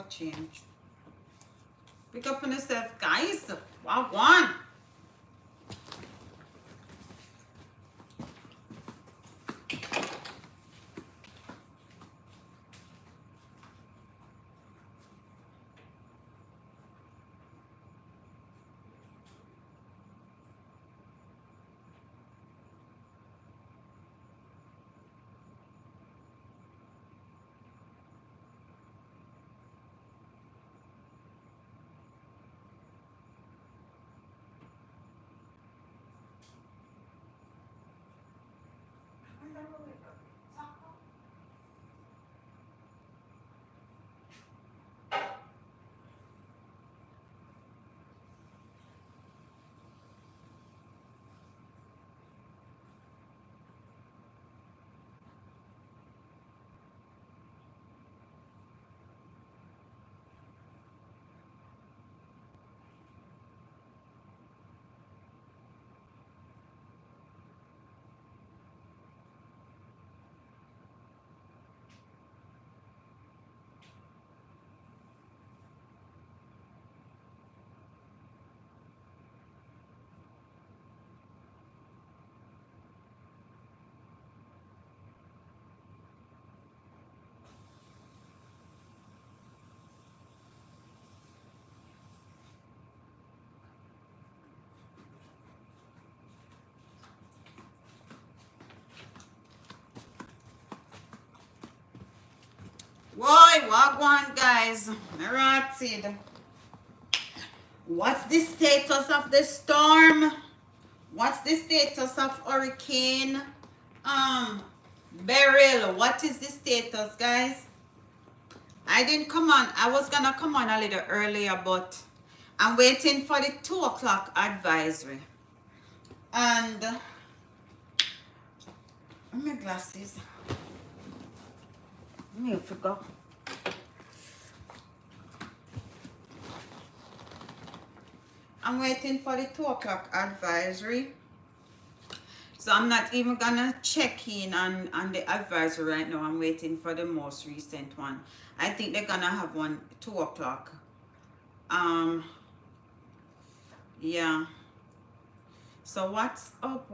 color change. Pick up on yourself, guys. Wow, one. Why, wagwan, guys. Rotted. What's the status of the storm? What's the status of hurricane? Beryl, what is the status, guys? I didn't come on. I was gonna come on a little earlier, but I'm waiting for the 2 o'clock advisory. And my glasses. Let me forgot. I'm waiting for the 2 o'clock advisory. So I'm not even gonna check in on the advisory right now. I'm waiting for the most recent one. I think they're gonna have one 2 o'clock. Yeah. So what's up?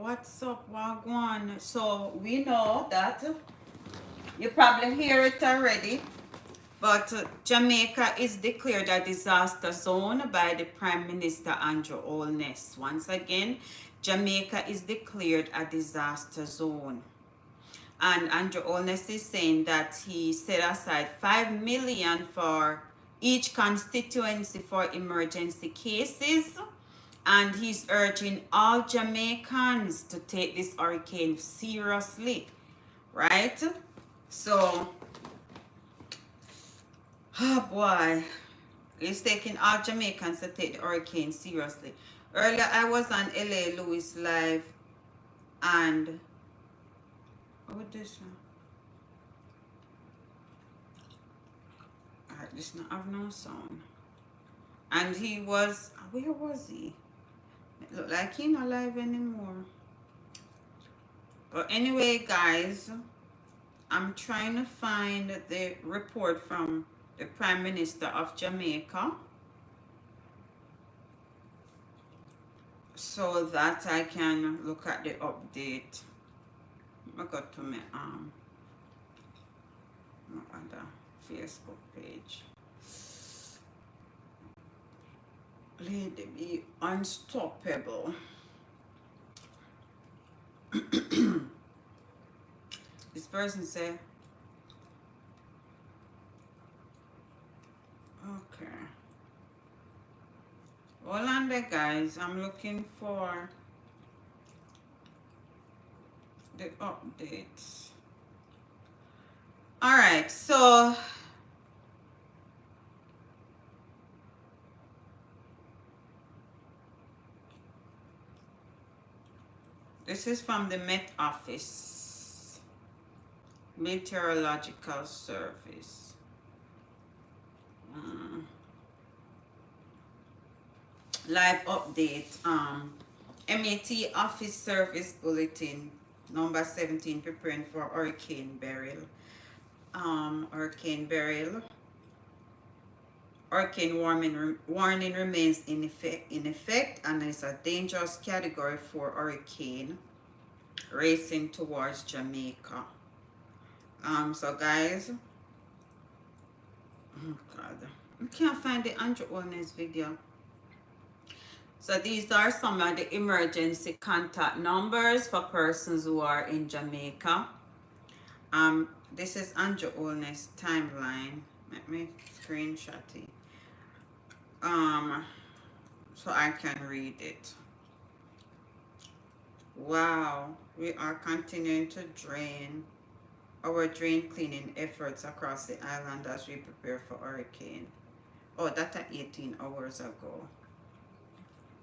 Wagwan? So we know that you probably hear it already. But Jamaica is declared a disaster zone by the Prime Minister Andrew Holness. Once again, Jamaica is declared a disaster zone. And Andrew Holness is saying that he set aside $5 million for each constituency for emergency cases. And he's urging all Jamaicans to take this hurricane seriously, right? So, oh boy, he's taking all Jamaicans to take the hurricane seriously. Earlier, I was on LA Lewis Live, and what this one? Alright, this not have no sound. And he was, where was he? It looked like he not live anymore. But anyway, guys, I'm trying to find the report from the Prime Minister of Jamaica so that I can look at the update. I go to my other Facebook page. Lady be unstoppable. This person said, okay. Hold on there, guys. I'm looking for the updates. All right, so this is from the Met Office, Meteorological Service. Live update. MET Office Service Bulletin number 17, preparing for Hurricane Beryl. Hurricane Beryl Hurricane warning remains in effect, and is a dangerous category 4 hurricane racing towards Jamaica. So guys, oh God, I can't find the Andrew Wellness video. So these are some of the emergency contact numbers for persons who are in Jamaica. This is Andrew Wellness timeline. Let me screenshot it. So I can read it. Wow, we are continuing to drain our drain cleaning efforts across the island as we prepare for hurricane. Oh, that's 18 hours ago.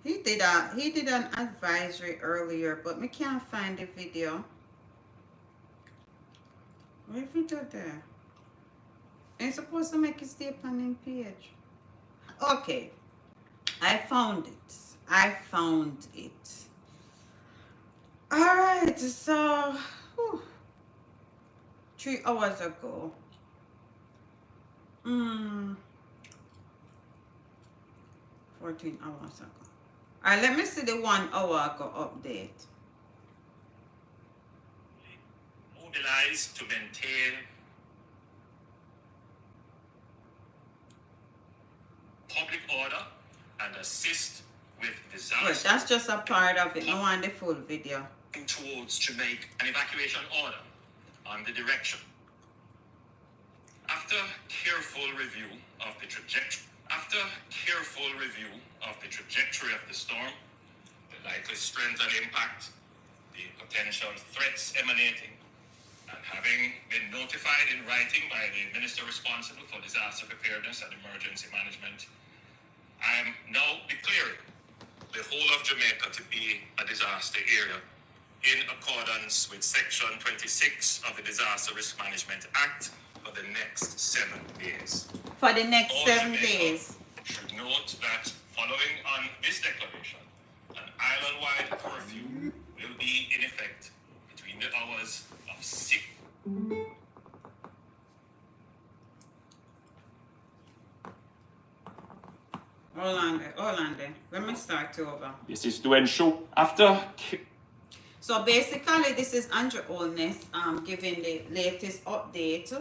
He did an advisory earlier, but me can't find the video. Where video there? Ain't supposed to make it stay upon the page. Okay, I found it. All right, so 3 hours ago. 14 hours ago. All right, let me see the 1 hour ago update. Mobilized to maintain public order and assist with disaster. Wait, that's just a part of it. I want the full video. Towards Jamaica, an evacuation order on the direction. After careful review of the trajectory of the storm, the likely strength and impact, the potential threats emanating, and having been notified in writing by the minister responsible for disaster preparedness and emergency management, I am now declaring the whole of Jamaica to be a disaster area in accordance with Section 26 of the Disaster Risk Management Act for the next 7 days. For the next All 7 Jamaica days. should note that following on this declaration, an island-wide curfew will be in effect between the hours of 6. Hold on there. Let me start over. This is to ensure after. So basically, this is Andrew Olness giving the latest update,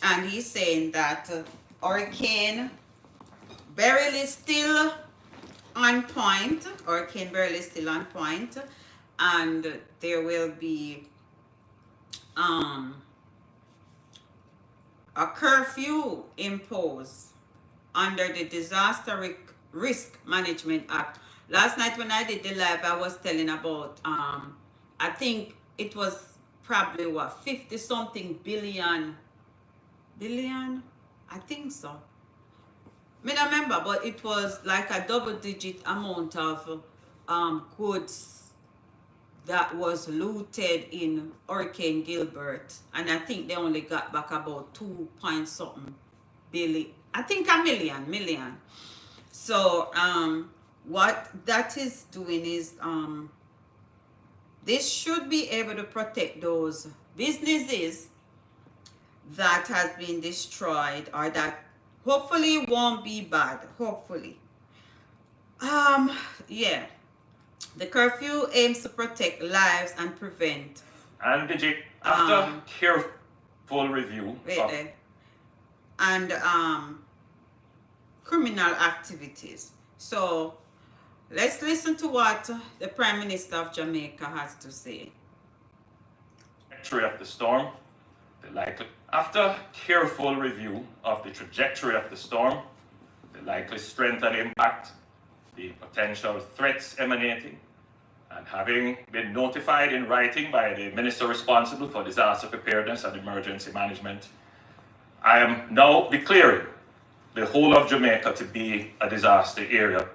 and he's saying that Hurricane Beryl is still on point. Hurricane Beryl is still on point, and there will be a curfew imposed under the Disaster Risk Management Act. Last night when I did the live, I was telling about I think it was probably 50 something billion, I think so. I don't remember, but it was like a double-digit amount of goods that was looted in Hurricane Gilbert, and I think they only got back about 2 point something billion. I think a million. So what that is doing is this should be able to protect those businesses that has been destroyed, or that hopefully won't be bad. Hopefully. Yeah. The curfew aims to protect lives and prevent. And after careful review. And criminal activities. So let's listen to what the Prime Minister of Jamaica has to say. Trajectory of the storm, after careful review of the trajectory of the storm, the likely strength and impact, the potential threats emanating, and having been notified in writing by the minister responsible for disaster preparedness and emergency management, I am now declaring the whole of Jamaica to be a disaster area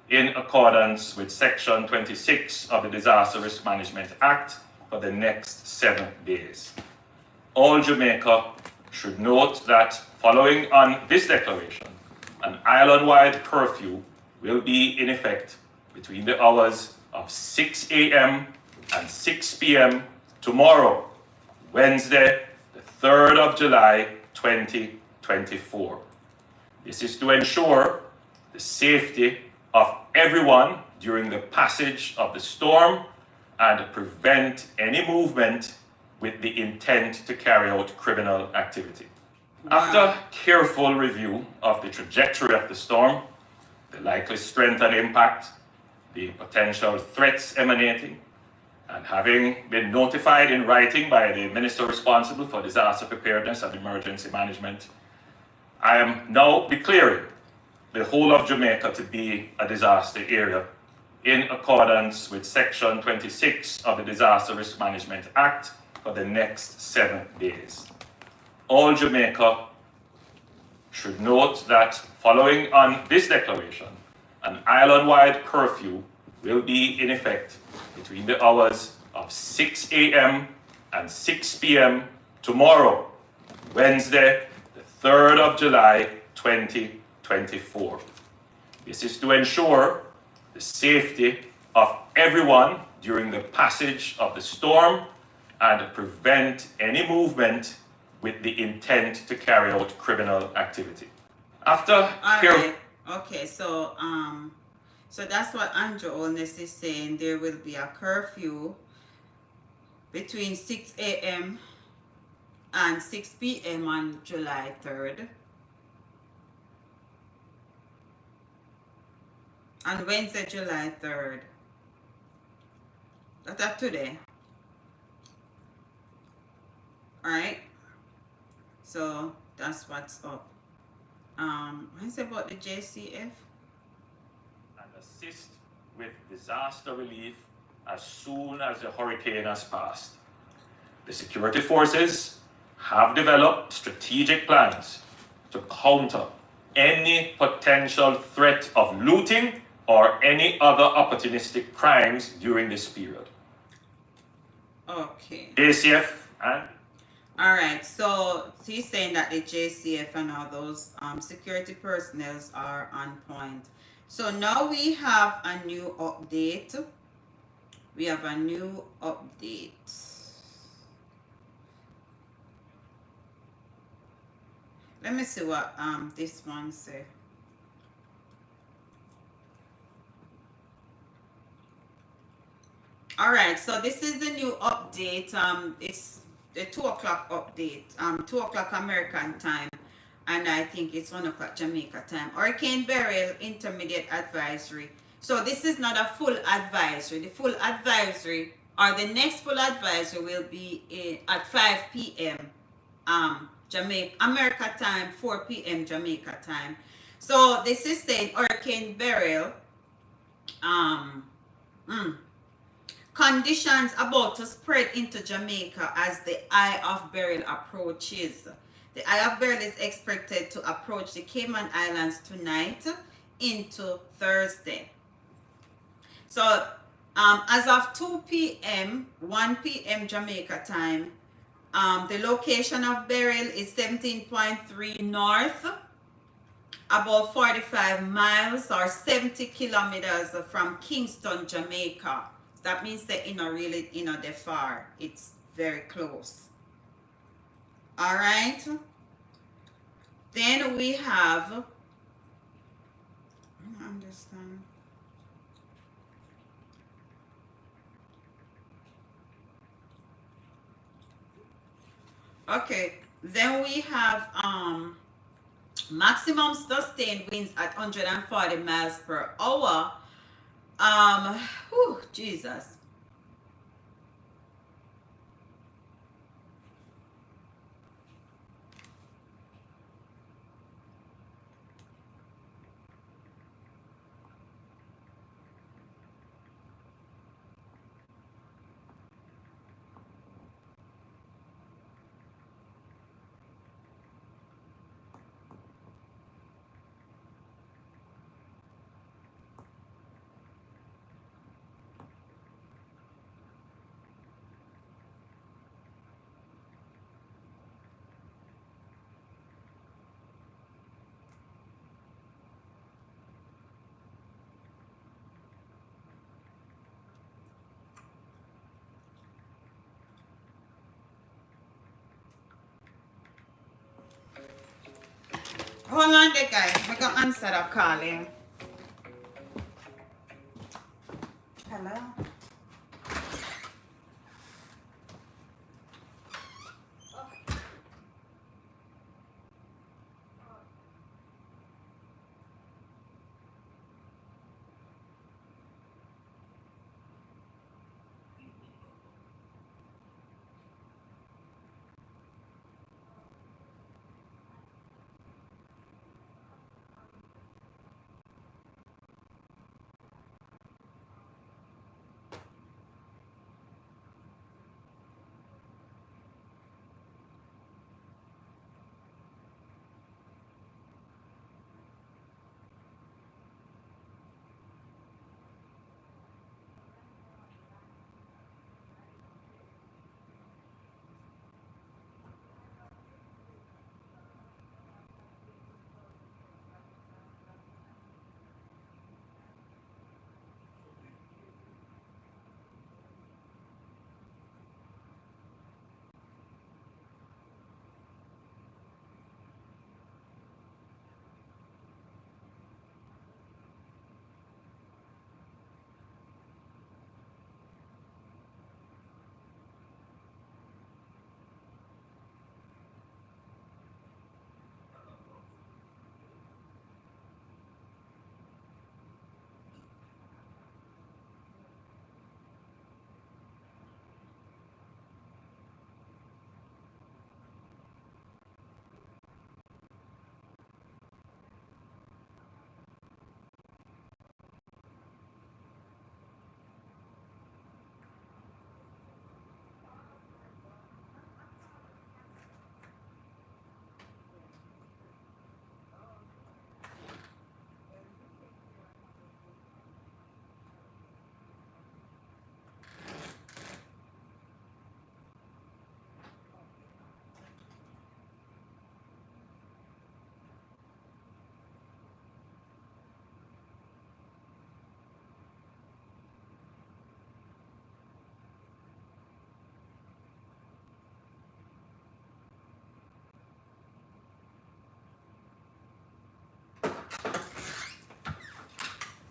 in accordance with Section 26 of the Disaster Risk Management Act for the next 7 days. All Jamaica should note that following on this declaration, an island-wide curfew will be in effect between the hours of 6 a.m. and 6 p.m. tomorrow, Wednesday, the 3rd of July, 2024. This is to ensure the safety of everyone during the passage of the storm and prevent any movement with the intent to carry out criminal activity. Wow. After careful review of the trajectory of the storm, the likely strength and impact, the potential threats emanating, and having been notified in writing by the Minister responsible for disaster preparedness and emergency management, I am now declaring the whole of Jamaica to be a disaster area in accordance with Section 26 of the Disaster Risk Management Act for the next 7 days. All Jamaica should note that following on this declaration, an island-wide curfew will be in effect between the hours of 6 a.m. and 6 p.m. tomorrow, Wednesday, the 3rd of July, 2024. This is to ensure the safety of everyone during the passage of the storm and prevent any movement with the intent to carry out criminal activity. After Okay, so that's what Andrew Olness is saying. There will be a curfew between 6 a.m. and 6 p.m. on July 3rd. On Wednesday, July 3rd. That's today. Alright. So that's what's up. What is about the JCF? And assist with disaster relief as soon as the hurricane has passed. The security forces have developed strategic plans to counter any potential threat of looting or any other opportunistic crimes during this period. Okay. JCF and all right, so he's saying that the JCF and all those security personnel are on point. So now we have a new update. We have a new update. Let me see what this one says. All right, so this is the new update. It's the 2 o'clock update, 2 o'clock American time, and I think it's 1 o'clock Jamaica time. Hurricane Beryl intermediate advisory. So this is not a full advisory. The full advisory, or the next full advisory, will be at 5 p.m. Jamaica America time, 4 p.m. Jamaica time. So this is saying Hurricane Beryl. Conditions about to spread into Jamaica as the Eye of Beryl approaches. The Eye of Beryl is expected to approach the Cayman Islands tonight into Thursday. So as of 2 p.m., 1 p.m. Jamaica time, the location of Beryl is 17.3 north, about 45 miles or 70 kilometers from Kingston, Jamaica. That means that really, they're far. It's very close. All right. Then we have, I don't understand. Okay. Then we have maximum sustained winds at 140 miles per hour. Jesus. Hold on there, guys. We're gonna answer the calling. Hello?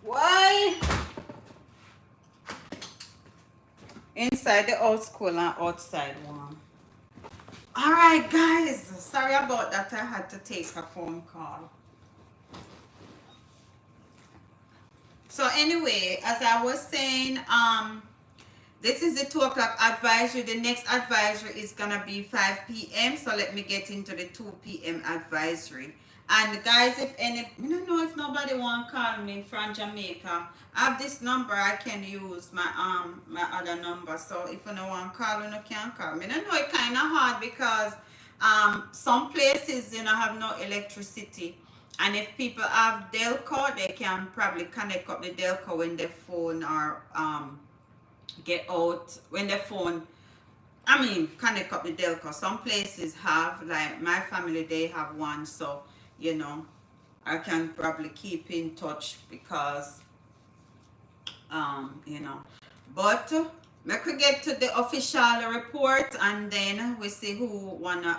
Why? Inside the old school and outside one. Alright guys, sorry about that. I had to take a phone call. So anyway, as I was saying, this is the 2 o'clock advisory. The next advisory is gonna be 5 p.m. So let me get into the 2 p.m. advisory. And guys, if any, I don't know if nobody want to call me from Jamaica. I have this number. I can use my other number. So if you don't want to call, you can call me. I know it's kind of hard because some places have no electricity. And if people have Delco, they can probably connect up the Delco when their phone or get out when their phone. I mean, connect up the Delco. Some places have, like my family, they have one. So I can probably keep in touch because but we could get to the official report and then we see who wanna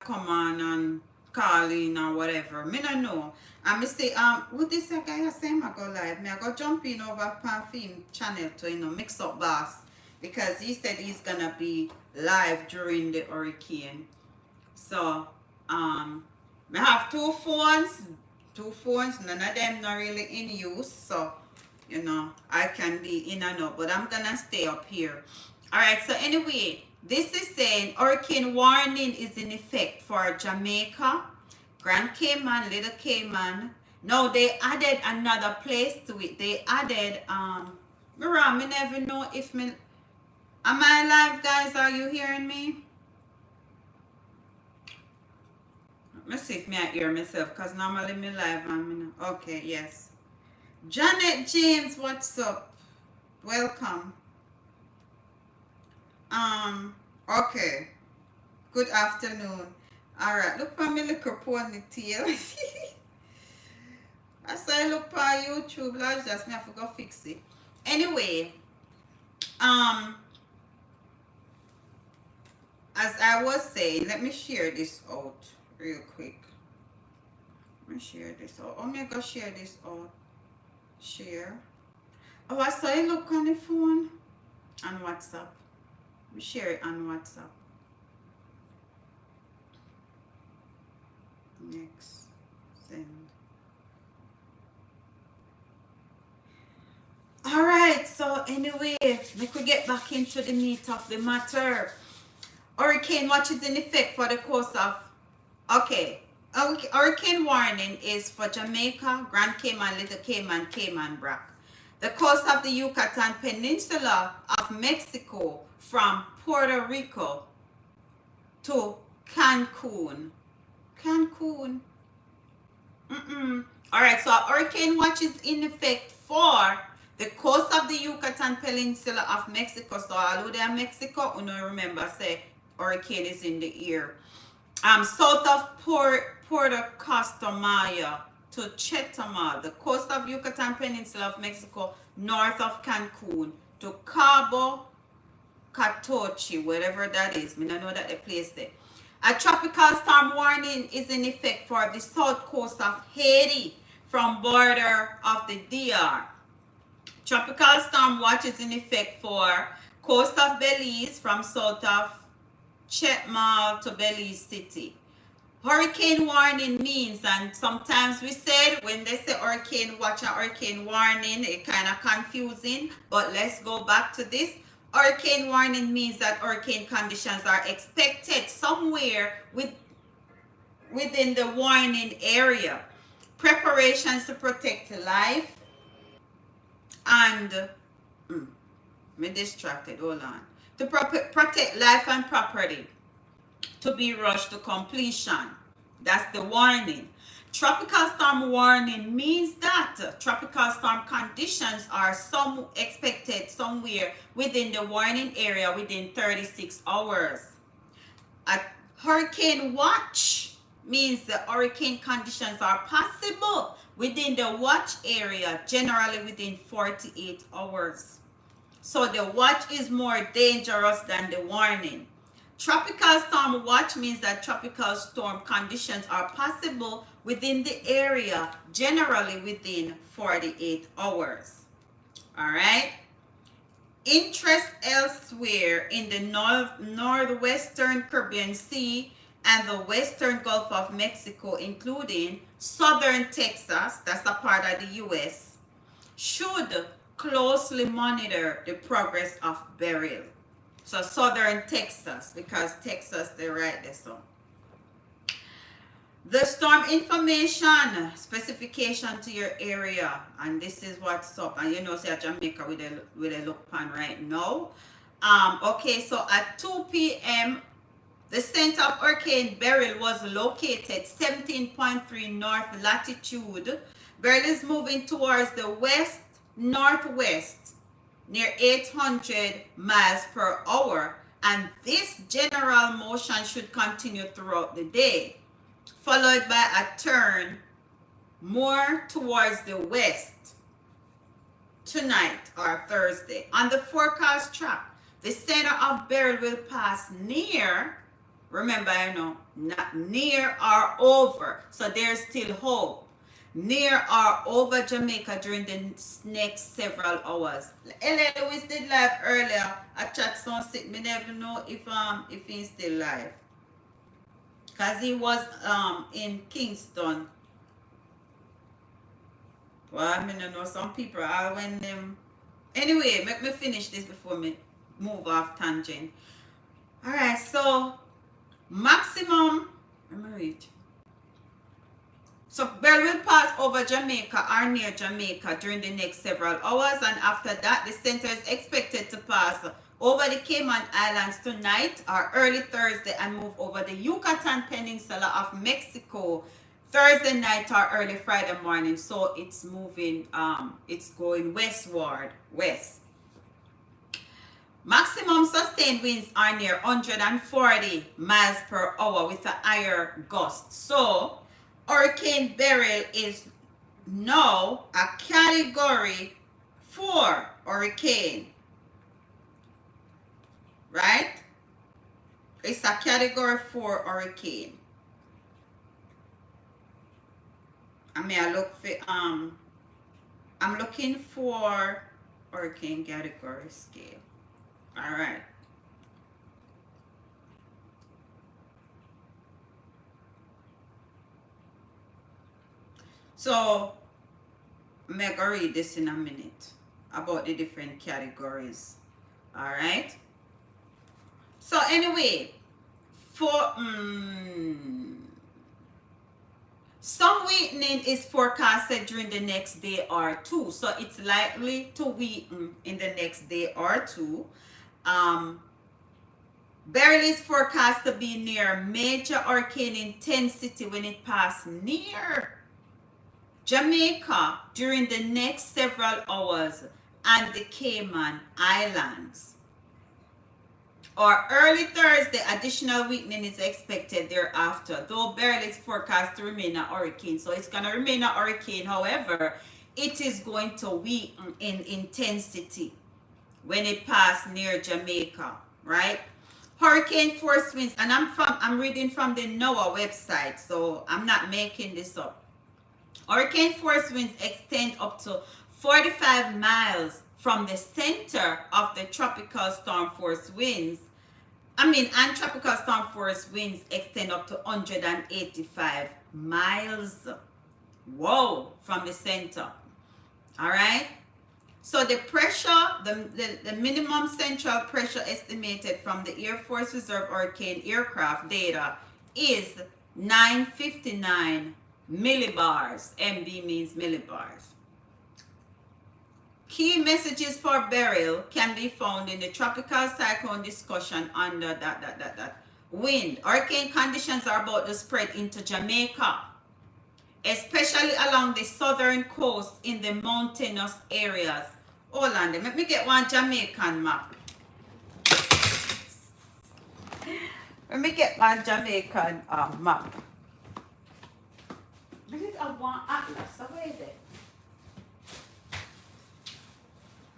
come on and call in or whatever. Me no know. And me say with this guy I say I go live. Me I go jump in over Parfum channel to mix up boss because he said he's gonna be live during the hurricane. So I have two phones, none of them not really in use, so I can be in and out, but I'm gonna stay up here. All right, so anyway, this is saying hurricane warning is in effect for Jamaica, Grand Cayman, Little Cayman. No, they added another place to it. They added me never know if me am I live, guys? Are you hearing me? Let me see if I hear myself, because normally me live and okay, yes. Janet James, what's up? Welcome. Okay. Good afternoon. Alright, look for me little ponytail. I say look for YouTube, like just me have to go fix it. Anyway, as I was saying, let me share this out real quick. me share this out. Oh, me go share this out. Share. Oh, I saw it look on the phone. On WhatsApp. We share it on WhatsApp. Next. Send. Alright, so anyway, we could get back into the meat of the matter. Hurricane watch is in effect for the coast of, okay, hurricane warning is for Jamaica, Grand Cayman, Little Cayman, Cayman Brac. The coast of the Yucatan Peninsula of Mexico from Puerto Rico to Cancun. Cancun. Alright, so hurricane watch is in effect for the coast of the Yucatan Peninsula of Mexico. So all of them Mexico, you know, remember, say hurricane is in the air. South of Puerto Costa Maya to Chetumal, the coast of Yucatan Peninsula of Mexico, north of Cancun to Cabo Catoche, whatever that is. I don't know that the place there. A tropical storm warning is in effect for the south coast of Haiti from border of the DR. Tropical storm watch is in effect for coast of Belize from south of Chetumal to Belize City. Hurricane warning means, and sometimes we said when they say hurricane watch and hurricane warning, it kind of confusing, but let's go back to this. Hurricane warning means that hurricane conditions are expected somewhere within the warning area. Preparations to protect life and me distracted, hold on. To protect life and property to be rushed to completion. That's the warning. Tropical storm warning means that tropical storm conditions are expected somewhere within the warning area within 36 hours. A hurricane watch means the hurricane conditions are possible within the watch area, generally within 48 hours. So the watch is more dangerous than the warning. Tropical storm watch means that tropical storm conditions are possible within the area, generally within 48 hours. All right. Interest elsewhere in the northwestern Caribbean Sea and the western Gulf of Mexico, including southern Texas, that's a part of the U.S., should closely monitor the progress of Beryl. So southern Texas, because Texas, they're right there. So the storm information specification to your area, and this is what's up. And you know, say Jamaica with a look pan right now. Okay, so at 2 p.m. the center of Hurricane Beryl was located 17.3 north latitude. Beryl is moving towards the west northwest near 800 miles per hour, and this general motion should continue throughout the day, followed by a turn more towards the west tonight or Thursday. On the forecast track, the center of Beryl will pass near, remember, you know, not near or over, so there's still hope, near or over Jamaica during the next several hours. L.A. Lewis did live earlier. I chat so sick, me never know if he's still live, because he was in Kingston. Well, I mean, I know some people are when them. Anyway, make me finish this before me move off tangent. All right, so maximum. Let me read. So Beryl will pass over Jamaica or near Jamaica during the next several hours, and after that, the center is expected to pass over the Cayman Islands tonight or early Thursday and move over the Yucatan Peninsula of Mexico Thursday night or early Friday morning. So it's moving, it's going westward, west. Maximum sustained winds are near 140 miles per hour with a higher gust. So Hurricane Beryl is now a Category 4 hurricane, right? It's a Category 4 hurricane. I mean, I'm looking for hurricane category scale. All right. So I'm gonna read this in a minute about the different categories. All right. So anyway, for some weakening is forecasted during the next day or two. So it's likely to weaken in the next day or two. Beryl is forecast to be near major hurricane intensity when it passes near Jamaica during the next several hours and the Cayman Islands. Or early Thursday, additional weakening is expected thereafter, though Beryl is forecast to remain a hurricane. So it's going to remain a hurricane. However, it is going to weaken in intensity when it passes near Jamaica, right? Hurricane force winds, and I'm reading from the NOAA website, so I'm not making this up. Hurricane force winds extend up to 45 miles from the center of the tropical storm force winds. And tropical storm force winds extend up to 185 miles. Whoa, from the center. All right. So the pressure, the minimum central pressure estimated from the Air Force Reserve Hurricane aircraft data is 959 millibars. MB means millibars. Key messages for Beryl can be found in the tropical cyclone discussion under wind. Hurricane conditions are about to spread into Jamaica, especially along the southern coast in the mountainous areas. Hold on, let me get one Jamaican map. Let me get my Jamaican map. I think I want atlas. Where is it?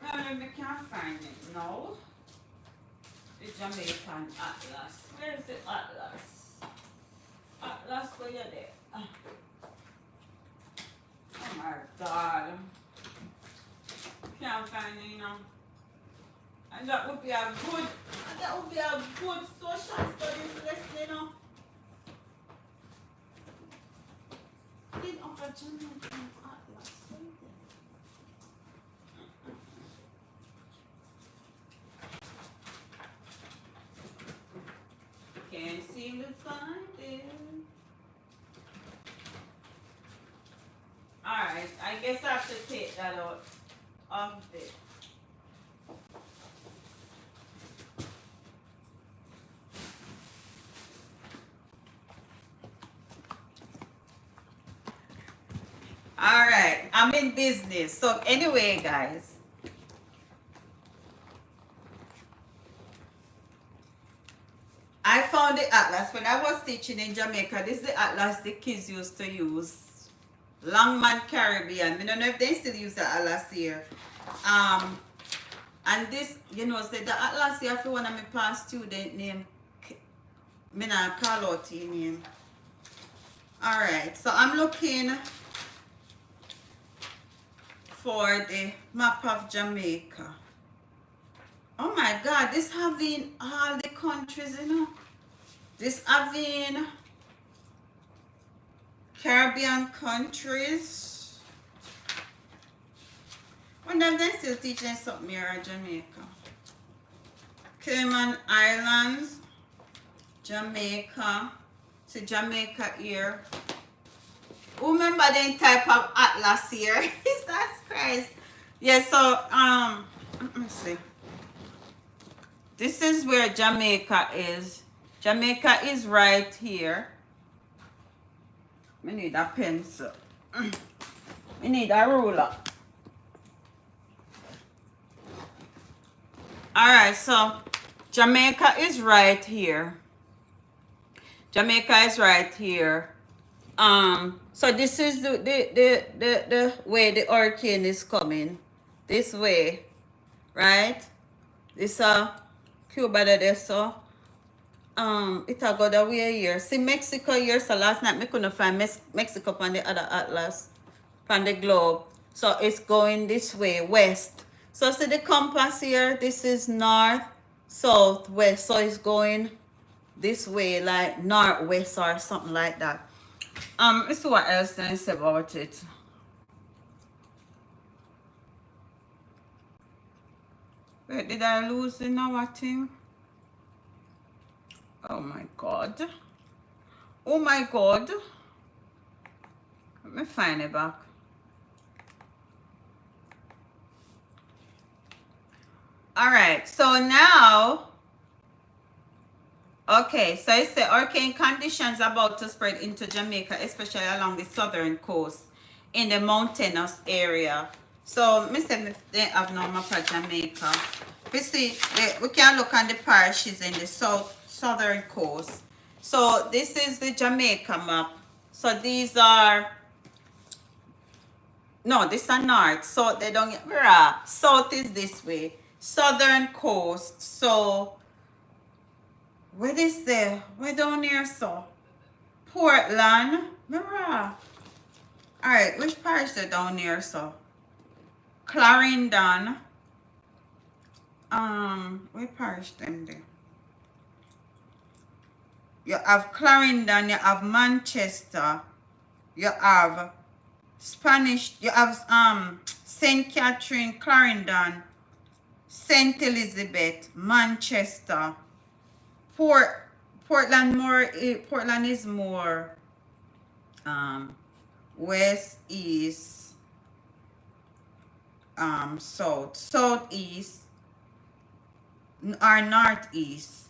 No, I can't find it. No. The Jamaican atlas. Where is the atlas? Atlas, where you there? Oh my God. Can't find it, And that would be a good social studies lesson, In of a Jamaican atlas. Can't seem to find it. Alright, I guess I have to take that out of it. Alright, I'm in business. So anyway, guys. I found the atlas when I was teaching in Jamaica. This is the atlas the kids used to use. Longman Caribbean. I don't know if they still use the atlas here. And this, say the atlas here for one of my past student name. Me not call out your name. Alright, so I'm looking for the map of Jamaica. Oh my God, this having all the countries, This having Caribbean countries. Wonder if they still teaching something here in Jamaica. Cayman Islands, Jamaica. See Jamaica here. Who remember the type of atlas here? Jesus Christ. Yeah, so let me see. This is where Jamaica is. Jamaica is right here. I need a pencil. I need a ruler. Alright, so Jamaica is right here. Jamaica is right here. So this is the way the hurricane is coming. This way. Right? This Cuba that so. it'll go the way here. See Mexico here, so last night me couldn't find Mexico on the other atlas, on the globe. So it's going this way, west. So see the compass here, this is north, south, west. So it's going this way, like northwest or something like that. Let's see what else I say about it. Wait, did I lose the now thing? Oh my god. Oh my god. Let me find it back. Alright, so now, okay, so it said hurricane conditions about to spread into Jamaica, especially along the southern coast in the mountainous area. So, me say they have no map of Jamaica. We see, we can look on the parishes in the southern coast. So, this is the Jamaica map. So, these are, no, this is north. So, they don't get, where are? South is this way. Southern coast. So, where is there? Where down here, so? Portland. Where are? Alright, which parish they down here, so? Clarendon. Where parish them there? You have Clarendon, you have Manchester, you have Spanish, you have St. Catherine, Clarendon, St. Elizabeth, Manchester, Portland is more west, east, south, southeast, or northeast.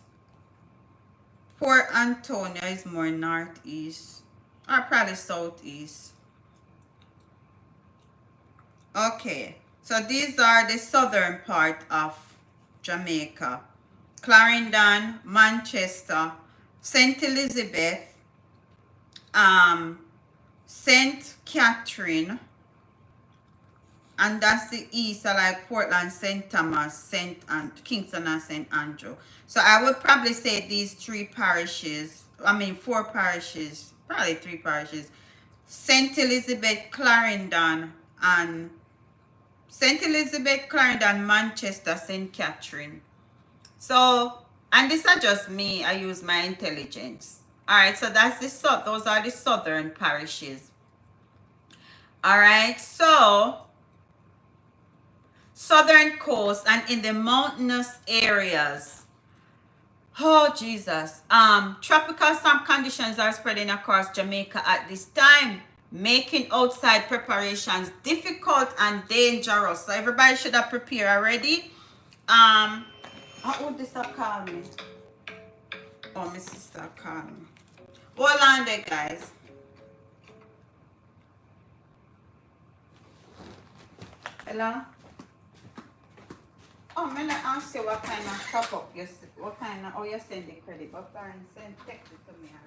Port Antonio is more northeast, or probably southeast. Okay, so these are the southern part of Jamaica. Clarendon, Manchester, St. Elizabeth, St. Catherine, and that's the east, so like Portland, St. Thomas, Kingston, and St. Andrew. So I would probably say these four parishes, probably three parishes. St. Elizabeth, Clarendon, Manchester, St. Catherine. So, and this is just me, I use my intelligence. Alright, so those are the southern parishes. Alright, so southern coast and in the mountainous areas. Oh Jesus. Tropical storm conditions are spreading across Jamaica at this time, making outside preparations difficult and dangerous. So everybody should have prepared already. How would this have called me? Oh, my sister called me. Hold on there, guys. Hello? Oh, I'm gonna ask you what kind of top up you send the credit, but Karen send text it to me already.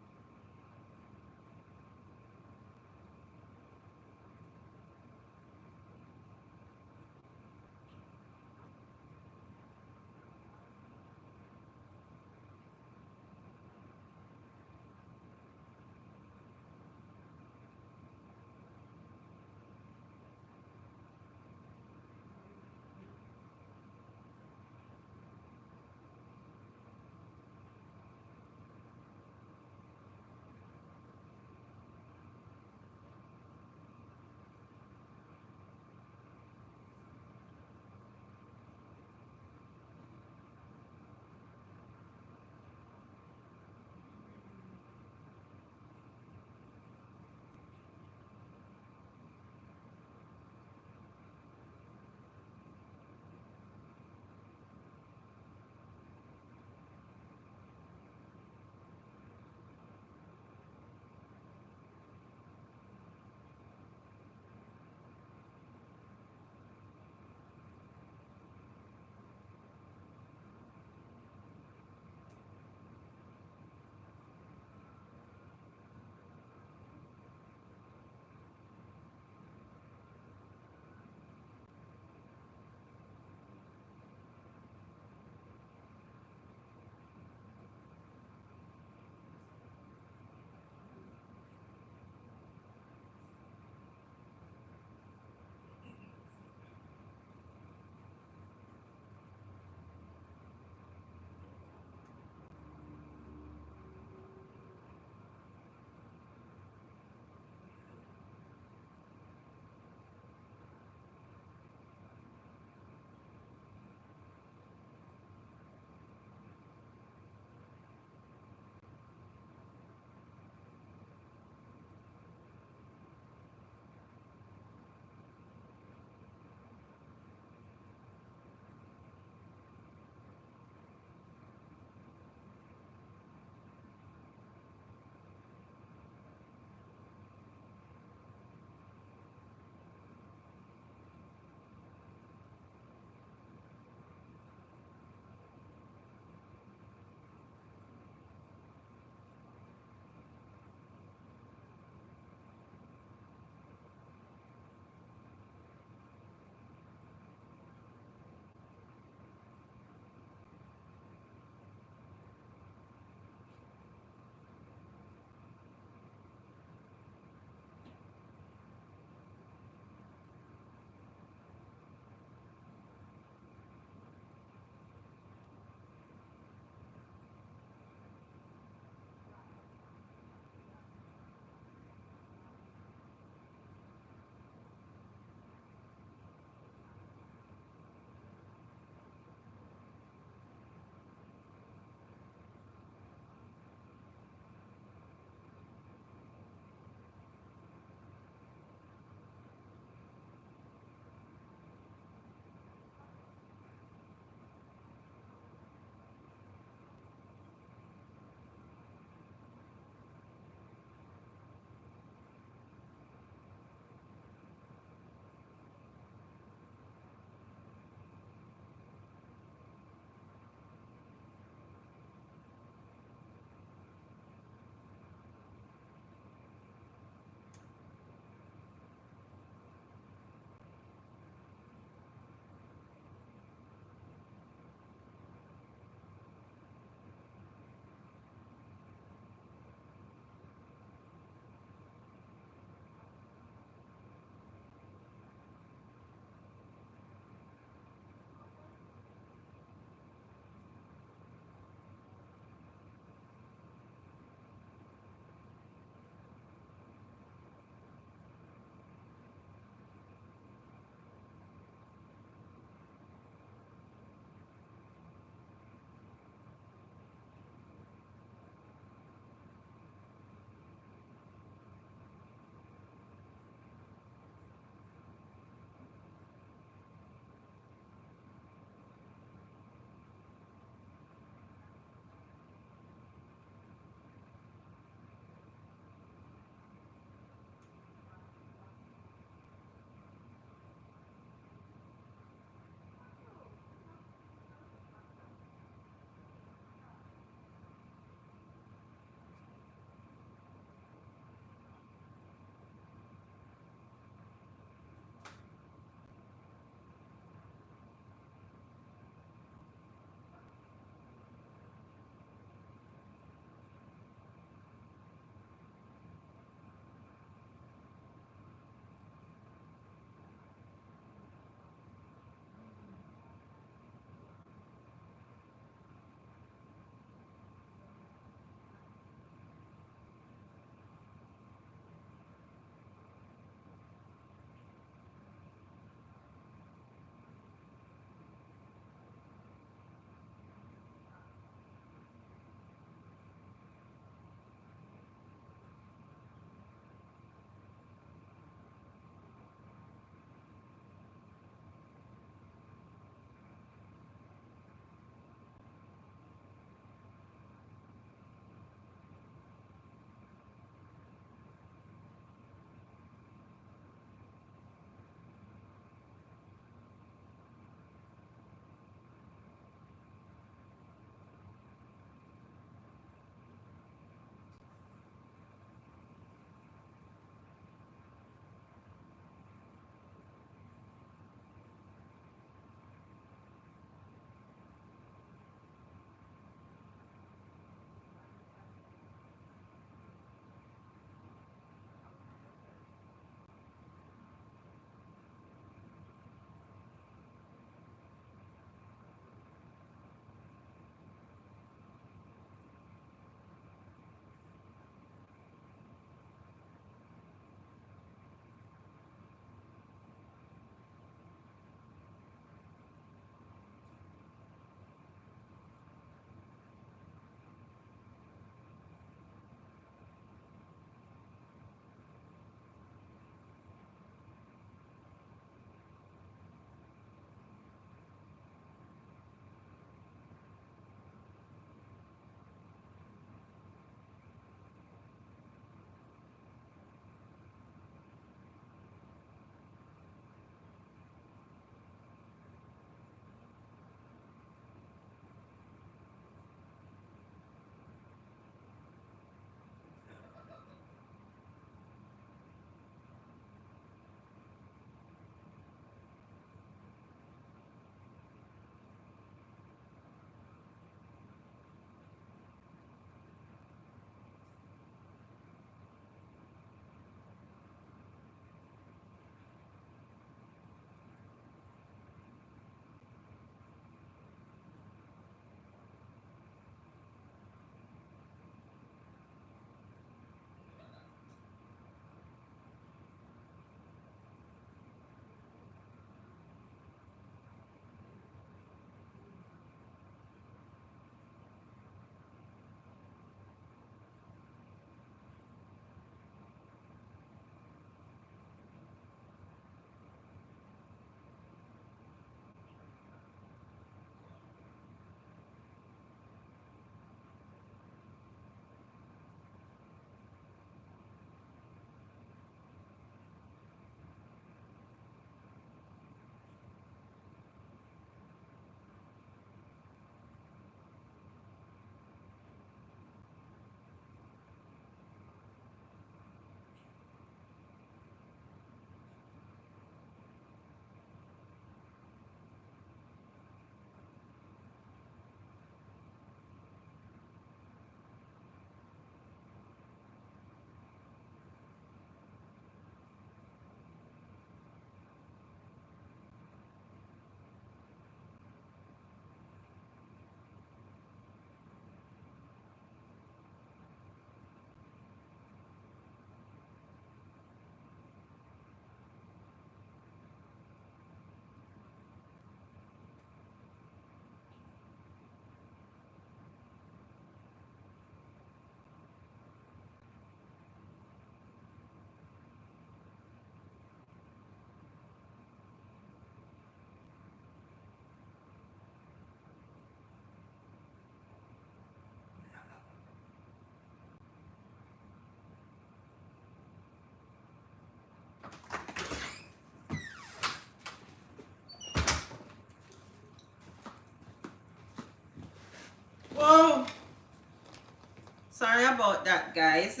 Sorry about that, guys.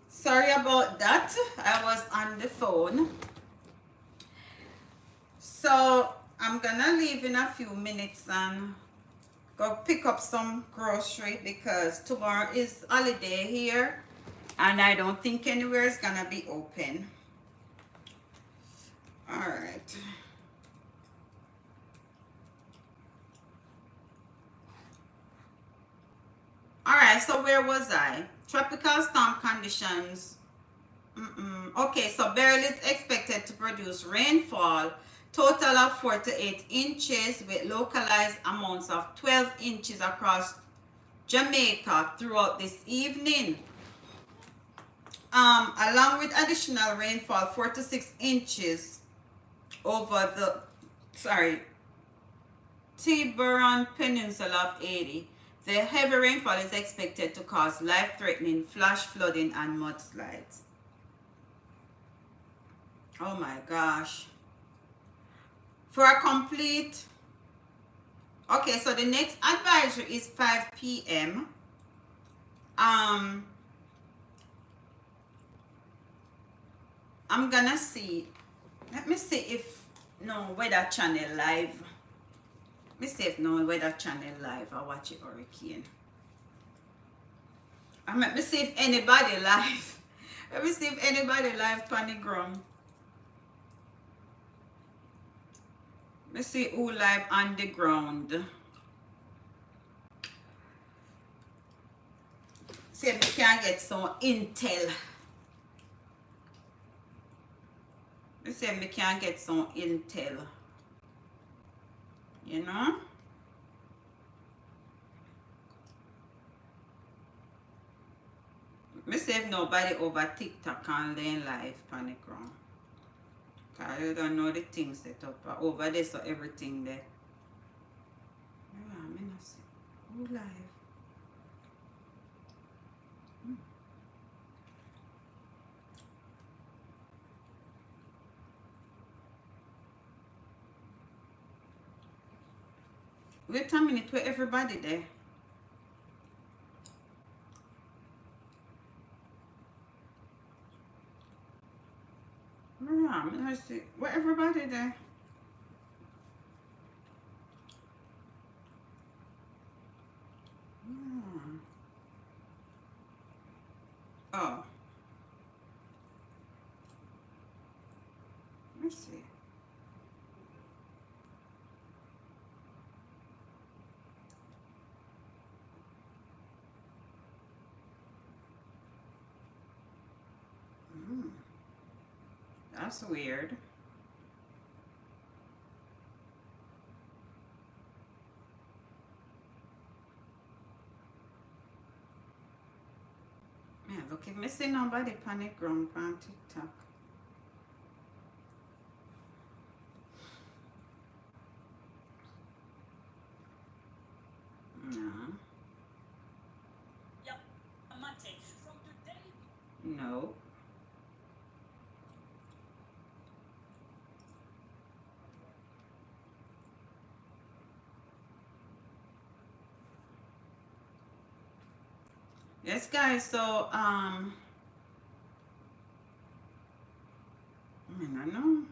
Sorry about that. I was on the phone. So I'm gonna leave in a few minutes and go pick up some grocery because tomorrow is holiday here and I don't think anywhere is gonna be open. All right. All right, so where was I? Tropical storm conditions. Okay, so Beryl is expected to produce rainfall total of 4 to 8 inches with localized amounts of 12 inches across Jamaica throughout this evening. Along with additional rainfall 4 to 6 inches over the Tiburon Peninsula of Haiti. The heavy rainfall is expected to cause life-threatening flash flooding and mudslides. Oh my gosh. For a complete... Okay, so the next advisory is 5 p.m. I'm gonna see. Let me see if no Weather Channel live. Let me see if no Weather Channel live. I watch it hurricane. Let me see if anybody live. Let me see if anybody live on the ground. Let me see who live on the ground. See if we can get some intel. Let's see if we can get some intel. You know? Let me see if nobody over TikTok can learn live on the ground. I don't know the things set up over there, so everything there. Yeah, I'm gonna see. Who live? Wait a minute, where everybody there? Yeah, I'm gonna see. Where everybody there? Yeah. Oh. Let me see. That's weird. Yeah, look, if me see nobody panic ground on TikTok. No. Yep, a mate from today. No. Yes, guys, so I don't know.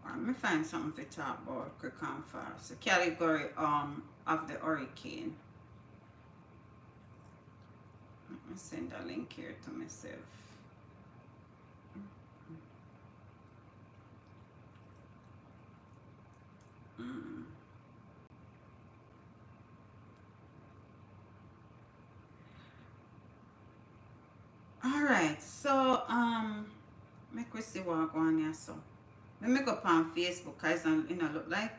Let me find something to talk about quick and fast. The category of the hurricane. Let me send a link here to myself. All right, so make we see what going on here. So let me go up on Facebook because look like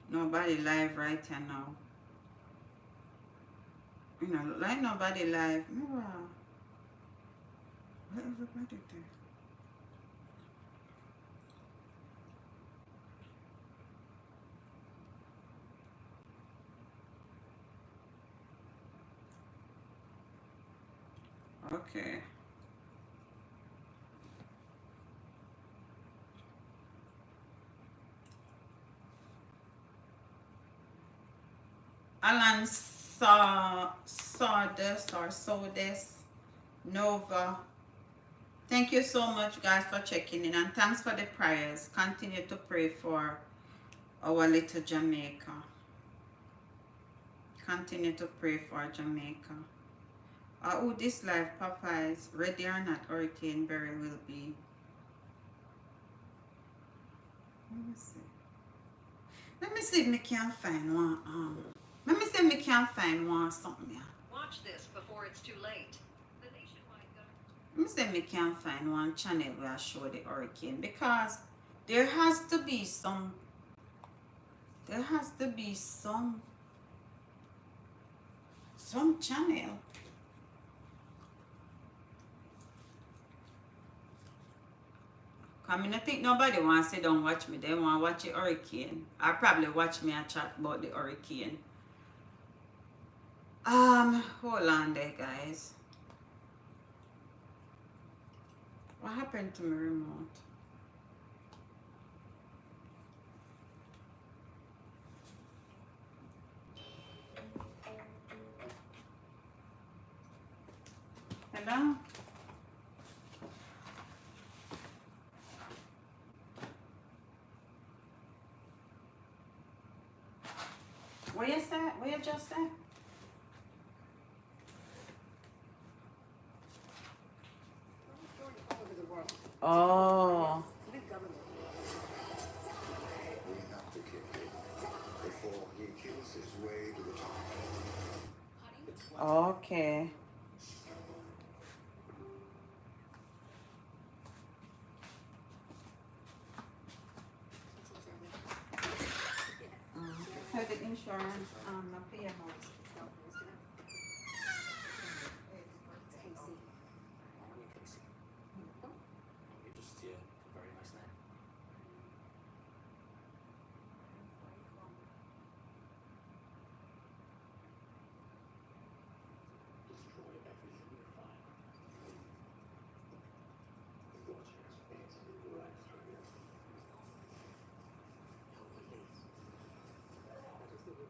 nobody live right here now. Look like nobody live. Wow. Where everybody there? Okay. Alan Sawdust or Sawdust Nova. Thank you so much, guys, for checking in, and thanks for the prayers. Continue to pray for our little Jamaica. Continue to pray for Jamaica. Oh, this live, Popeyes, ready or not, Hurricane Beryl will be. Let me see. Let me see if me can find one. Let me see if me can find one something here. Watch this before it's too late. The nationwide government. Let me see if me can find one channel where I show the hurricane, because there has to be some. There has to be some channel. I mean, I think nobody wants to sit down watch me. They want to watch the hurricane. I probably watch me and chat about the hurricane. Hold on there, guys. What happened to my remote? Hello? What you said? What you just said? Oh. Big government. We have to kick him before he kills his way to the top. Okay. So the insurance, not pay out. Just, yeah, very nice name. Destroy everything you find. Watch it. It's right through you.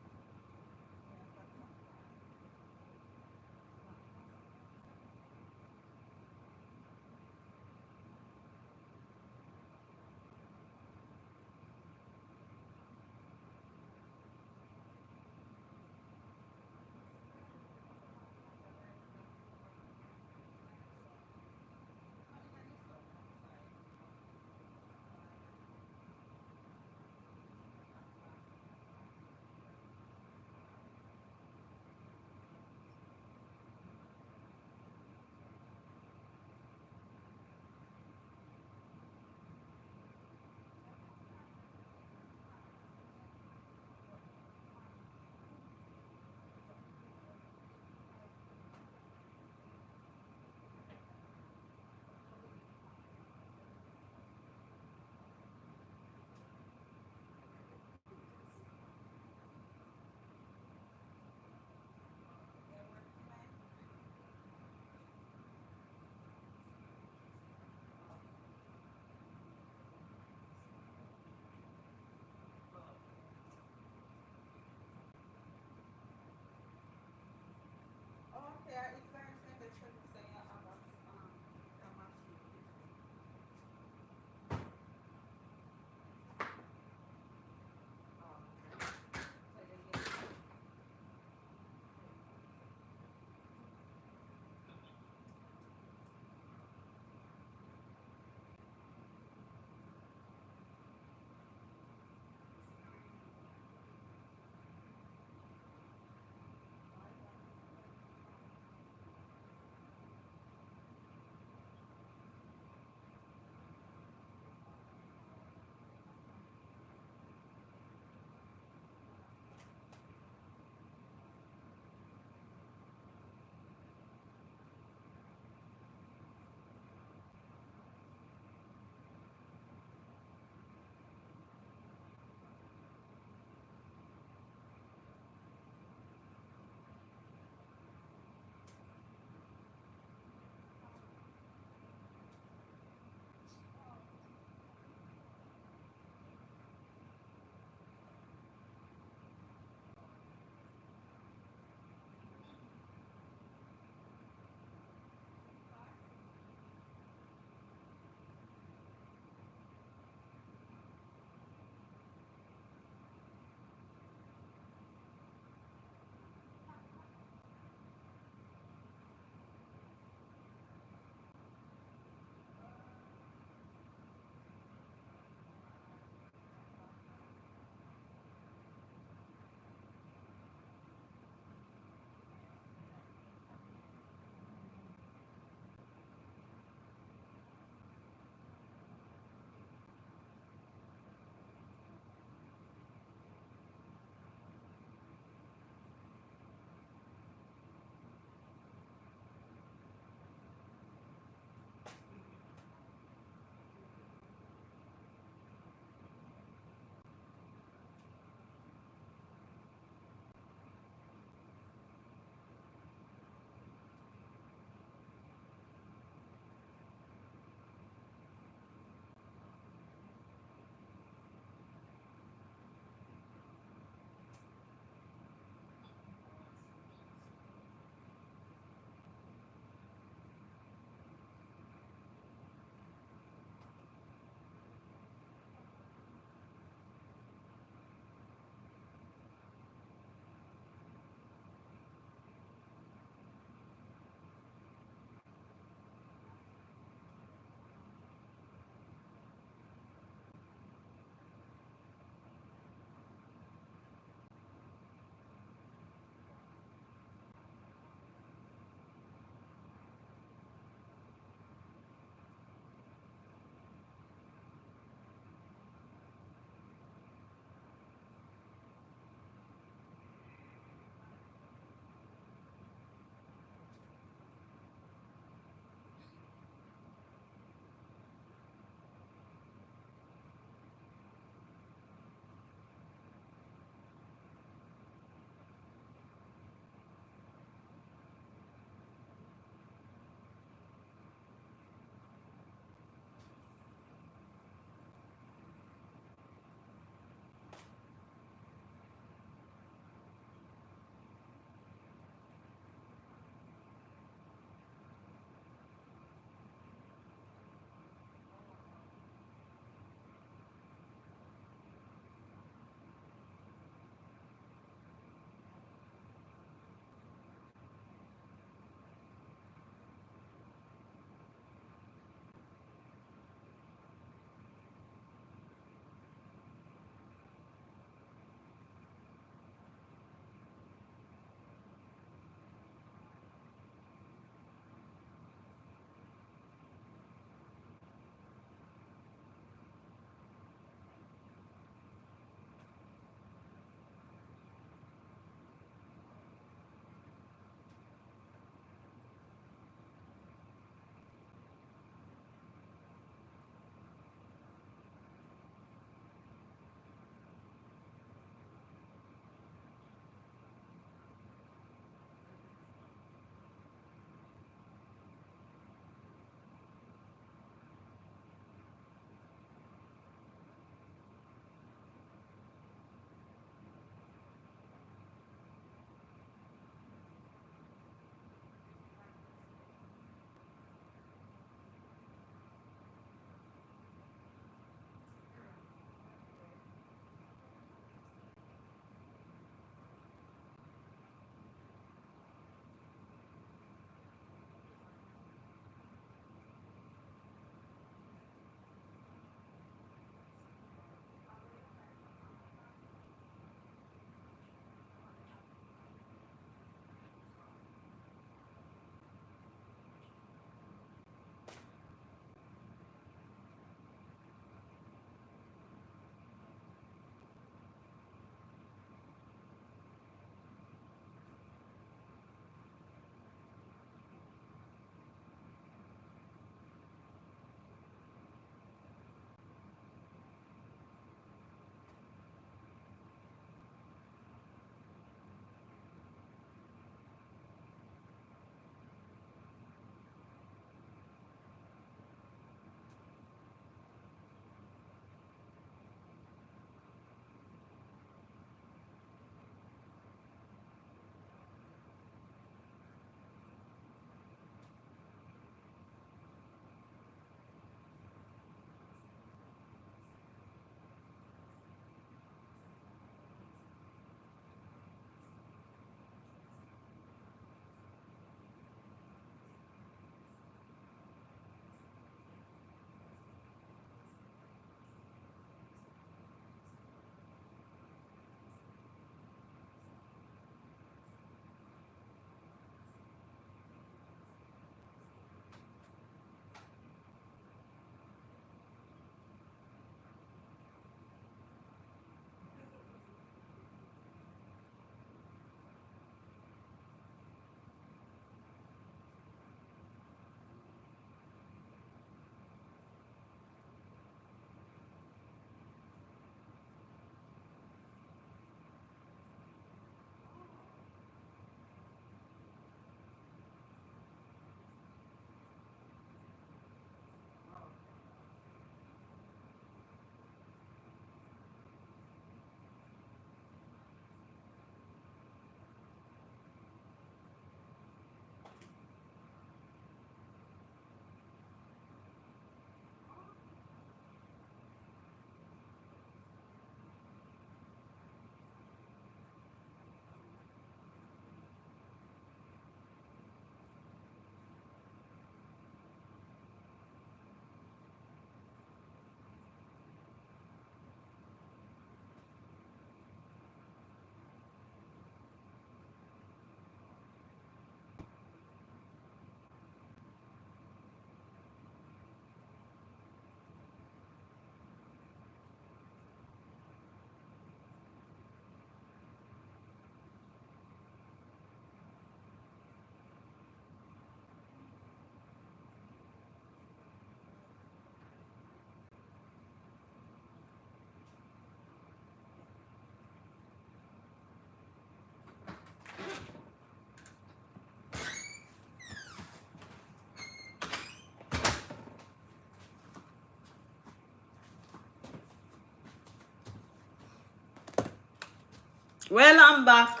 Well, I'm back.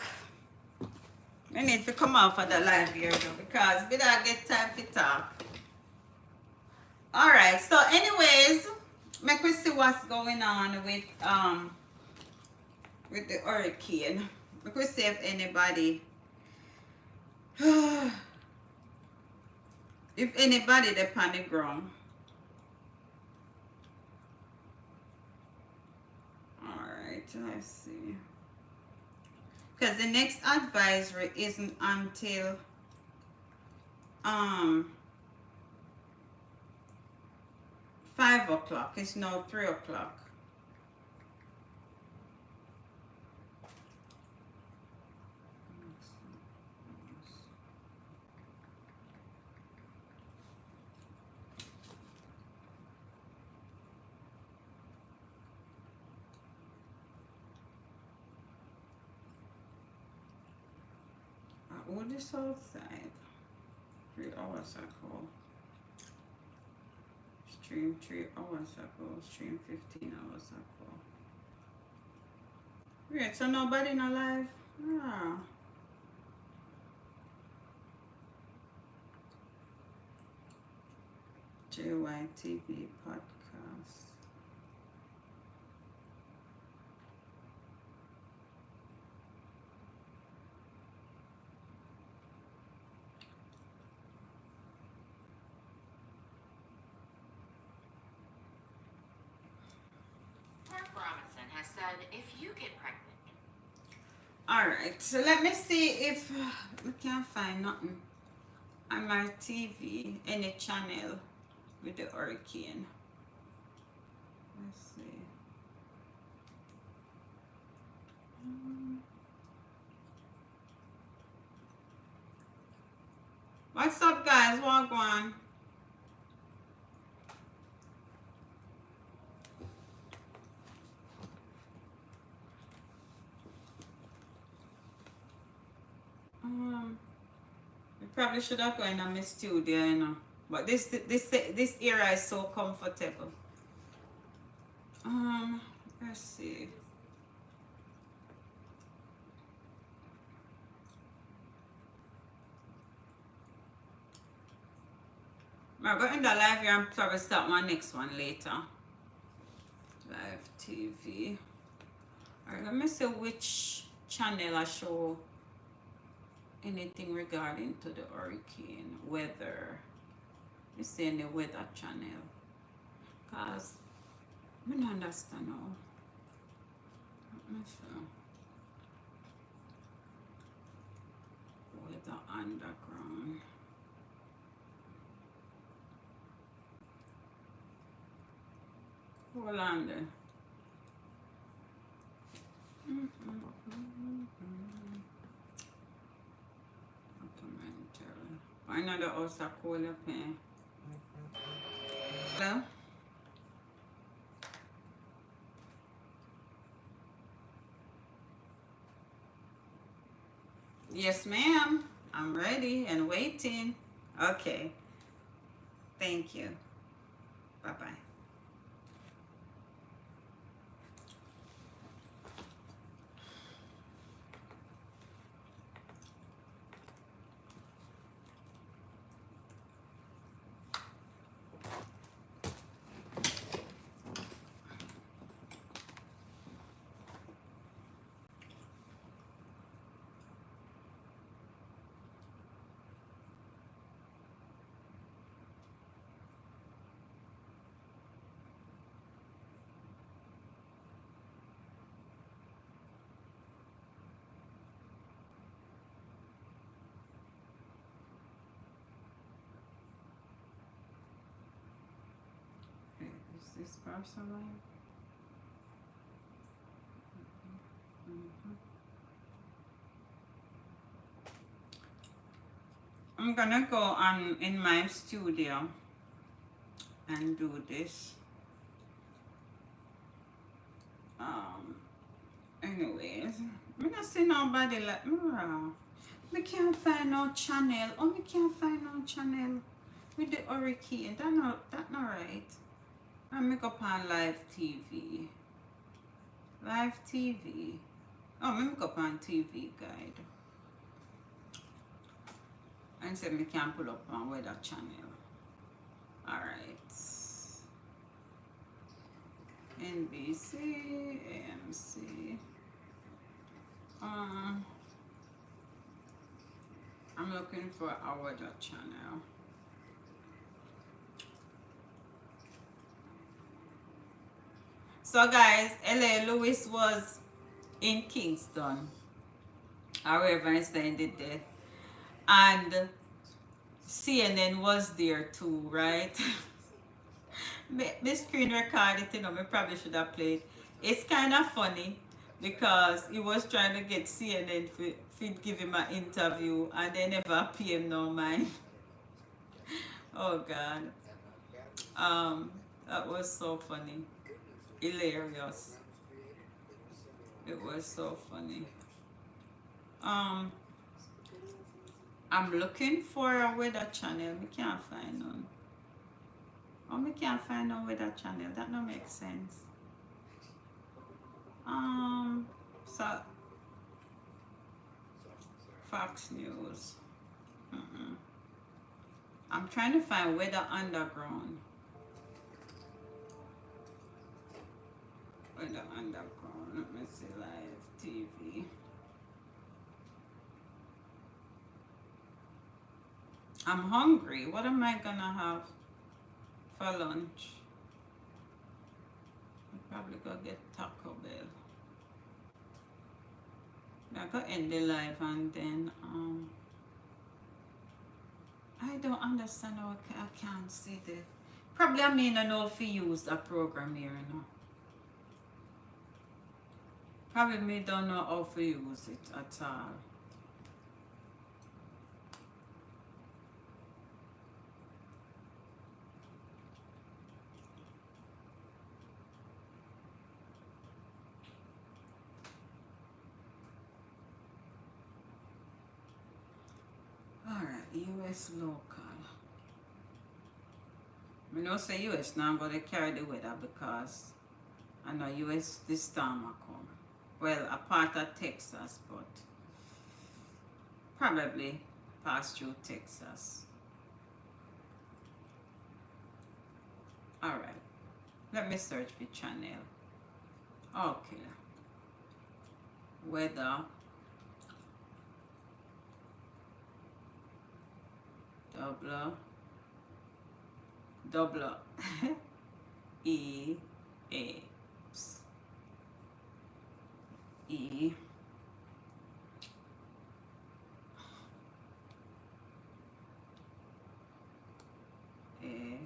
I need to come out for the live here though, because we don't get time to talk. Alright, so anyways, make we see what's going on with the hurricane. Make we see if anybody if anybody they on the ground. Alright, let's see. Because the next advisory isn't until 5 o'clock. It's now 3 o'clock. All this outside 3 hours ago. Stream 3 hours ago. Stream 15 hours ago. Right, so nobody not live? Ah. JYTV podcast. Robinson has said if you get pregnant. Alright, so let me see if we can't find nothing on my TV, any channel with the hurricane. Let's see. What's up, guys? Walk on. We probably should have gone in my studio, you know. But this area is so comfortable. Let's see. I'm going to the live here and probably start my next one later. Live TV. Alright, let me see which channel I show anything regarding to the hurricane weather. You see any weather channel? Cause I don't understand now. Let me see. Weather underground. Hold on there. Another house a call up here. Hello? Yes, ma'am. I'm ready and waiting. Okay. Thank you. Bye-bye. This person live? I'm gonna go on in my studio and do this. Anyways, I'm not see nobody like me can't find no channel. Oh, me can't find no channel with the hurricane. That not right. I make up on live TV. Live TV. Oh, let me go up on TV guide. And say me can pull up on weather channel. Alright. NBC, AMC. I'm looking for our weather channel. So guys, LA Lewis was in Kingston. However, I said it there. And CNN was there too, right? Me screen record it, me probably should have played. It's kind of funny because he was trying to get CNN to give him an interview and they never pay him no mind. Oh God. That was so funny. Hilarious. It was so funny. I'm looking for a weather channel. We can't find none. Oh, we can't find no weather channel. That don't make sense. So Fox News. I'm trying to find Weather Underground. Weather Underground. Let me see, live TV. I'm hungry. What am I gonna have for lunch? I'll probably go get Taco Bell. I go end the live and then I don't understand how I can't see the. Probably I mean I know if you use a program here, you know. Probably me don't know how to use it at all. Alright, US local. I know say US now I'm going to carry the weather because I know US this time will come. Well, a part of Texas, but probably pass through Texas. Alright, let me search for channel. Okay. Weather. Double E A E A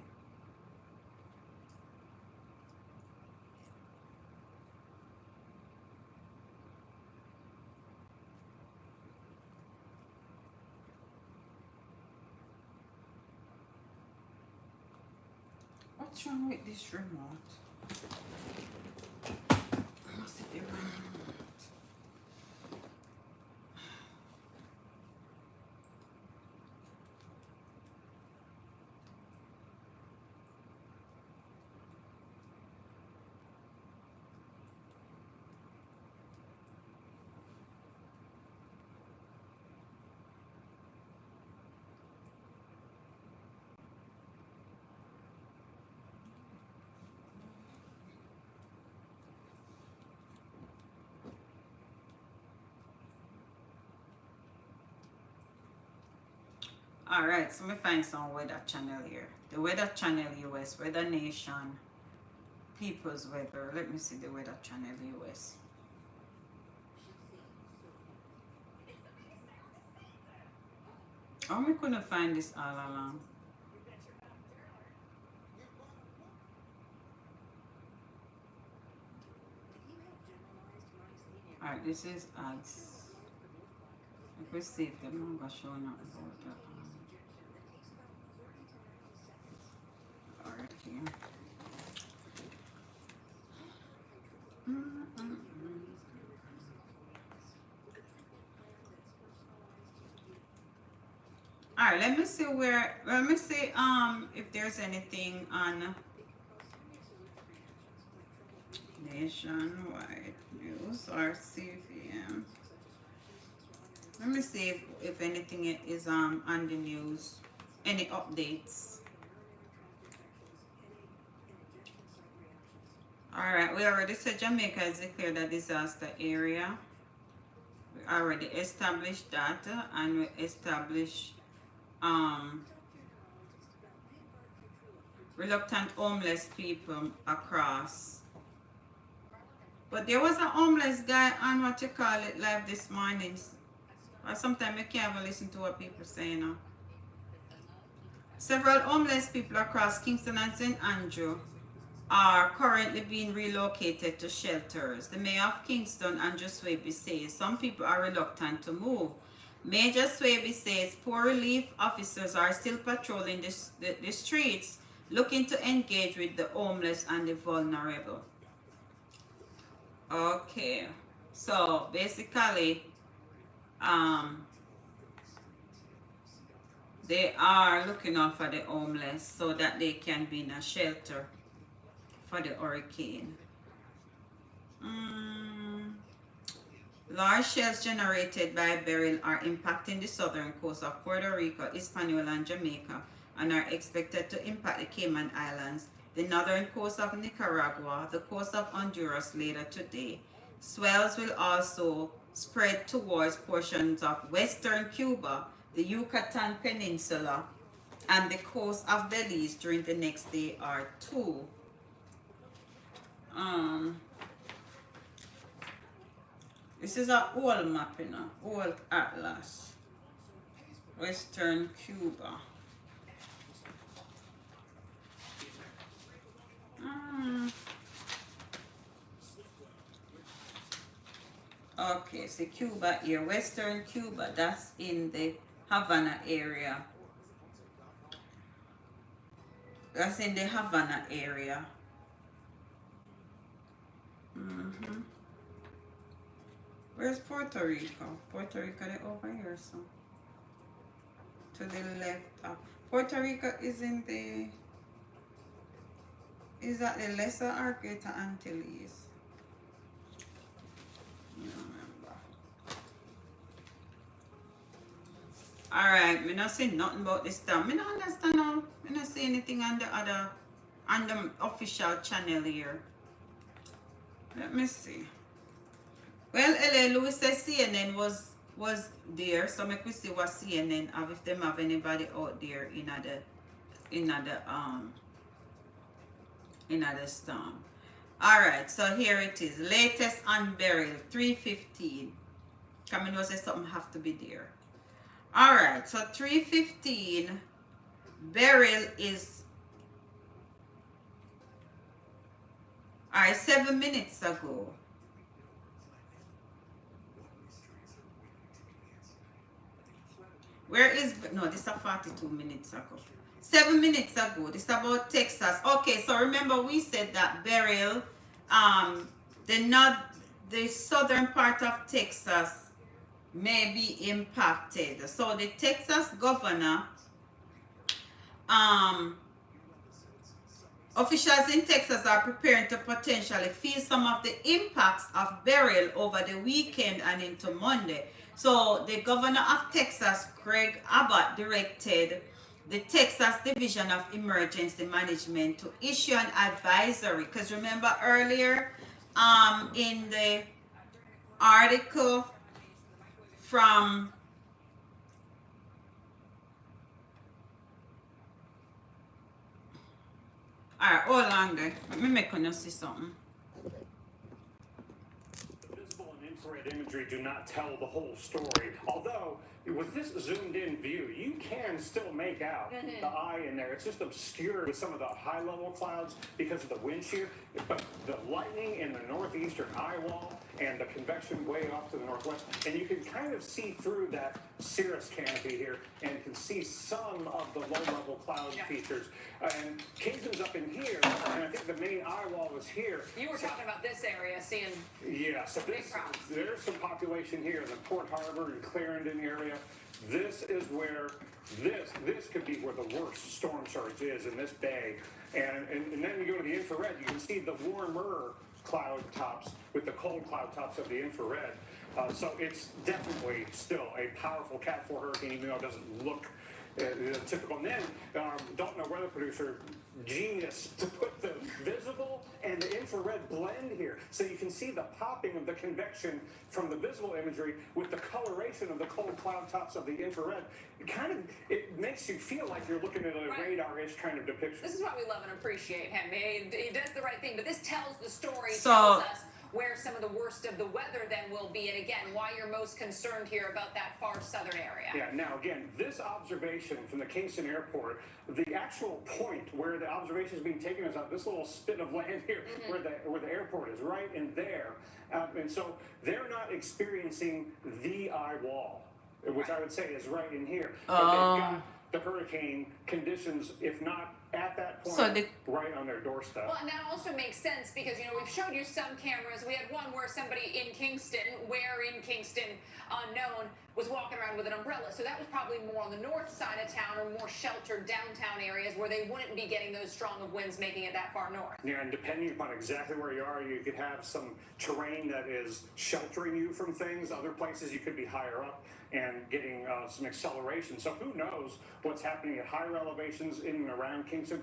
What's wrong with this remote? Must it be wrong remote? Alright, so me find some weather channel here. The weather channel US, Weather Nation, People's Weather. Let me see the weather channel US. Oh, we couldn't find this all along. Alright, this is ads. Let me see if the manga showing up about that. Alright, here. Alright, let me see if there's anything on the Nationwide News or CVM. Let me see if anything is on the news. Any updates? Alright, we already said Jamaica is declared a disaster area. We already established that, and we established reluctant homeless people across. But there was a homeless guy on what you call it live this morning. Or sometimes you can't even listen to what people say, you know. Several homeless people across Kingston and St. Andrew are currently being relocated to shelters. The mayor of Kingston, Andrew Swaby, says some people are reluctant to move. Major Swaby says poor relief officers are still patrolling the streets, looking to engage with the homeless and the vulnerable. Okay, so basically, they are looking out for the homeless so that they can be in a shelter for the hurricane. Large shells generated by Beryl are impacting the southern coast of Puerto Rico, Hispaniola, and Jamaica, and are expected to impact the Cayman Islands, the northern coast of Nicaragua, the coast of Honduras later today. Swells will also spread towards portions of western Cuba, the Yucatan Peninsula, and the coast of Belize during the next day or two. This is a old map, you know, old atlas. Western Cuba. Okay, so Cuba here, Western Cuba, that's in the Havana area. That's in the Havana area. Where's Puerto Rico? Puerto Rico, they're over here, so. To the left of. Puerto Rico is in the. Is that the Lesser or Greater Antilles? I don't remember. Alright, me not see nothing about this stuff. Me not understand how. Me not see anything on the official channel here. Let me see. Well, LA Lewis says CNN was there, so make we see what CNN have, if them have anybody out there in the storm. Alright, so here it is. Latest on Beryl, 3:15. Coming was say something have to be there. Alright, so 3:15, Beryl is 7 minutes ago. Where is, no, this is 42 minutes ago. 7 minutes ago, this is about Texas. Okay, so remember we said that Beryl, the southern part of Texas may be impacted. So the Texas governor, officials in Texas are preparing to potentially feel some of the impacts of Beryl over the weekend and into Monday. So the governor of Texas, Greg Abbott, directed the Texas Division of Emergency Management to issue an advisory. Because remember earlier in the article from alright, hold on there. Let me make you see something. Visible and infrared imagery do not tell the whole story. Although, with this zoomed-in view, you can still make out the eye in there. It's just obscured with some of the high-level clouds because of the wind shear. But the lightning in the northeastern eye wall and the convection way off to the northwest, and you can kind of see through that cirrus canopy here and can see some of the low-level cloud features. And Kingston's up in here, and I think the main eye wall is here. You were talking about this area, seeing. Yeah, so there's some population here in the Port Harbor and Clarendon area. This is where this could be where the worst storm surge is in this bay. And then you go to the infrared, you can see the warmer cloud tops with the cold cloud tops of the infrared. So it's definitely still a powerful Cat 4 hurricane, even though it doesn't look typical. And then Dalton, our weather producer, genius to put the visible and the infrared blend here, so you can see the popping of the convection from the visible imagery with the coloration of the cold cloud tops of the infrared. It makes you feel like you're looking at a radar-ish kind of depiction. This is why we love and appreciate him. He does the right thing, but this tells the story, So- tells us where some of the worst of the weather then will be, and again, why you're most concerned here about that far southern area. Yeah, now again, this observation from the Kingston airport, the actual point where the observation is being taken is on this little spit of land here, where the airport is, right in there. And so they're not experiencing the eye wall, which I would say is right in here. But they've got the hurricane conditions, if not at that point, So right on their doorstep. Well, and that also makes sense because, we've showed you some cameras. We had one where somebody in Kingston, unknown, was walking around with an umbrella. So that was probably more on the north side of town or more sheltered downtown areas where they wouldn't be getting those strong of winds making it that far north. Yeah, and depending upon exactly where you are, you could have some terrain that is sheltering you from things. Other places you could be higher up and getting some acceleration. So who knows what's happening at higher elevations in and around Kingston.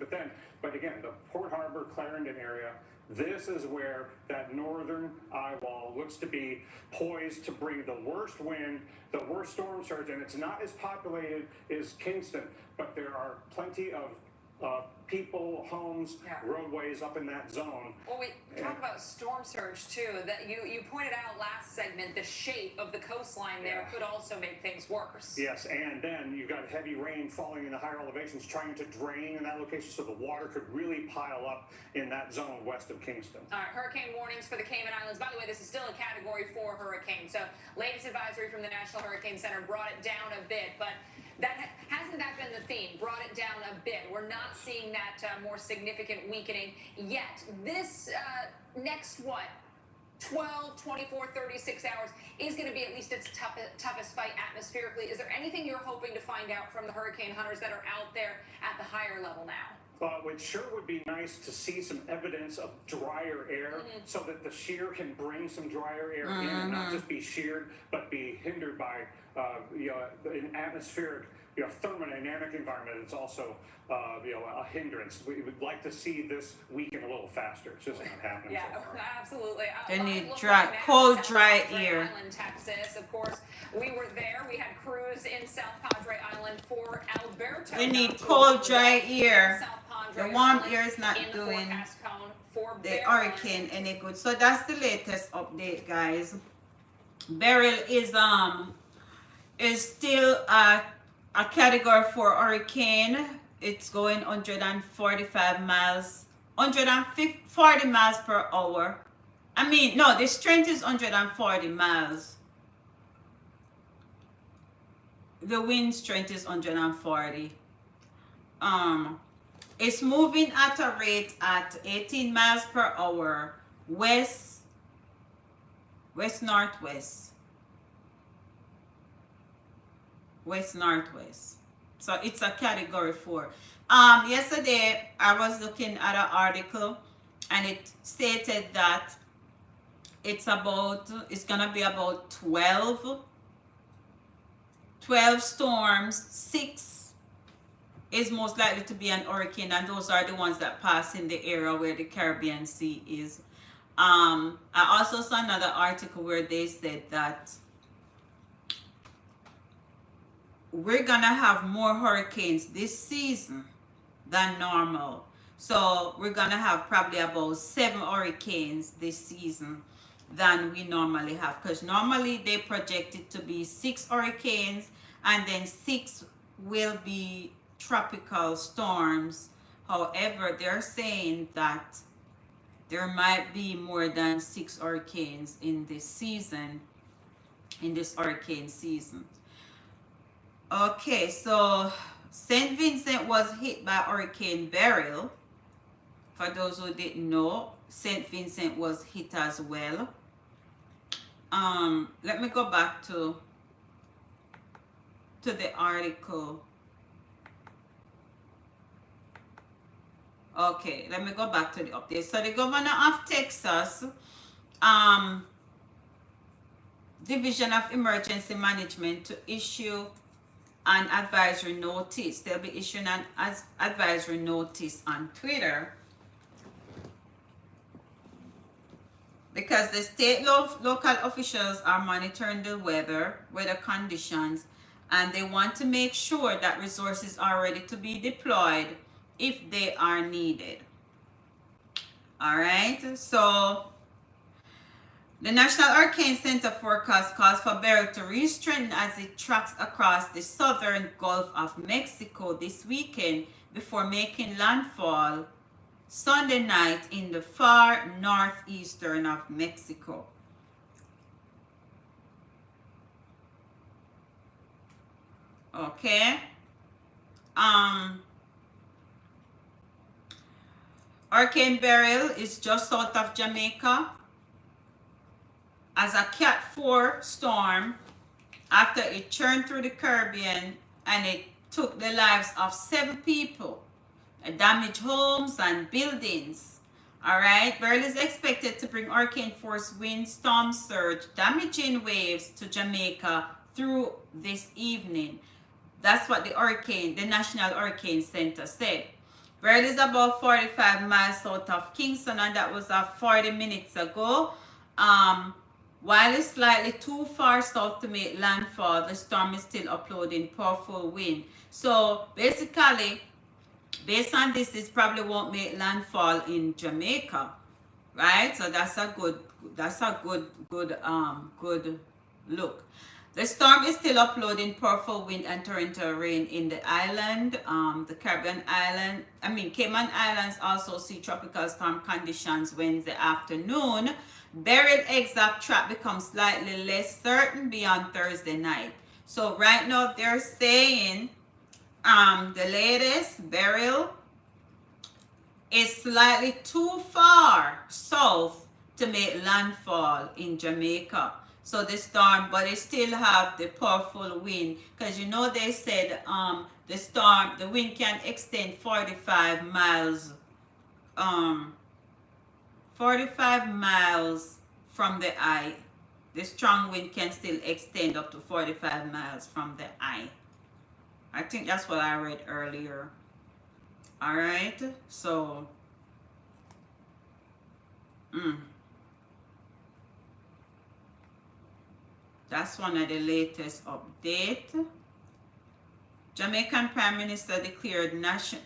But again, the Port Harbor, Clarendon area, this is where that northern eye wall looks to be poised to bring the worst wind, the worst storm surge, and it's not as populated as Kingston, but there are plenty of people, homes, roadways up in that zone. Well, we talk about storm surge too. That you pointed out last segment, the shape of the coastline there could also make things worse. Yes, and then you've got heavy rain falling in the higher elevations, trying to drain in that location, so the water could really pile up in that zone west of Kingston. All right, hurricane warnings for the Cayman Islands. By the way, this is still a Category 4 hurricane. So, latest advisory from the National Hurricane Center brought it down a bit, but hasn't that been the theme? Brought it down a bit. We're not seeing that more significant weakening yet. This next 12, 24, 36 hours is going to be at least its toughest fight atmospherically. Is there anything you're hoping to find out from the hurricane hunters that are out there at the higher level now? It sure would be nice to see some evidence of drier air, so that the shear can bring some drier air in and not just be sheared, but be hindered by an atmospheric, thermodynamic environment. It's also a hindrance. We would like to see this weaken a little faster. It's just not happening. Yeah, so far. Absolutely. They need Look dry, right now, cold, South dry Padre air. Island, Texas. Of course, we were there. We had crews in South Padre Island for Alberto. They need not too cold, long dry ago. air. South Padre The warm Island air is not in the doing forecast cone for the Beryl. hurricane any good. So that's the latest update, guys. Beryl is still a Category 4 hurricane. It's going 145 miles, 140 miles per hour. I mean, no, the strength is 140 miles. The wind strength is 140. It's moving at a rate at 18 miles per hour west northwest. So it's a Category 4. Yesterday I was looking at an article and it stated that it's gonna be about 12 storms. 6 is most likely to be an hurricane, and those are the ones that pass in the area where the Caribbean Sea is. I also saw another article where they said that we're gonna have more hurricanes this season than normal. So we're gonna have probably about 7 hurricanes this season than we normally have, because normally they project it to be 6 hurricanes and then 6 will be tropical storms. However, they're saying that there might be more than 6 hurricanes in this season, in this hurricane season. Okay, so St. Vincent was hit by Hurricane Beryl. For those who didn't know, St. Vincent was hit as well. Let me go back to the article. Okay, let me go back to the update. So the governor of Texas, Division of Emergency Management to issue an advisory notice. They'll be issuing an advisory notice on Twitter because the state local officials are monitoring the weather conditions, and they want to make sure that resources are ready to be deployed if they are needed. All right, so the National Hurricane Center forecast calls for Beryl to re-strengthen as it tracks across the southern Gulf of Mexico this weekend before making landfall Sunday night in the far northeastern of Mexico. Okay. Hurricane Beryl is just south of Jamaica as a Cat 4 storm after it churned through the Caribbean and it took the lives of 7 people. It damaged homes and buildings. All right, Beryl is expected to bring hurricane force wind, storm surge, damaging waves to Jamaica through this evening. That's what the National Hurricane Center said. Beryl is about 45 miles south of Kingston, and that was 40 minutes ago. While it's slightly too far south to make landfall, the storm is still uploading powerful wind. So basically, based on this, this probably won't make landfall in Jamaica, right? So that's a good look. The storm is still uploading powerful wind and torrential rain in the island. The Caribbean island, Cayman Islands also see tropical storm conditions Wednesday afternoon. Beryl exact track becomes slightly less certain beyond Thursday night. So right now they're saying the latest Beryl is slightly too far south to make landfall in Jamaica. So the storm, but it still have the powerful wind, because you know they said the wind can extend 45 miles 45 miles from the eye. The strong wind can still extend up to 45 miles from the eye. I think that's what I read earlier. All right, so that's one of the latest update. Jamaican Prime Minister declared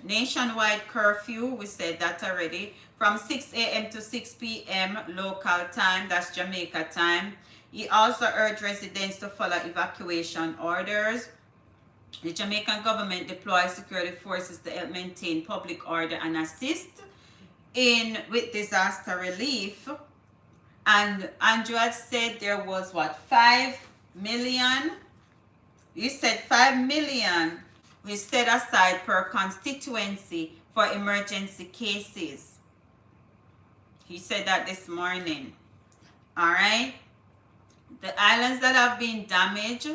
nationwide curfew. We said that already. From 6 a.m. to 6 p.m. local time. That's Jamaica time. He also urged residents to follow evacuation orders. The Jamaican government deploys security forces to help maintain public order and assist with disaster relief. And Andrew had said there was 5 million. You said 5 million we set aside per constituency for emergency cases. He said that this morning. All right. The islands that have been damaged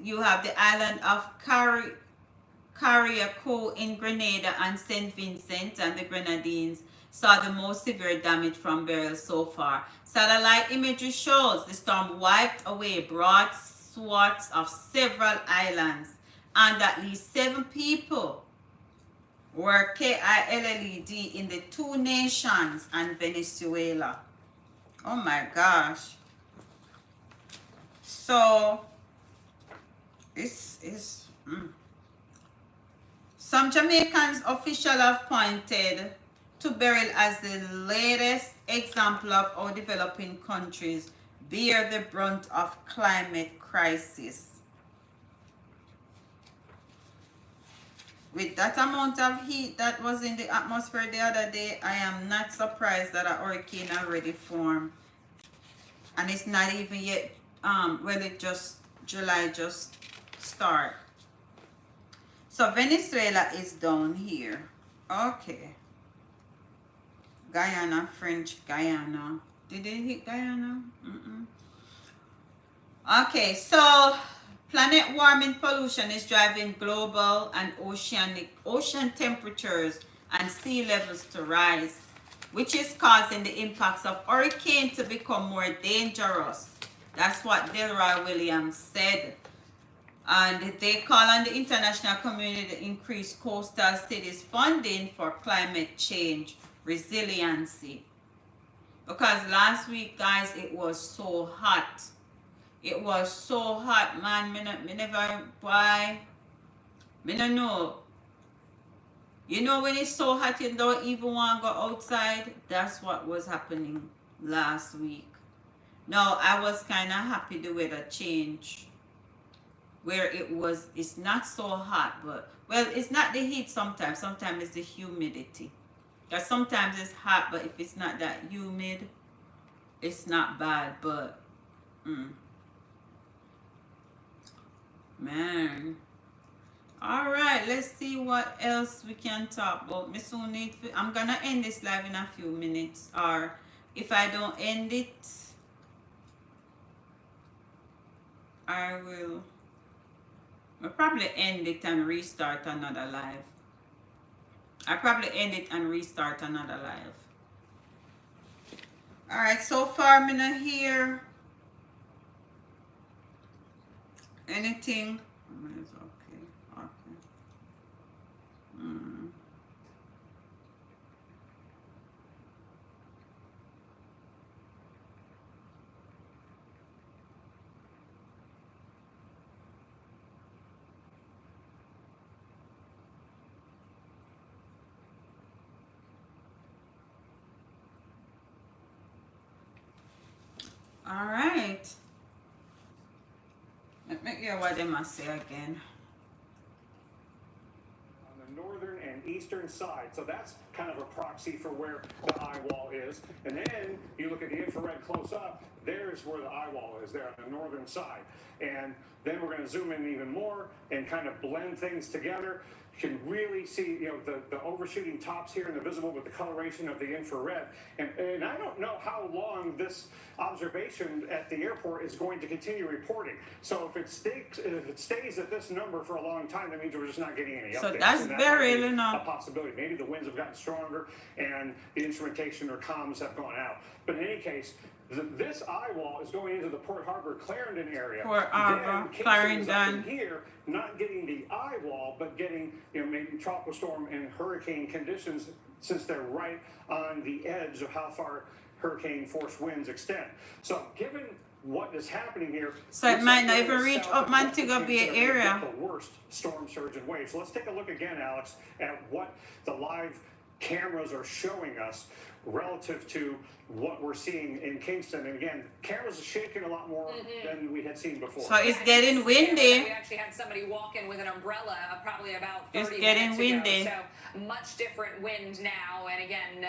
you have the island of Carriacou in Grenada and St. Vincent and the Grenadines saw the most severe damage from Beryl so far. Satellite imagery shows the storm wiped away broad swaths of several islands, and at least 7 people were killed in the 2 nations and Venezuela. Oh my gosh. So this is some Jamaicans officials have pointed to Beryl as the latest example of how developing countries bear the brunt of climate crisis. With that amount of heat that was in the atmosphere the other day, I am not surprised that a hurricane already formed. And it's not even yet, July just start. So Venezuela is down here. Okay. Guyana, French Guyana. Did they hit Guyana? Okay, so Planet warming pollution is driving global and ocean temperatures and sea levels to rise, which is causing the impacts of hurricanes to become more dangerous. That's what Delroy Williams said. And they call on the international community to increase coastal cities funding for climate change resiliency. Because last week, guys, it was so hot. It was so hot, man. Me never, why? Me don't know. You know when it's so hot you don't even want to go outside? That's what was happening last week. Now, I was kind of happy the weather changed. Where it's not so hot, but, well, it's not the heat sometimes. Sometimes it's the humidity. Because sometimes it's hot, but if it's not that humid, it's not bad, but, man. All right, let's see what else we can talk about. I'm gonna end this live in a few minutes, or if I don't end it, I'll probably end it and restart another live. I'll probably end it and restart another live. All right, so far I'm not hear anything. Okay. All right. Let me hear what they must say again. On the northern and eastern side, so that's kind of a proxy for where the eye wall is. And then you look at the infrared close up, there's where the eye wall is, there on the northern side. And then we're going to zoom in even more and kind of blend things together. You can really see, the overshooting tops here and the visible with the coloration of the infrared. And I don't know how long this observation at the airport is going to continue reporting. So if it stays at this number for a long time, that means we're just not getting any updates. So that's Beryl, a possibility. Maybe the winds have gotten stronger and the instrumentation or comms have gone out. But in any case, this eye wall is going into the Port Harbor Clarendon area. Port Harbor, Clarendon. Here, not getting the eye wall, but getting maybe tropical storm and hurricane conditions, since they're right on the edge of how far hurricane force winds extend. So given what is happening here, so it might not even reach up Montego Bay area. The worst storm surge and waves. So let's take a look again, Alex, at what the live cameras are showing us relative to what we're seeing in Kingston. And again, cameras are shaking a lot more than we had seen before. So it's getting windy. We actually had somebody walk in with an umbrella probably about 30 it's getting minutes windy. ago. So much different wind now. And again,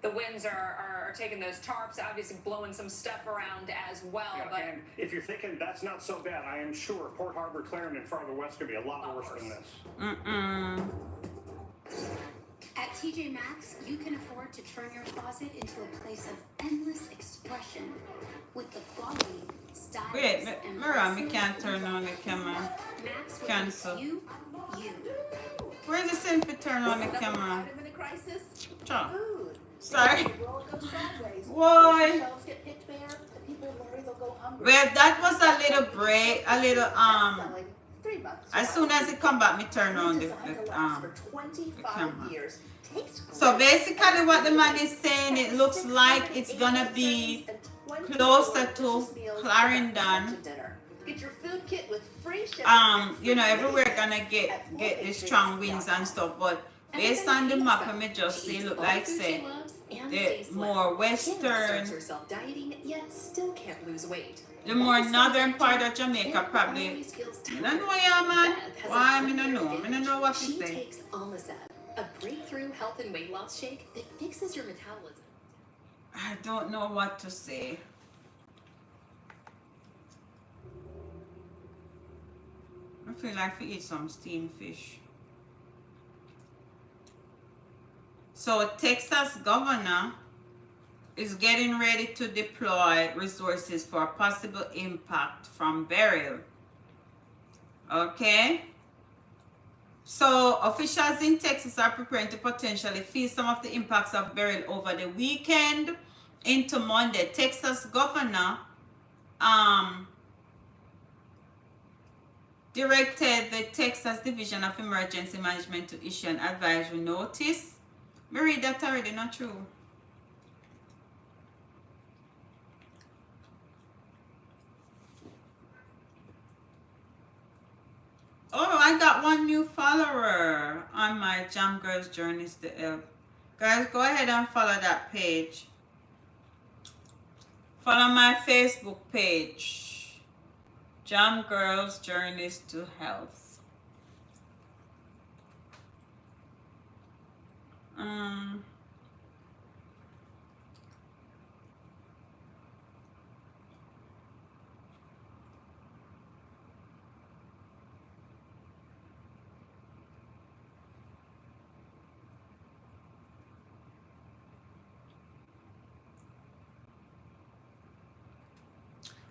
the winds are taking those tarps, obviously blowing some stuff around as well. Yeah, but and if you're thinking that's not so bad, I am sure Port Harbor, Clarendon, farther west could be a lot worse than this. At TJ Maxx, you can afford to turn your closet into a place of endless expression with the quality, style, and Mirror, we can't turn on the camera. Max Cancel. you. Where's the setting for turn on the camera? Vitamin crisis. Sure. Food. Sorry. The world goes sideways. Why? The shelves get pitch bare. The people in lorries will go hungry. Well, that was a little break, a little Selling $3. As soon as it come back, me turn on the Designed to last for 25 camera. years. Tastes So great. basically what the man is saying, it looks like it's gonna be closer to Clarendon. Get your food kit with free shipping. Everywhere gonna get the strong winds and stuff, but based on the map, I may just see look like say the more western, Dieting, yet still can't lose weight. the more northern part of Jamaica probably. I don't know, yeah, man. Why? I don't know. I don't know what to She say. takes Almazet, a breakthrough health and weight loss shake that fixes your metabolism. I don't know what to say. I feel like we eat some steamed fish. So Texas governor is getting ready to deploy resources for possible impact from Beryl. Okay. So officials in Texas are preparing to potentially feel some of the impacts of Beryl over the weekend into Monday. Texas governor directed the Texas Division of Emergency Management to issue an advisory notice. Me read that already, not true. Oh, I got one new follower on my Jam Girls Journeys to Help. Guys, go ahead and follow that page. Follow my Facebook page. Jam Girls Journeys to Health.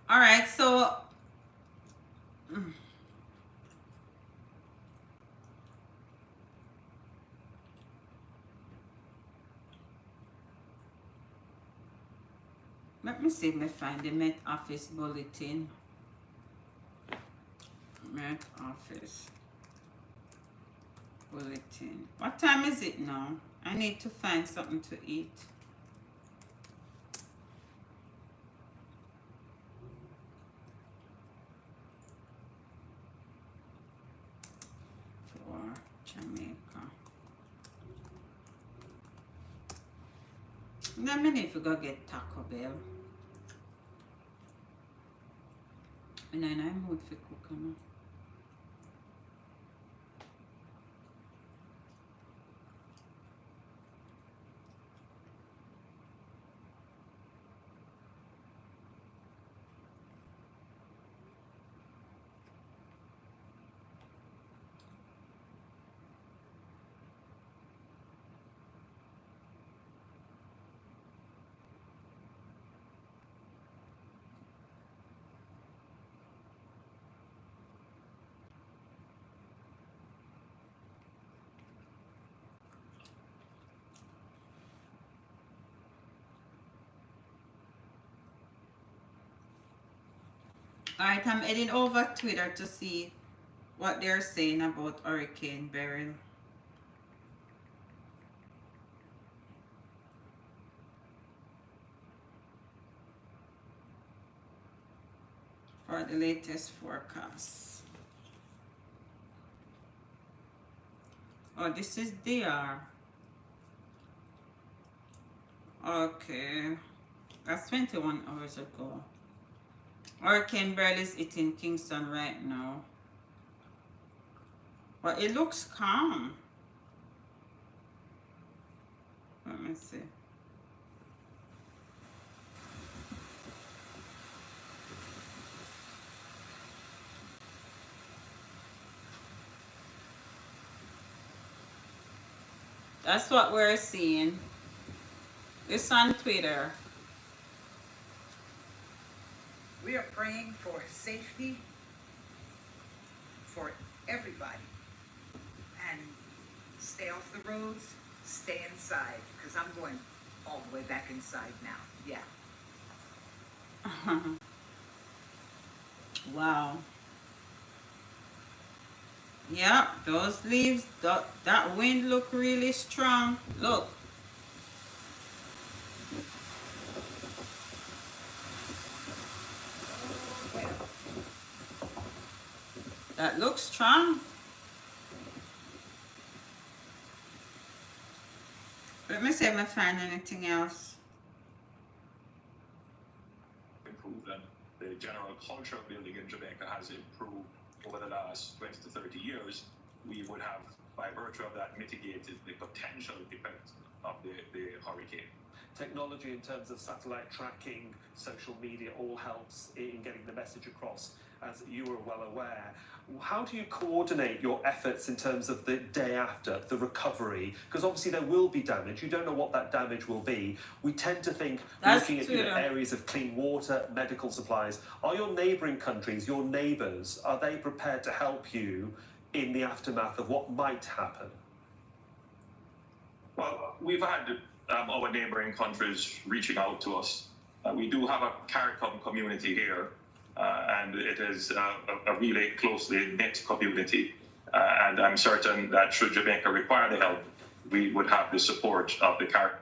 All right, so let me see if I find the Met Office bulletin. Met Office bulletin. What time is it now? I need to find something to eat. For Jamaica. Let me need to go get Taco Bell. And then I'm mood for cooking. Alright, I'm heading over Twitter to see what they're saying about Hurricane Beryl. For the latest forecast. Oh, this is DR. Okay. That's 21 hours ago. Hurricane Beryl is hitting Kingston right now. But it looks calm. Let me see. That's what we're seeing. It's on Twitter. We are praying for safety for everybody. And stay off the roads, stay inside, because I'm going all the way back inside now. Yeah. Wow. Yeah, those leaves, that wind look really strong. Look. That looks strong. Let me see if I find anything else. Improved, and the general culture of building in Jamaica has improved over the last 20 to 30 years. We would have, by virtue of that, mitigated the potential effects of the hurricane. Technology in terms of satellite tracking, social media, all helps in getting the message across, as you are well aware. How do you coordinate your efforts in terms of the day after, the recovery? Because obviously there will be damage. You don't know what that damage will be. We tend to think, looking at areas of clean water, medical supplies. Are your neighbouring countries, your neighbours, are they prepared to help you in the aftermath of what might happen? Well, we've had our neighbouring countries reaching out to us. We do have a CARICOM community here, and it is a really closely knit community. And I'm certain that should Jamaica require the help, we would have the support of the CARICOM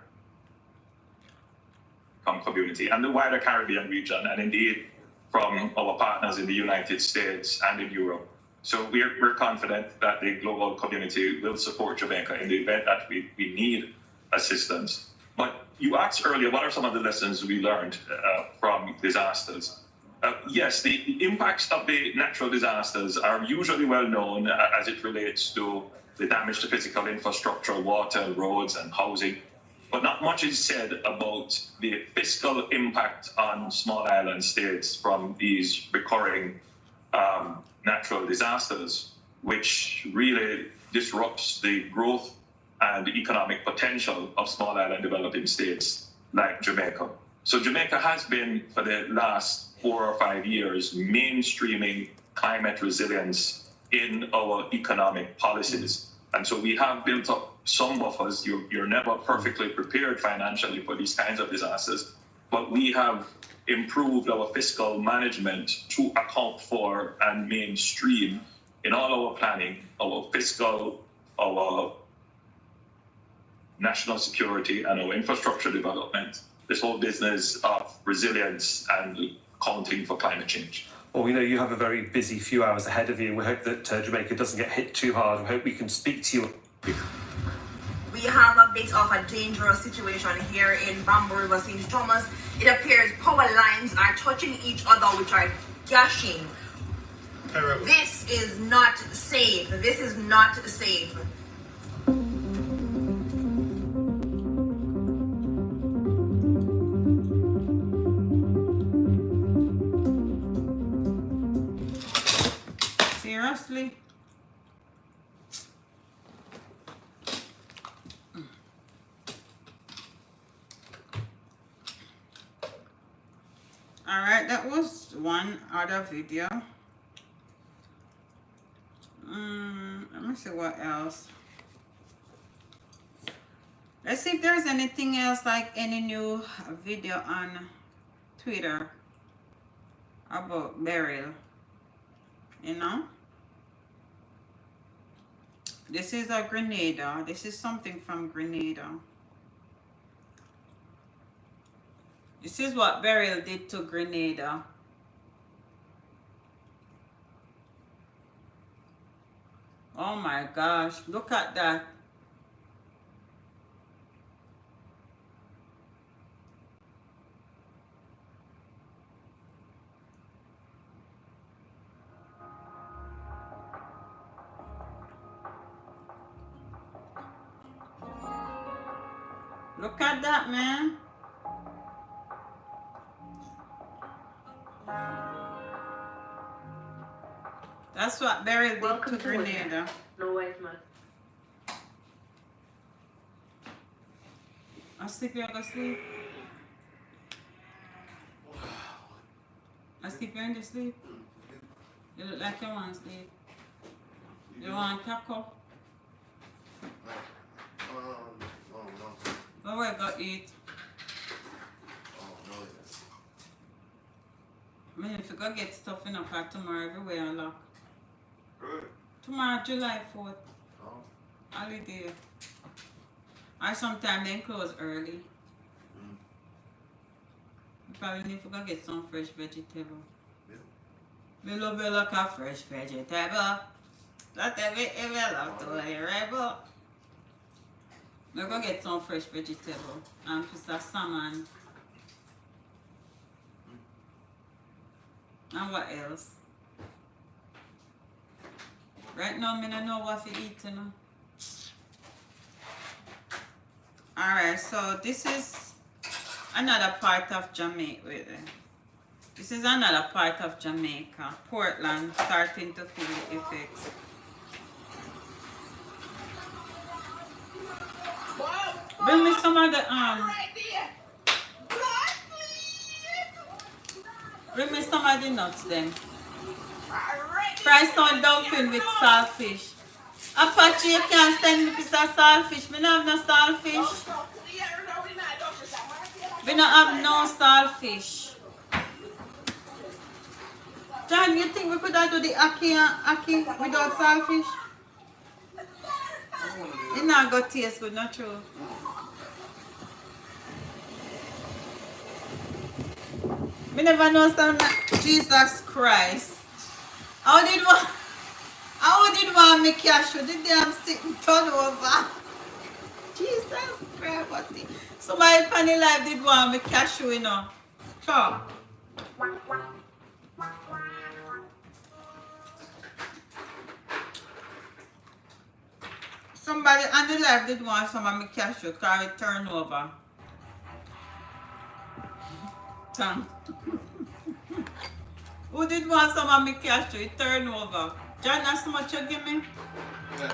community and the wider Caribbean region, and indeed from our partners in the United States and in Europe. So we're confident that the global community will support Jamaica in the event that we need assistance. But you asked earlier, what are some of the lessons we learned from disasters? Yes, the impacts of the natural disasters are usually well known as it relates to the damage to physical infrastructure, water, roads, and housing. But not much is said about the fiscal impact on small island states from these recurring natural disasters, which really disrupts the growth and the economic potential of small island developing states like Jamaica. So Jamaica has been, for the last 4 or 5 years, mainstreaming climate resilience in our economic policies. And so we have built up some buffers. You're never perfectly prepared financially for these kinds of disasters, but we have improved our fiscal management to account for and mainstream in all our planning, our fiscal, our national security, and our infrastructure development, this whole business of resilience and accounting for climate change. Well, we know you have a very busy few hours ahead of you. We hope that Jamaica doesn't get hit too hard. We hope we can speak to you. We have a bit of a dangerous situation here in Bamboo River, St. Thomas. It appears power lines are touching each other, which are gashing. Terrible. This is not safe. This is not safe. Seriously? Alright, that was one other video. Let me see what else. Let's see if there's anything else, like any new video on Twitter about Beryl. You know? This is a Grenada. This is something from Grenada. This is what Beryl did to Grenada. Oh my gosh, look at that. Look at that, man. That's what Beryl did to Grenada. No worries, man. I sleep, you go sleep. I sleep, you in the sleep. You look like you want to sleep. You want taco? Go away, go eat. I mean, if you go get stuff in a car tomorrow, everywhere unlocked. Good. Tomorrow, July 4th. Oh. Holiday. Or sometime then close early. You probably need to go get some fresh vegetable. Yeah. Me love you like a fresh vegetable. That every love to it, right, but we go get some fresh vegetable and piece of salmon. And what else? Right now, I don't know what to eat, you know. Alright, so this is Another part of Jamaica. This is another part of Jamaica. Portland starting to feel the effects. Bring me some of the bring me some of the nuts then. Fry some dumpling with saltfish. Apache, you can't send me a piece of saltfish. We don't have no saltfish. We don't have no saltfish. John, you think we could have do the aki without saltfish? It not got taste good, not true. Me never know some Jesus Christ. How did one make cashew? The damn sitting turn over. Jesus Christ, what the? Somebody on the live did want me cashew, you know. Sure. Somebody on the live did want some of me cashew because it turned over. Thanks. Who did want some of me cashew? It turned over. John, that's how much you give me? Yeah.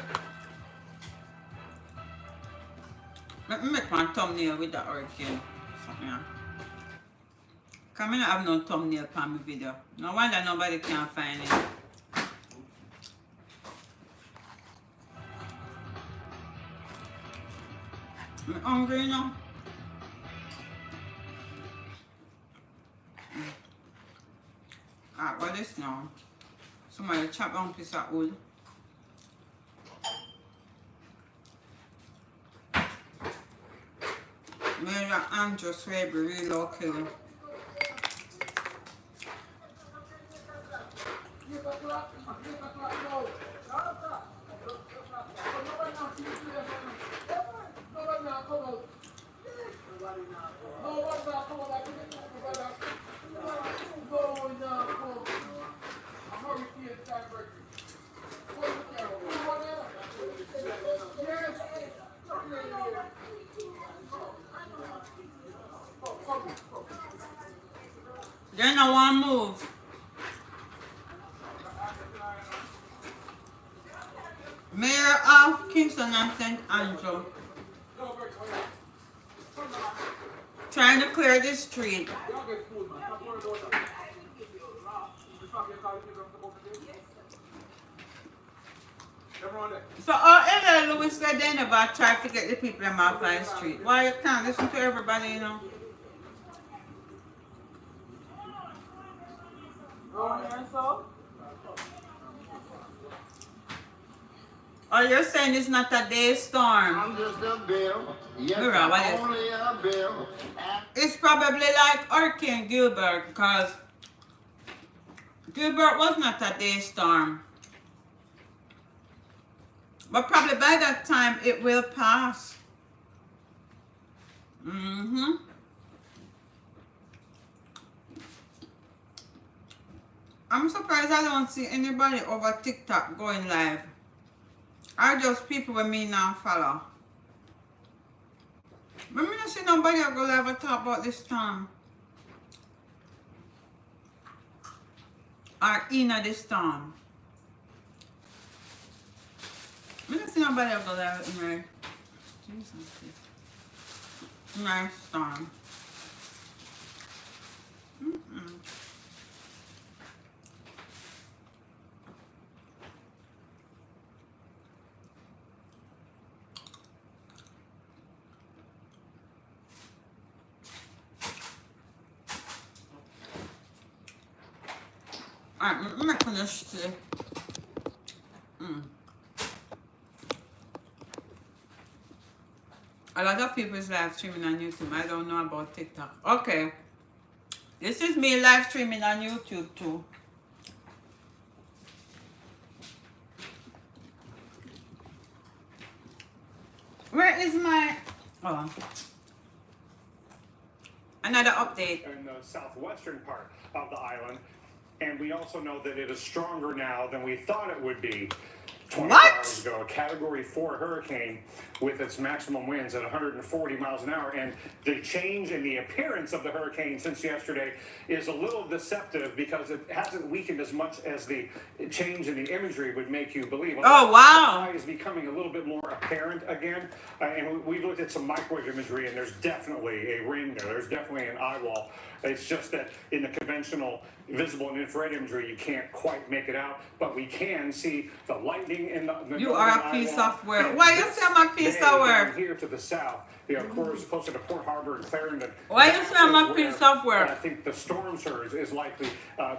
Let me make one thumbnail with the hurricane. Something like that. Because I don't have no thumbnail for my video. No wonder nobody can find it. I'm hungry now. Alright, what is now? Somebody chop down a piece of wood. Maybe your hand just will be really okay. Then I want to move. Mayor of Kingston and St. Andrew. Trying to clear the street. So all Louis said they never tried to get the people in off the street. Why you can't listen to everybody, you know? Oh, you're saying it's not a day storm? I'm just a bill. Yes, only a bill. It's probably like Hurricane Gilbert, because Gilbert was not a day storm. But probably by that time it will pass. I'm surprised I don't see anybody over TikTok going live. Are just people with me now follow. But I don't see nobody go live and talk about this storm. Or in this storm. I don't see nobody go live in my nice storm. Alright, I'm not gonna stay. A lot of people is live streaming on YouTube. I don't know about TikTok. Okay. This is me live streaming on YouTube too. Where is my... Oh. Another update. In the southwestern part of the island. And we also know that it is stronger now than we thought it would be. 24 hours ago, a Category 4 hurricane with its maximum winds at 140 miles an hour. And the change in the appearance of the hurricane since yesterday is a little deceptive because it hasn't weakened as much as the change in the imagery would make you believe. Oh, wow. The eye is becoming a little bit more apparent again. And we looked at some microwave imagery, and there's definitely a ring there. There's definitely an eye wall. It's just that in the conventional visible and infrared imagery, you can't quite make it out, but we can see the lightning in the You are a piece of work. Why you say I'm a piece of work? Here to the south, of course, closer to Port Harbor and Clarendon. Why you say I'm a piece of work? I think the storm surge is likely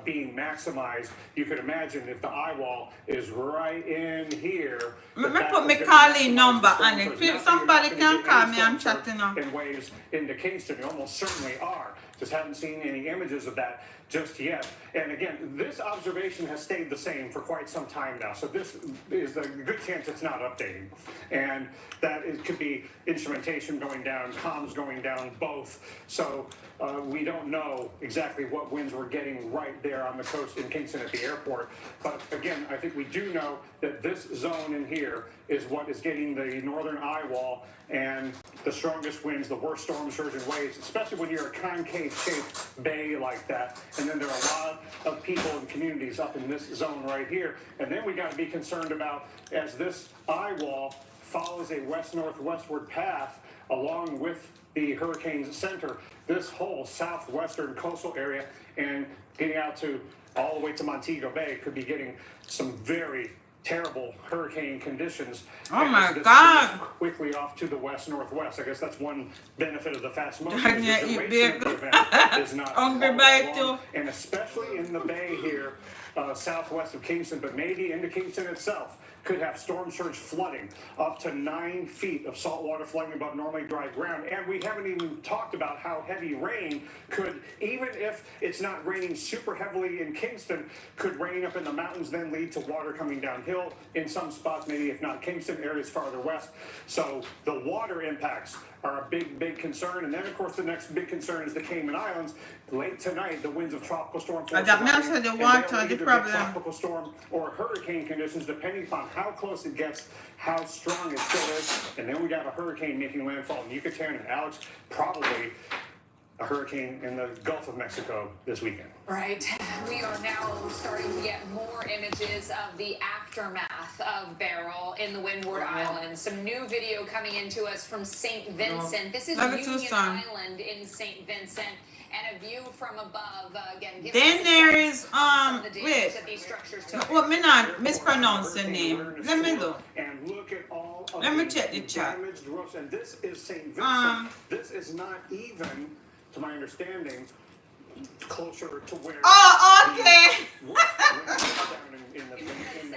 being maximized. You could imagine if the eye wall is right in here. Let me put my calling number on it. If somebody can call me, I'm chatting now. In waves into Kingston, you almost certainly are. Just haven't seen any images of that just yet. And again, this observation has stayed the same for quite some time now. So this is a good chance it's not updating. And that it could be instrumentation going down, comms going down, both. So we don't know exactly what winds we're getting right there on the coast in Kingston at the airport. But again, I think we do know that this zone in here is what is getting the northern eye wall and the strongest winds, the worst storm surge and waves, especially when you're a concave-shaped bay like that. And then there are a lot of people and communities up in this zone right here. And then we got to be concerned about, as this eye wall follows a west-northwestward path along with the hurricane's center, this whole southwestern coastal area and getting out to all the way to Montego Bay could be getting some very terrible hurricane conditions. Oh my God! Quickly off to the west-northwest. I guess that's one benefit of the fast motion. Yeah, you big. Is not Hungry by too. And especially in the bay here, southwest of Kingston, but maybe into Kingston itself, could have storm surge flooding up to 9 feet of saltwater flooding above normally dry ground. And we haven't even talked about how heavy rain could, even if it's not raining super heavily in Kingston, could rain up in the mountains, then lead to water coming downhill in some spots, maybe if not Kingston, areas farther west. So the water impacts are a big concern. And then, of course, the next big concern is the Cayman Islands. Late tonight, the winds of tropical storm force. That means the water, the problem. Tropical storm or hurricane conditions, depending upon how close it gets, how strong it still is. And then we got a hurricane making landfall in Yucatan and Alex, probably a hurricane in the Gulf of Mexico this weekend. Right. We are now starting to get more images of the aftermath of Beryl in the Windward Islands. Some new video coming into us from St. Vincent. This is Union Island in St. Vincent. And a view from above, again. Then there is, wait. What me not mispronounce the name. Let me look. And look at all of Let me check the chat. And this is St. Vincent. This is not even, to my understanding, closer to where. Oh, okay.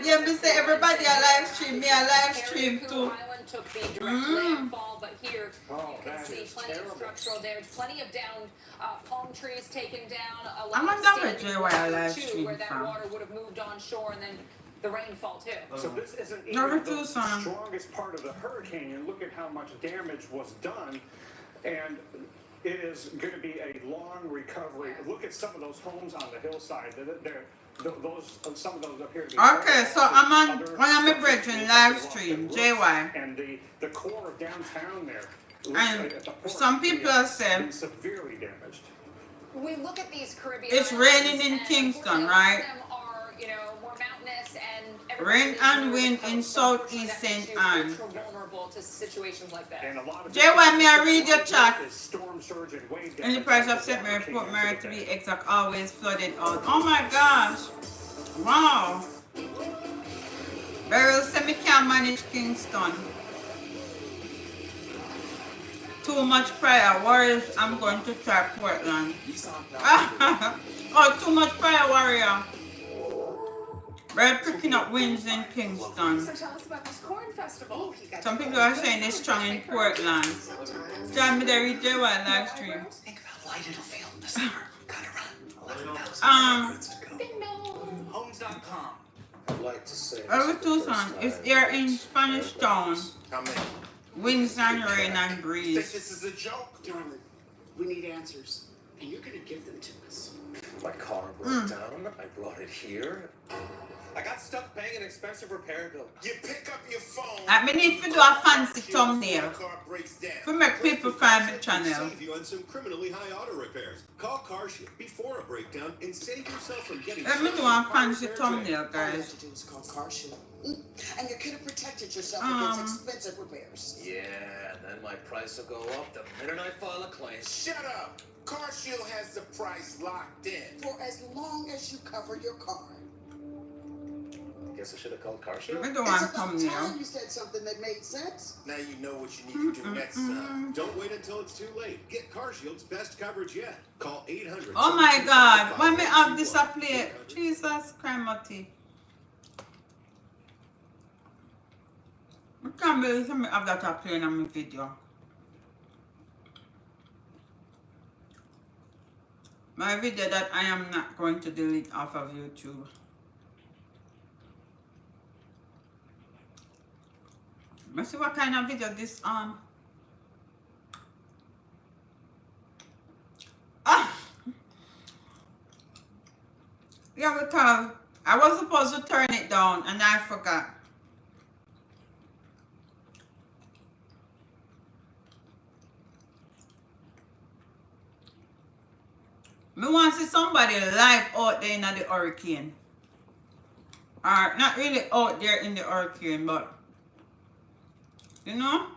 Yeah, me say everybody a live stream. Me a live stream too. Took the direct landfall, but here you can see plenty of structural damage, plenty of downed palm trees taken down. A lot of standing water too, where that water would have moved on shore, and then the rainfall too. So this isn't even the strongest part of the hurricane, and look at how much damage was done, and it is going to be a long recovery. Look at some of those homes on the hillside. Some of those up here. Okay, so I'm on my brethren live stream, JY. And the core of downtown there. And some people are saying severely damaged. We look at these Caribbean. It's raining in Kingston, right? More mountainous and rain and wind in southeast St. Anne. Vulnerable to situations like that. JY, may I read your chat? In the price of St. Mary, Port Mary to be exact, always flooded out. Oh my gosh. Wow. Beryl said me can't manage Kingston. Too much prayer. Warriors, I'm going to try Portland. Oh, too much prayer, warrior. We're picking up winds in Kingston. So tell us about this corn festival. Some people are saying it's strong in Portland. Tell me they read their live stream. Think of how light it'll feel in the summer. Gotta run. 11,000 Ding dong. Homes.com. I'd like to say. Tucson, it's here in Spanish Town. How many? Winds and rain and Think breeze. this is a joke? Darling, we need answers, and you're gonna give them to us. My car broke down. I brought it here. I got stuck paying an expensive repair bill. You pick up your phone. I need to do a fancy thumbnail to make people find my channel. Save you on some criminally high auto repairs. Call CarShip before a breakdown and save yourself from getting. Let me do a fancy thumbnail, All you guys. have to do is call CarShip. And you could have protected yourself against expensive repairs. Yeah, and then my price will go up the minute I file a claim. Shut up! CarShield has the price locked in. For as long as you cover your car. Guess I should have called CarShield. Let me do It's a about thumbnail. time you said something that made sense. Now you know what you need to do next time. Don't wait until it's too late. Get CarShield's best coverage yet. Call 800. Oh my God! Why me have this a play? Jesus Christ! I can't believe I have that up playing on my video. My video that I am not going to delete off of YouTube. Let's see what kind of video this yeah, because I was supposed to turn it down and I forgot. Me want to see somebody live out there in the hurricane. Or not really out there in the hurricane, but you know?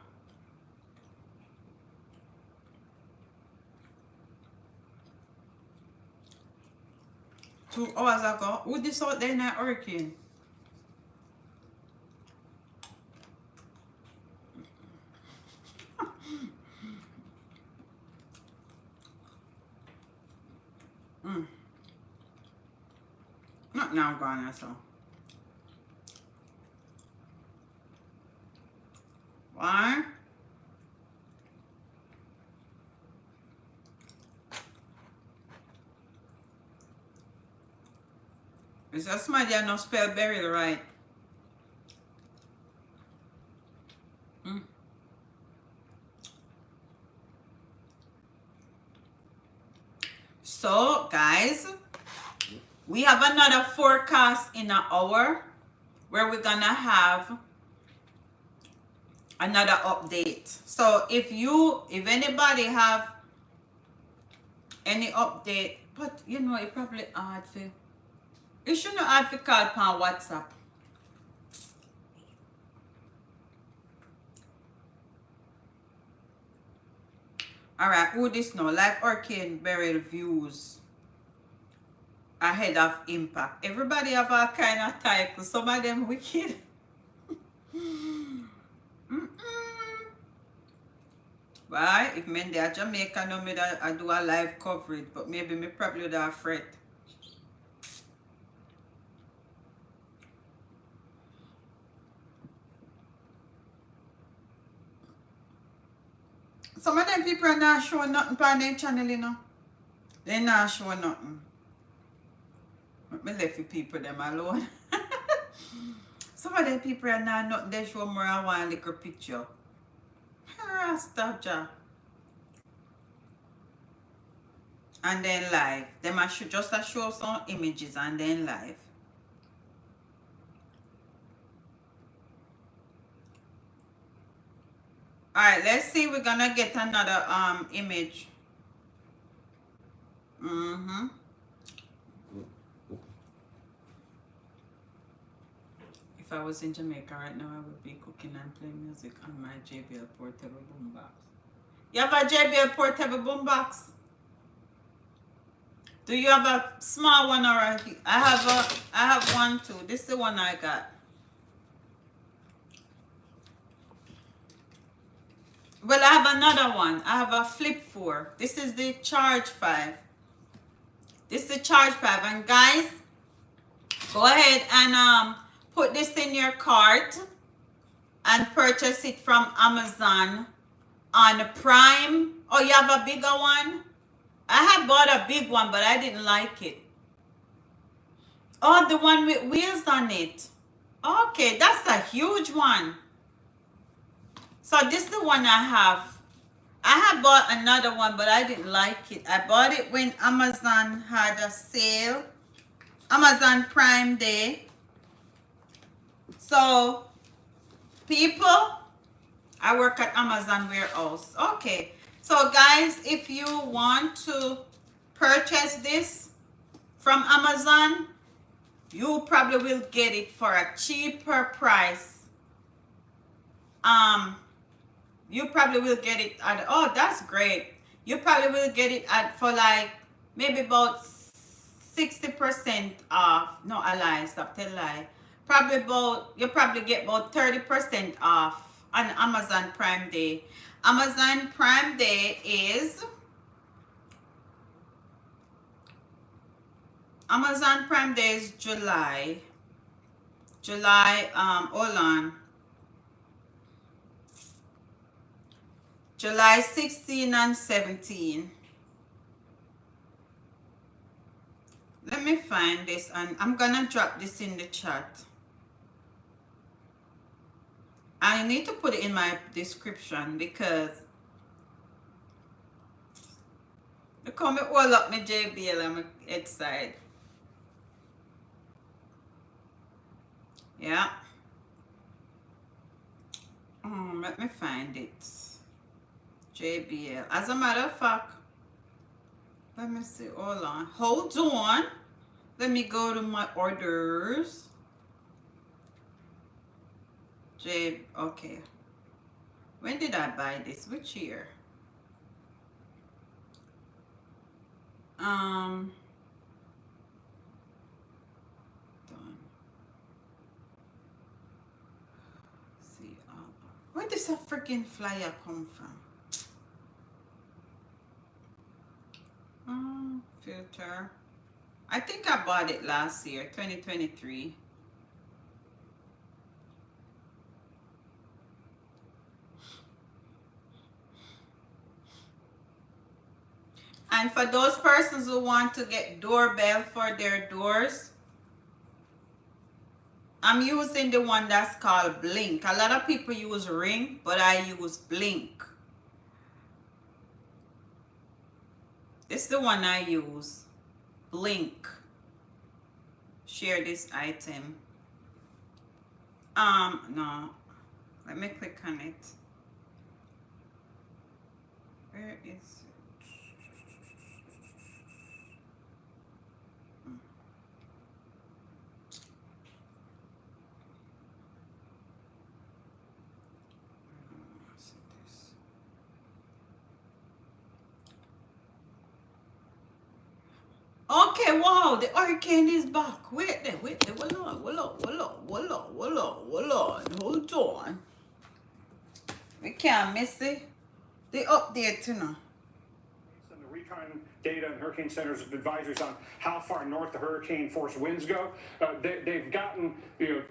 2 hours ago, who this out there in a hurricane? Not now, gone, so. Why? Is that somebody that not spell Beryl right? So, guys, we have another forecast in an hour where we're gonna have another update. So if anybody have any update, but you know, it probably hard for you shouldn't have to call upon WhatsApp. Alright, who this now? Live Hurricane Beryl views ahead of impact. Everybody have all kind of titles. Some of them wicked. Why? If men they are Jamaica, no me that I do a live coverage, but maybe me probably would have fret. Some of them people are not showing nothing on their channel, you know. They're not showing nothing. But me left the people them alone. Some of them people are not nothing. They show more than one little picture. Rasta. And then live. They must just show some images and then live. Alright, let's see. We're gonna get another image. If I was in Jamaica right now, I would be cooking and playing music on my JBL portable boombox. You have a JBL portable boombox? Do you have a small one or a? I have one too. This is the one I got. Well, I have another one. I have a Flip 4. This is the Charge 5. This is the Charge 5. And guys, go ahead and put this in your cart and purchase it from Amazon on Prime. Oh, you have a bigger one? I had bought a big one, but I didn't like it. Oh, the one with wheels on it. Okay, that's a huge one. So this is the one I have. I had bought another one, but I didn't like it. I bought it when Amazon had a sale. Amazon Prime Day. So, people, I work at Amazon warehouse. Okay. So, guys, if you want to purchase this from Amazon, you probably will get it for a cheaper price. You probably will get it at, oh, that's great. You probably will get it at for like maybe about 60% off. No, I lie, stop tell lie. Probably about, you probably get about 30% off on Amazon Prime Day. Amazon Prime Day is July. Hold on. July 16 and 17. Let me find this and I'm gonna drop this in the chat. I need to put it in my description because you come all up my JBL on my head side. Yeah. Let me find it. JBL. As a matter of fact, let me see. Hold on. Hold on. Let me go to my orders. Okay. When did I buy this? Which year? Done. See, where does a freaking flyer come from? Filter. I think I bought it last year, 2023. And for those persons who want to get doorbell for their doors, I'm using the one that's called Blink. A lot of people use Ring, but I use Blink. This is the one I use. Blink. Share this item. No. Let me click on it. Where is it? Okay, wow, the hurricane is back. Wait there, hold on. We can't miss it. The update, you know. And the recon data and hurricane centers advisories on how far north the hurricane force winds go. They've gotten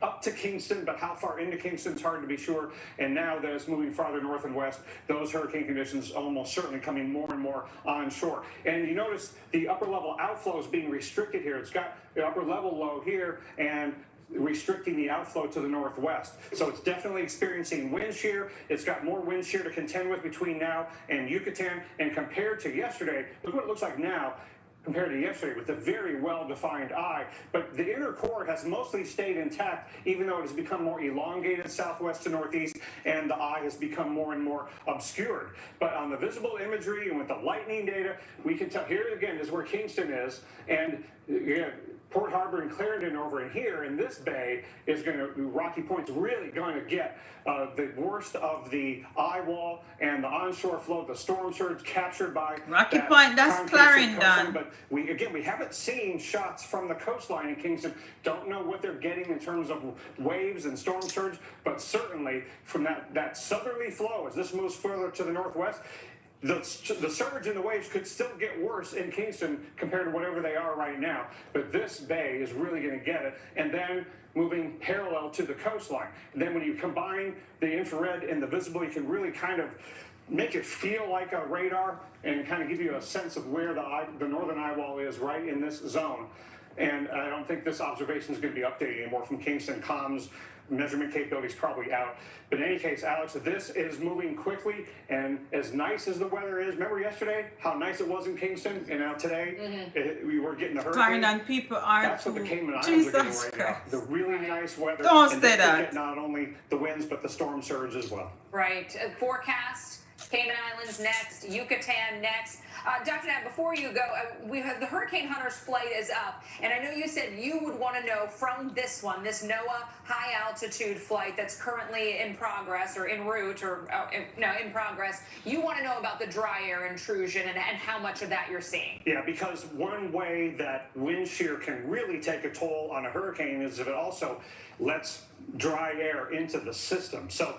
up to Kingston, but how far into Kingston is hard to be sure. And now that it's moving farther north and west, those hurricane conditions almost certainly coming more and more onshore. And you notice the upper level outflow is being restricted here. It's got the upper level low here and restricting the outflow to the northwest. So it's definitely experiencing wind shear. It's got more wind shear to contend with between now and Yucatan. And compared to yesterday, look what it looks like now compared to yesterday with a very well-defined eye. But the inner core has mostly stayed intact, even though it has become more elongated southwest to northeast, and the eye has become more and more obscured. But on the visible imagery and with the lightning data, we can tell here again is where Kingston is, and Port Harbor and Clarendon over in here in this bay is going to, Rocky Point's really going to get the worst of the eye wall and the onshore flow, the storm surge captured by Rocky Point, that's Clarendon. But we haven't seen shots from the coastline in Kingston. Don't know what they're getting in terms of waves and storm surge, but certainly from that southerly flow as this moves further to the northwest, the surge and the waves could still get worse in Kingston compared to whatever they are right now. But this bay is really going to get it. And then moving parallel to the coastline. And then when you combine the infrared and the visible, you can really kind of make it feel like a radar and kind of give you a sense of where the northern eye wall is right in this zone. and I don't think this observation is going to be updated anymore from Kingston. Comms measurement capability is probably out. But in any case, Alex, this is moving quickly, and as nice as the weather is, remember yesterday how nice it was in Kingston, and now today we were getting a hurricane. And people are That's what the too. Cayman Islands Jesus are getting right Christ. now. The really nice weather. Don't and say they that. get not only the winds, but the storm surge as well. Right. Forecast, Cayman Islands next, Yucatan next. Dr. Nab, before you go, we have the Hurricane Hunter's flight is up, and I know you said you would want to know from this one, this NOAA high altitude flight that's currently in progress or en route or in progress. You want to know about the dry air intrusion and how much of that you're seeing. Yeah, because one way that wind shear can really take a toll on a hurricane is if it also lets dry air into the system. So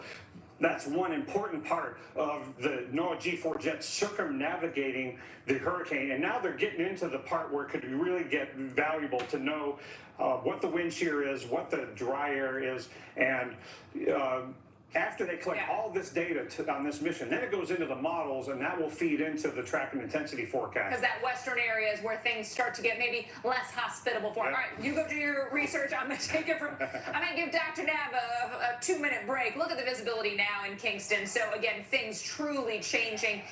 that's one important part of the NOAA G4 jets circumnavigating the hurricane. And now they're getting into the part where it could really get valuable to know what the wind shear is, what the dry air is, and after they collect all this data on this mission, then it goes into the models, and that will feed into the track and intensity forecast. Because that western area is where things start to get maybe less hospitable for it. All right, you go do your research. I'm going to take it from, I'm going to give Dr. Nab a 2-minute break. Look at the visibility now in Kingston. So again, things truly changing.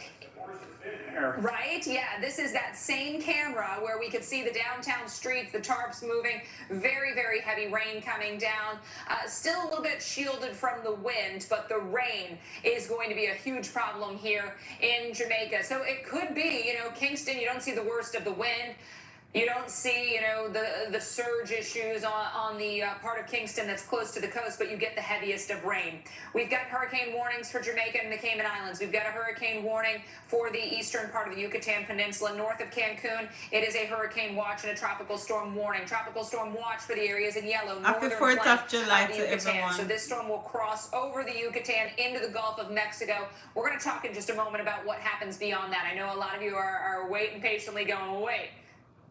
Right? Yeah, this is that same camera where we could see the downtown streets, the tarps moving, very, very heavy rain coming down. Still a little bit shielded from the wind, but the rain is going to be a huge problem here in Jamaica. So it could be, Kingston, you don't see the worst of the wind. You don't see, the surge issues on the part of Kingston that's close to the coast, but you get the heaviest of rain. We've got hurricane warnings for Jamaica and the Cayman Islands. We've got a hurricane warning for the eastern part of the Yucatan Peninsula. North of Cancun, it is a hurricane watch and a tropical storm warning. Tropical storm watch for the areas in yellow. Happy 4th of July to everyone. So this storm will cross over the Yucatan into the Gulf of Mexico. We're going to talk in just a moment about what happens beyond that. I know a lot of you are waiting patiently going, wait.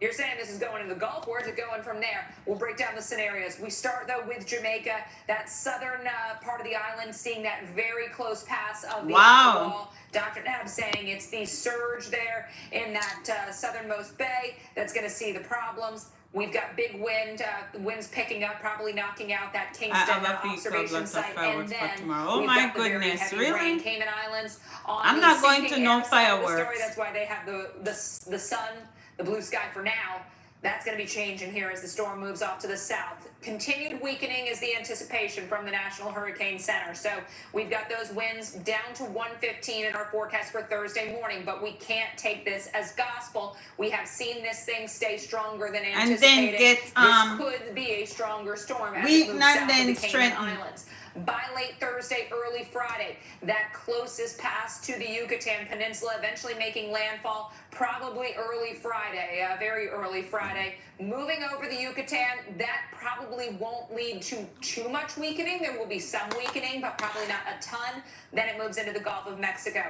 You're saying this is going in the Gulf. Where's it going from there? We'll break down the scenarios. We start, though, with Jamaica, that southern part of the island, seeing that very close pass of the outer wall. Dr. Nab saying it's the surge there in that southernmost bay that's going to see the problems. We've got big wind, winds picking up, probably knocking out that Kingston observation site. And then oh my goodness, really? Rain, Cayman Islands on I'm not going to no fireworks. That's why they have the sun, the blue sky for now. That's going to be changing here as the storm moves off to the south. Continued weakening is the anticipation from the National Hurricane Center. So we've got those winds down to 115 in our forecast for Thursday morning, but we can't take this as gospel. We have seen this thing stay stronger than anticipated. And then this could be a stronger storm as it moves south of the Cayman Islands. By late Thursday, early Friday, that closest pass to the Yucatan Peninsula, eventually making landfall probably early Friday, very early Friday. Moving over the Yucatan, that probably won't lead to too much weakening. There will be some weakening, but probably not a ton. Then it moves into the Gulf of Mexico.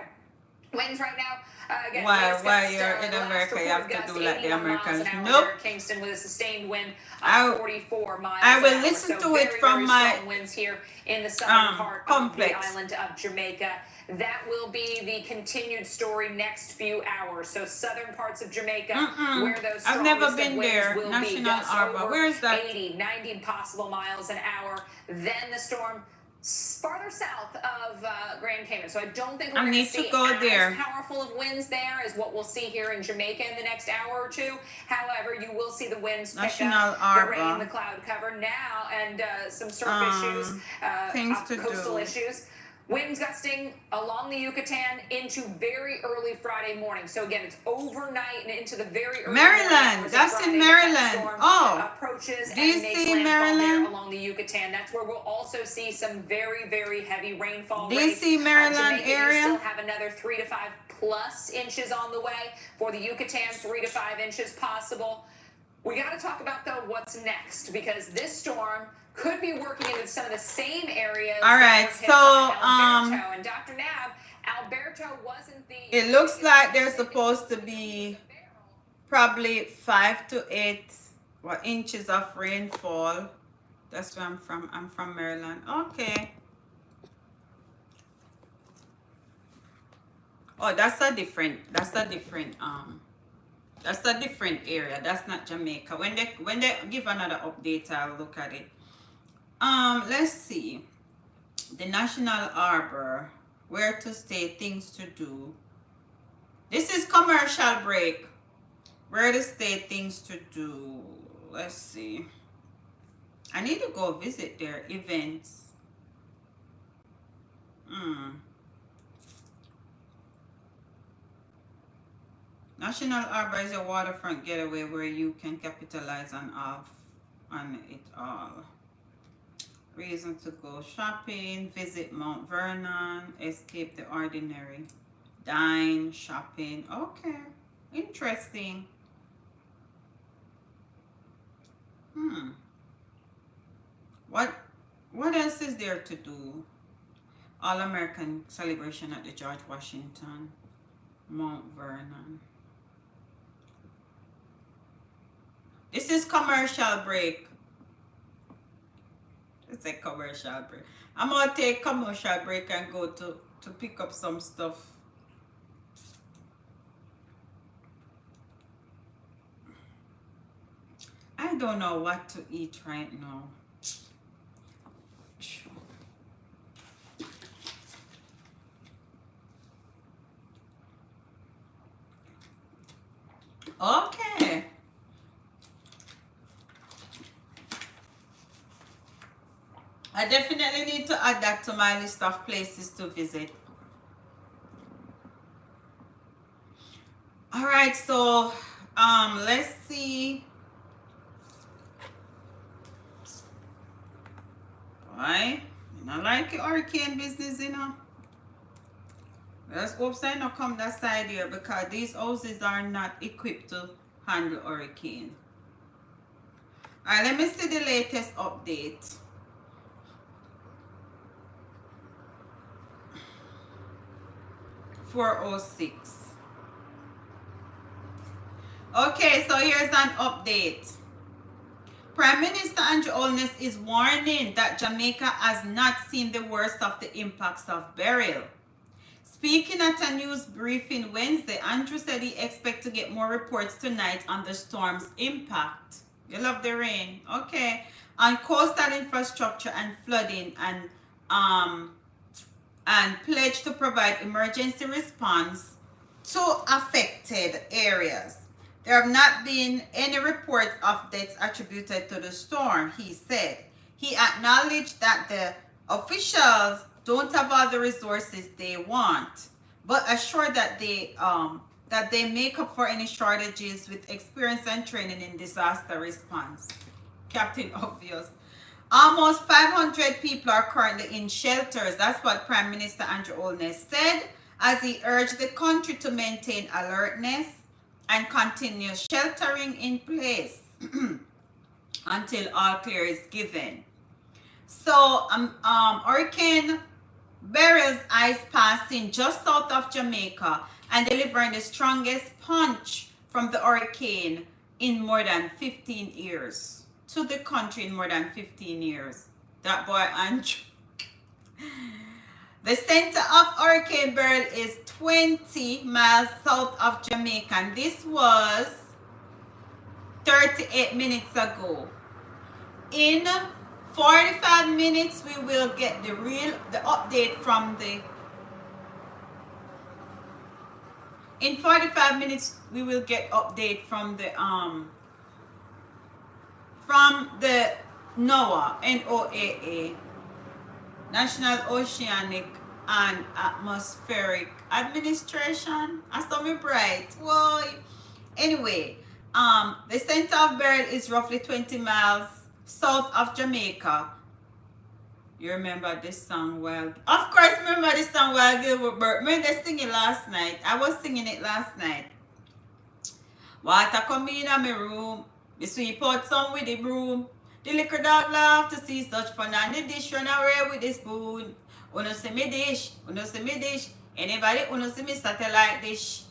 Winds right now, again, why you're in America, you have to do like the Americans. Nope. Kingston with a sustained wind of 44 miles I will an hour. listen So to it from my winds here in the southern part complex. of the island of Jamaica. That will be the continued story next few hours. So southern parts of Jamaica, where those strongest I've never been winds there. will National be gusts Harbor. over Where is that? 80, 90 possible miles an hour. Then the storm farther south of Grand Cayman. So I don't think we're going to see as powerful of winds there as what we'll see here in Jamaica in the next hour or two. However, you will see the winds pick up, the rain, the cloud cover now, and some surf issues, coastal issues. Winds gusting along the Yucatan into very early Friday morning. So again, it's overnight and into the very early Maryland. That's in Maryland. Approaches do you and makes see landfall Maryland there along the Yucatan. That's where we'll also see some very, very heavy rainfall. Do you see Maryland Jamaica, area? You still have another 3 to 5 plus inches on the way. For the Yucatan, 3 to 5 inches possible. We got to talk about though what's next, because this storm could be working into some of the same areas. All right, so Alberto. And Dr. Nab, Alberto wasn't the. It looks like there's supposed to be probably 5 to 8 inches of rainfall. That's where I'm from. I'm from Maryland. Okay. Oh, that's a different That's a different area. That's not Jamaica. When they give another update, I'll look at it. Let's see. The National Harbor, where to stay, things to do. This is commercial break. Where to stay, things to do. Let's see. I need to go visit their events. National Harbor is a waterfront getaway where you can capitalize on it all. Reason to go shopping, visit Mount Vernon, escape the ordinary, dine, shopping. Okay, interesting. What else is there to do? All American celebration at the George Washington, Mount Vernon. This is commercial break. It's a commercial break. I'm gonna take commercial break and go to pick up some stuff. I don't know what to eat right now. Okay. I definitely need to add that to my list of places to visit. All right, so let's see. Why? You know, like hurricane business, you know. Let's hope I not come that side here because these houses are not equipped to handle hurricane. All right, let me see the latest update. .406. Okay, so here's an update. Prime Minister Andrew Holness is warning that Jamaica has not seen the worst of the impacts of Beryl. Speaking at a news briefing Wednesday, Andrew said he expects to get more reports tonight on the storm's impact. You love the rain, okay? On coastal infrastructure and flooding, and pledged to provide emergency response to affected areas. There have not been any reports of deaths attributed to the storm, he said. He acknowledged that the officials don't have all the resources they want, but assured that they make up for any shortages with experience and training in disaster response. Captain Obvious. Almost 500 people are currently in shelters. That's what Prime Minister Andrew Holness said as he urged the country to maintain alertness and continue sheltering in place until all clear is given. So, Hurricane Beryl's ice passing just south of Jamaica and delivering the strongest punch from the hurricane in more than 15 years. To the country in more than 15 years. That boy Andrew. The center of Hurricane Beryl is 20 miles south of Jamaica, and this was 38 minutes ago. In 45 minutes, we will get the update from the. In 45 minutes, we will get update from the NOAA, NOAA, National Oceanic and Atmospheric Administration. I saw me bright. Whoa. Anyway, the center of Beryl is roughly 20 miles south of Jamaica. You remember this song? Well, of course, remember this song While Gilbert Burke. Remember they sing it last night. I was singing it last night. Water come in my room. Me sweep out some with the broom. The little dog laugh to see such fun, and the dish run away with the spoon. Uno see me dish, uno see me dish. Anybody uno see me satellite dish.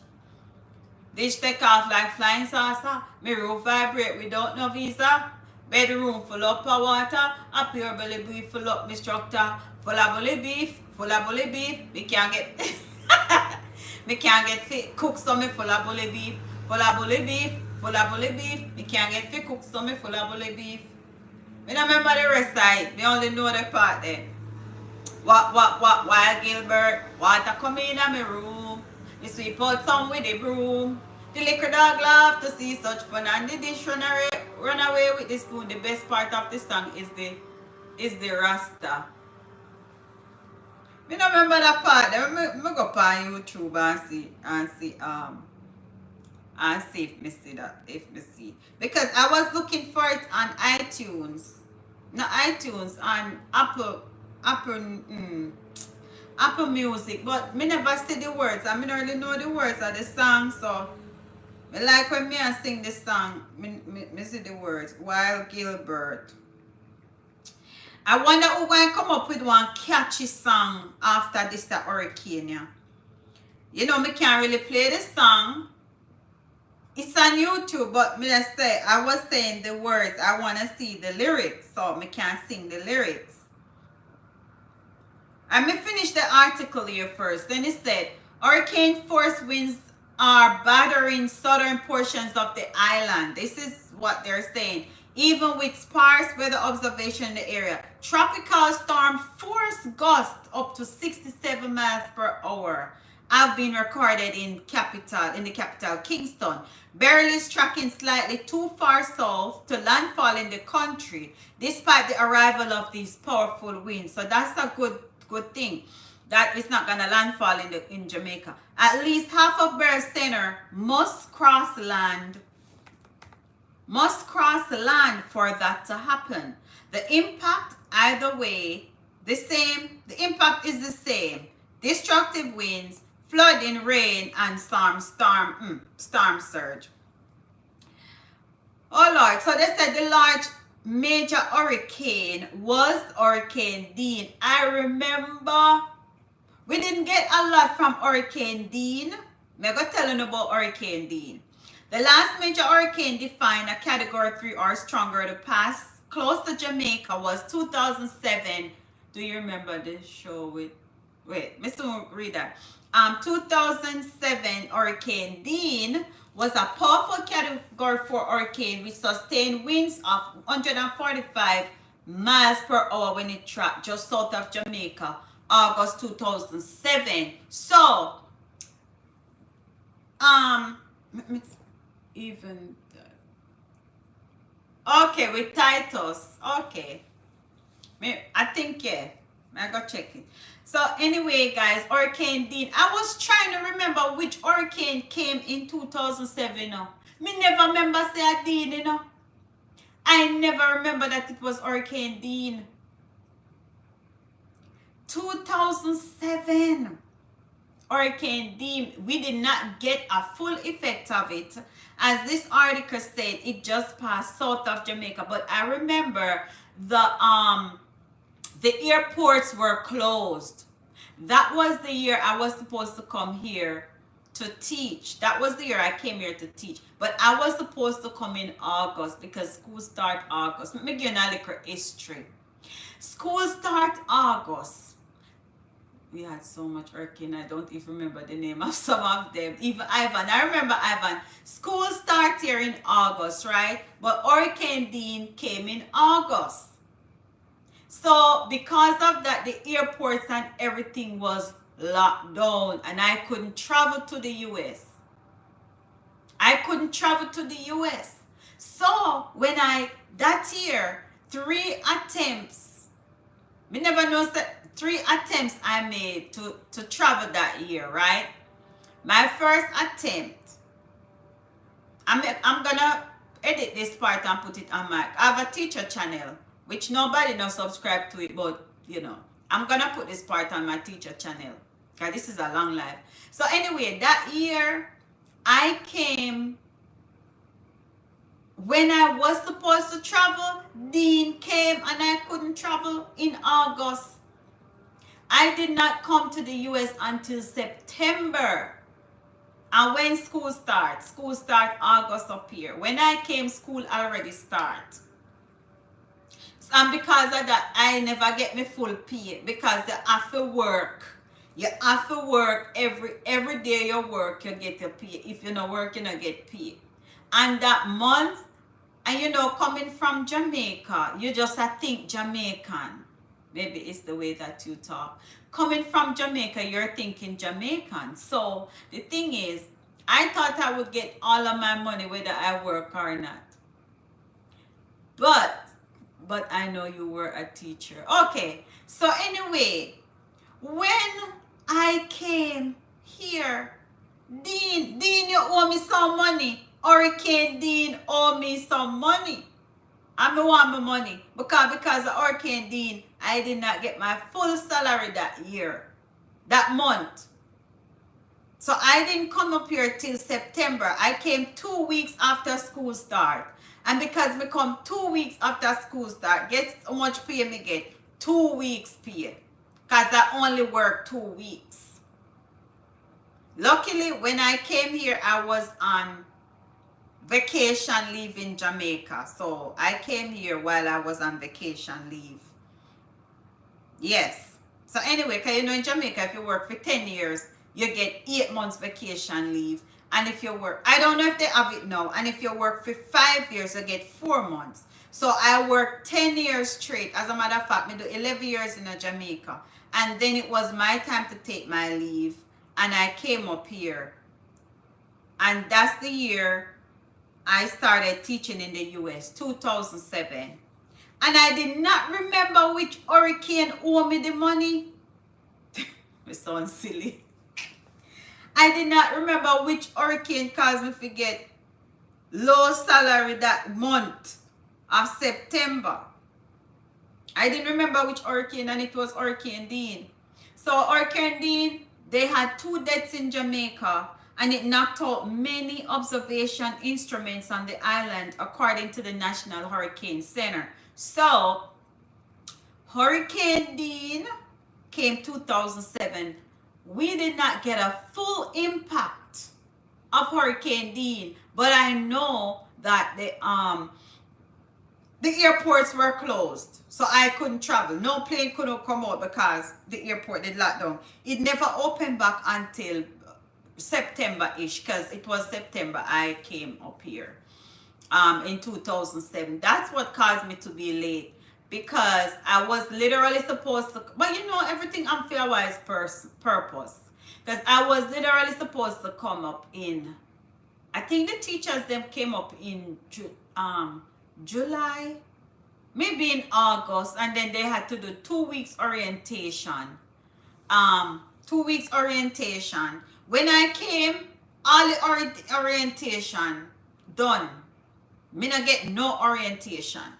Dish take off like flying saucer. Me roof vibrate without no visa. Bedroom full up of water. A pure belly beef full up me structure. Full of bully beef, full of bully beef. Me can't get me can't get fit. Cook some me full of bully beef. Full of bully beef, full of bully beef. Me can't get fi cook, so me full of bully beef. Me don't remember the rest of it. Me only know the part there. What, while Gilbert, water come in my room. Me sweep out some with the broom. The little dog laugh to see such fun, and the dish run away with the spoon. The best part of the song is the Rasta. Me don't remember that part. Me go on YouTube and see if me see that, because I was looking for it on iTunes, not iTunes, on Apple Music, but me never see the words. I mean, I really know the words of the song, so me like when me I sing the song, me see the words. While Gilbert. I wonder who going to come up with one catchy song after this hurricane. Yeah? You know, me can't really play the song. It's on YouTube, but me just say, I was saying the words. I want to see the lyrics, so me can't sing the lyrics. And me finish the article here first. Then it said, hurricane force winds are battering southern portions of the island. This is what they're saying. Even with sparse weather observation in the area, tropical storm force gusts up to 67 miles per hour have been recorded in the capital, Kingston. Beryl is tracking slightly too far south to landfall in the country, despite the arrival of these powerful winds. So that's a good thing, that it's not gonna landfall in Jamaica. At least half of Beryl Center must cross land for that to happen. The impact, either way, the impact is the same. Destructive winds, flooding, rain, and storm surge. Oh Lord, so they said the large major hurricane was Hurricane Dean. I remember we didn't get a lot from Hurricane Dean. I'm going to tell you about Hurricane Dean. The last major hurricane defined a category 3 or stronger to pass close to Jamaica was 2007. Do you remember this show with, wait, Mr. Read that. 2007 Hurricane Dean was a powerful category 4 hurricane with sustained winds of 145 miles per hour when it tracked just south of Jamaica, August 2007. So, even okay with Titus, okay, I think, yeah, I got check it. So anyway guys, Hurricane Dean, I was trying to remember which hurricane came in 2007. Me never remember say a Dean, you know. I never remember that it was Hurricane Dean. 2007 Hurricane Dean, we did not get a full effect of it. As this article said, it just passed south of Jamaica. But I remember the airports were closed. That was the year I was supposed to come here to teach. That was the year I came here to teach. But I was supposed to come in August because school start August. Let me give you a little history. School start August. We had so much hurricane, I don't even remember the name of some of them. Even Ivan, I remember Ivan. School start here in August, right? But Hurricane Dean came in August. So because of that, the airports and everything was locked down and I couldn't travel to the US. So when that year, 3 attempts, we never know that 3 attempts I made to travel that year, right? My first attempt, I'm gonna edit this part and put it on I have a teacher channel, which nobody knows subscribe to it, but you know, I'm gonna put this part on my teacher channel because this is a long life. So anyway, that year I came when I was supposed to travel. Dean came and I couldn't travel in August. I did not come to the US until September. And when school start August up here. When I came, school already start. And because of that, I never get my full pay because the after work You have to work every day you work, you get your pay. If you not work, you not get paid. And that month, and you know, coming from Jamaica, you just I think Jamaican. Maybe it's the way that you talk. Coming from Jamaica, you're thinking Jamaican. So the thing is, I thought I would get all of my money whether I work or not. But I know you were a teacher. Okay. So anyway, when I came here, Dean, you owe me some money. Hurricane Dean owe me some money. I want my money because of Hurricane Dean, I did not get my full salary that year, that month. So I didn't come up here till September. I came 2 weeks after school start. And because me come 2 weeks after school start, guess how much pay me get? 2 weeks pay. Because I only work 2 weeks. Luckily, when I came here, I was on vacation leave in Jamaica. So I came here while I was on vacation leave. Yes. So anyway, because you know in Jamaica, if you work for 10 years, you get 8 months vacation leave. And if you work, I don't know if they have it now. And if you work for 5 years, you get 4 months. So I worked 10 years straight. As a matter of fact, I do 11 years in Jamaica. And then it was my time to take my leave. And I came up here. And that's the year I started teaching in the US, 2007. And I did not remember which hurricane owed me the money. It sounds silly. I did not remember which hurricane caused me to get low salary that month of September. I didn't remember which hurricane, and it was Hurricane Dean. So Hurricane Dean, they had 2 deaths in Jamaica, and it knocked out many observation instruments on the island, according to the National Hurricane Center. So Hurricane Dean came 2007. We did not get a full impact of Hurricane Dean, but I know that the airports were closed, so I couldn't travel. No plane couldn't come out because the airport did lock down. It never opened back until September-ish, because it was September I came up here in 2007. That's what caused me to be late, because I was literally supposed to, but you know, everything on fair wise purpose, because I was literally supposed to come up in, I think the teachers them came up in July, maybe in August, and then they had to do 2 weeks orientation. 2 weeks orientation. When I came, all the orientation done. Me not get no orientation.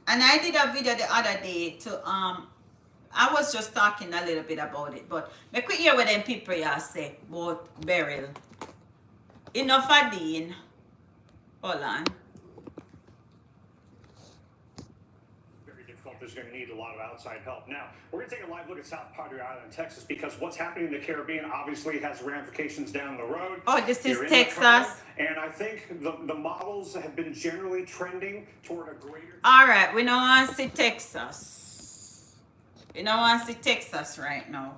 And I did a video the other day to I was just talking a little bit about it, but me quick hear what them people here say about Beryl. Enough of Dean. Hold on. Is going to need a lot of outside help. Now, we're going to take a live look at South Padre Island, Texas, because what's happening in the Caribbean obviously has ramifications down the road. Oh, this is Texas. And I think the models have been generally trending toward a greater... All right, we don't want to see Texas. We don't want to see Texas right now.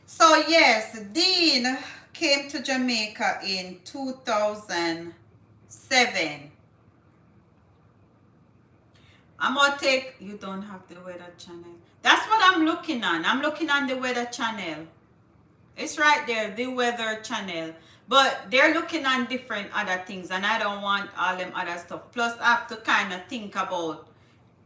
So, yes, Dean came to Jamaica in 2007. I'm gonna take, you don't have the weather channel. That's what I'm looking on. I'm looking on the weather channel. It's right there, the weather channel. But they're looking on different other things, and I don't want all them other stuff. Plus, I have to kind of think about,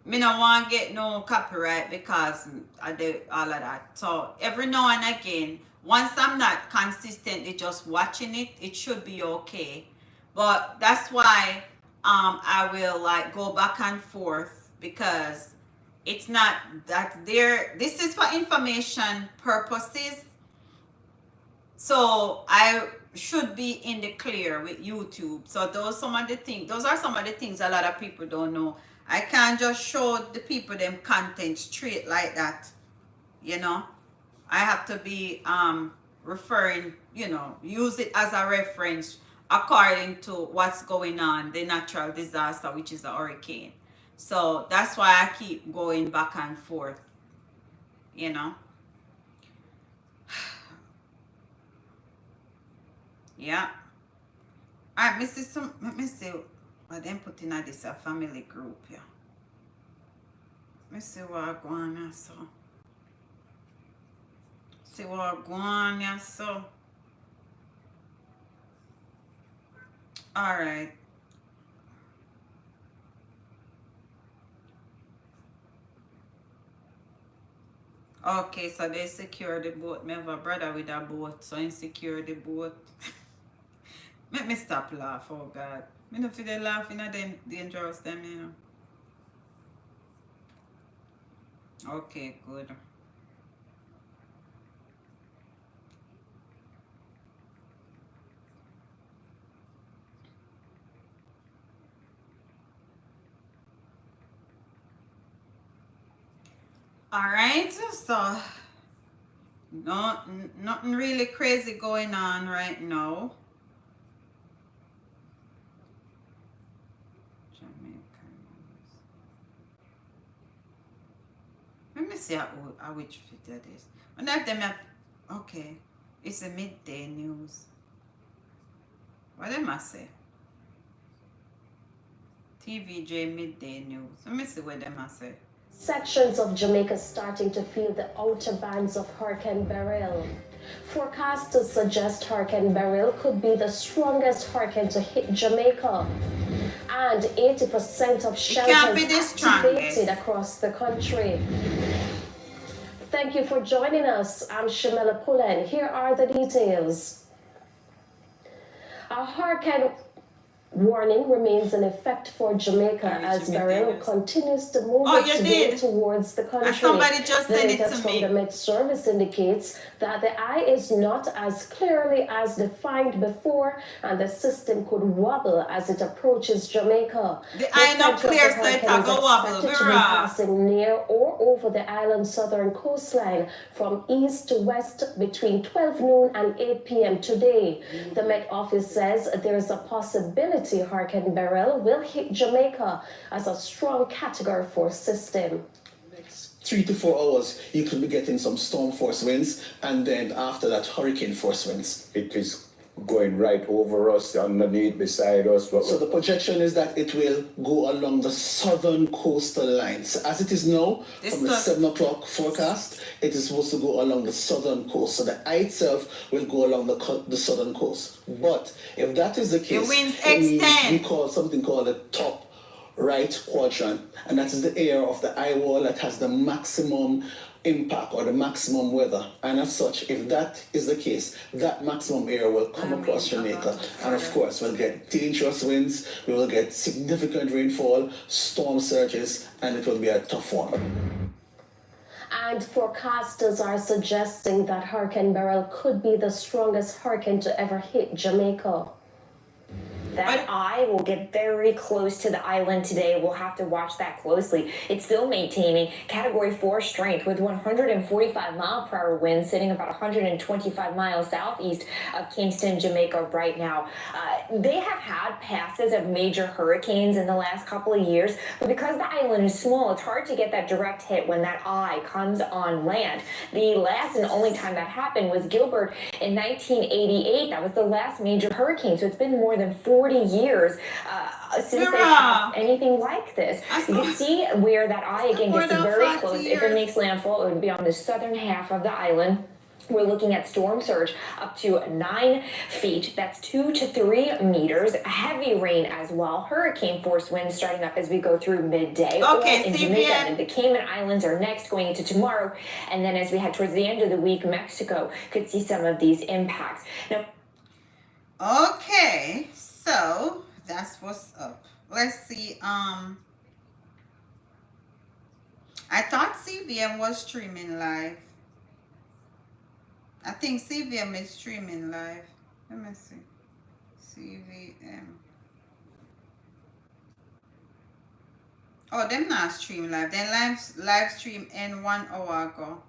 me don't want to get no copyright because I do all of that. So every now and again, once I'm not consistently just watching it, it should be okay. But that's why I will like go back and forth, because it's not that there, this is for information purposes. So I should be in the clear with YouTube. So those are some of the things a lot of people don't know. I can't just show the people them content straight like that. You know, I have to be referring, you know, use it as a reference according to what's going on, the natural disaster, which is a hurricane. So that's why I keep going back and forth, you know. Yeah. Alright, me see some, let me see what them put in this a family group, yeah. Let me see what I go on here, so. See what I go on here, so. Alright. Okay, so they secure the boat. Me have a brother with a boat, so he secure the boat. Make me stop laugh, oh God. Me no feel they laughing at them dangerous them, you know. Okay, good. Alright, so nothing really crazy going on right now. Jamaica. Let me see how which video this. One of them okay. It's a midday news. What am I say? TVJ midday news. Let me see what them I say. Sections of Jamaica starting to feel the outer bands of Hurricane Beryl. Forecasters suggest Hurricane Beryl could be the strongest hurricane to hit Jamaica. And 80% of shelters activated across the country. Thank you for joining us. I'm Shamela Pullen. Here are the details. A hurricane warning remains in effect for Jamaica as Beryl continues to move its way towards the country. Somebody just The sent it latest to me. from the Met Service indicates that the eye is not as clearly as defined before, and the system could wobble as it approaches Jamaica. The eye not clear, so it a go wobble. Expected to be passing near or over the island's southern coastline from east to west between 12 noon and 8 p.m. today. The Met Office says there is a possibility Hurricane Beryl will hit Jamaica as a strong Category 4 system. 3 to 4 hours, you could be getting some storm force winds, and then after that, hurricane force winds. It is going right over us, underneath, beside us. So the projection is that it will go along the southern coastal lines. As it is now, from the 7 o'clock forecast, it is supposed to go along the southern coast. So the eye itself will go along the southern coast. But if that is the case, it means we call something called the top right quadrant, and that is the area of the eye wall that has the maximum impact or the maximum weather. And as such, if that is the case, that maximum area will come across Jamaica, and of course we'll get dangerous winds, we will get significant rainfall, storm surges, and it will be a tough one. And forecasters are suggesting that Hurricane Beryl could be the strongest hurricane to ever hit Jamaica. That eye will get very close to the island today. We'll have to watch that closely. It's still maintaining Category 4 strength with 145 mile per hour winds sitting about 125 miles southeast of Kingston, Jamaica right now. They have had passes of major hurricanes in the last couple of years, but because the island is small, it's hard to get that direct hit when that eye comes on land. The last and only time that happened was Gilbert in 1988. That was the last major hurricane, so it's been more than 40 years since they have anything like this. You can see where that eye again gets very close. If it makes landfall, it would be on the southern half of the island. We're looking at storm surge up to 9 feet. That's 2 to 3 meters. Heavy rain as well. Hurricane force winds starting up as we go through midday. Okay, in Jamaica and the Cayman Islands are next going into tomorrow. And then as we head towards the end of the week, Mexico could see some of these impacts. Now, okay, so that's what's up. Let's see. I thought CVM was streaming live. I think CVM is streaming live. Let me see. CVM. Oh, them not stream live. They live stream in 1 hour ago.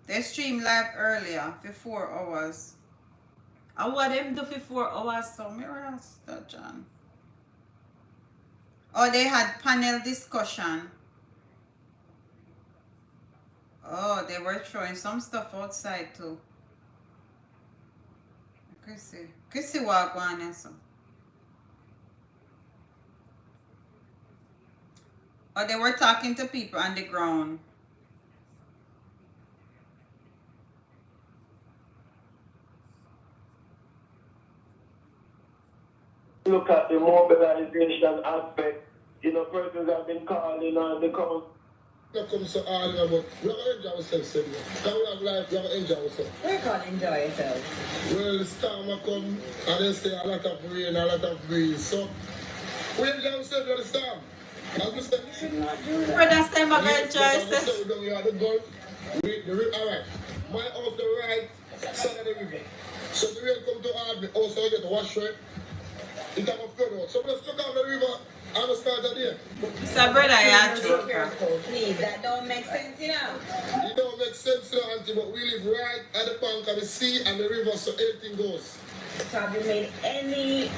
They streamed live earlier for 4 hours. I want them do for 4 hours, so me rasta, John. Oh, they had panel discussion. Oh, they were showing some stuff outside too. Chrissy walk on and so. Oh, they were talking to people on the ground. Look at the mobilization aspect. Persons have been calling on the council. Not come so hard, but we are going to enjoy ourselves, sir. Can we have life, we are going to enjoy ourselves. We can't enjoy yourself. Well, the storm will come, and they say a lot of rain, a lot of breeze. So, we enjoy ourselves with the storm. As we said, Brother, say my girl Joyce. We down here at the Gulf. The river, all right. My house, the right side of the river. So, the rain come to hard, the house, I get to wash right. It have a flood out. So, we just took out the river. I'm a starter there. So, brother, you're joker. Please, that don't make sense, you know. It don't make sense, you know, Auntie, but we live right at the bank of the sea and the river, so anything goes. So have you made any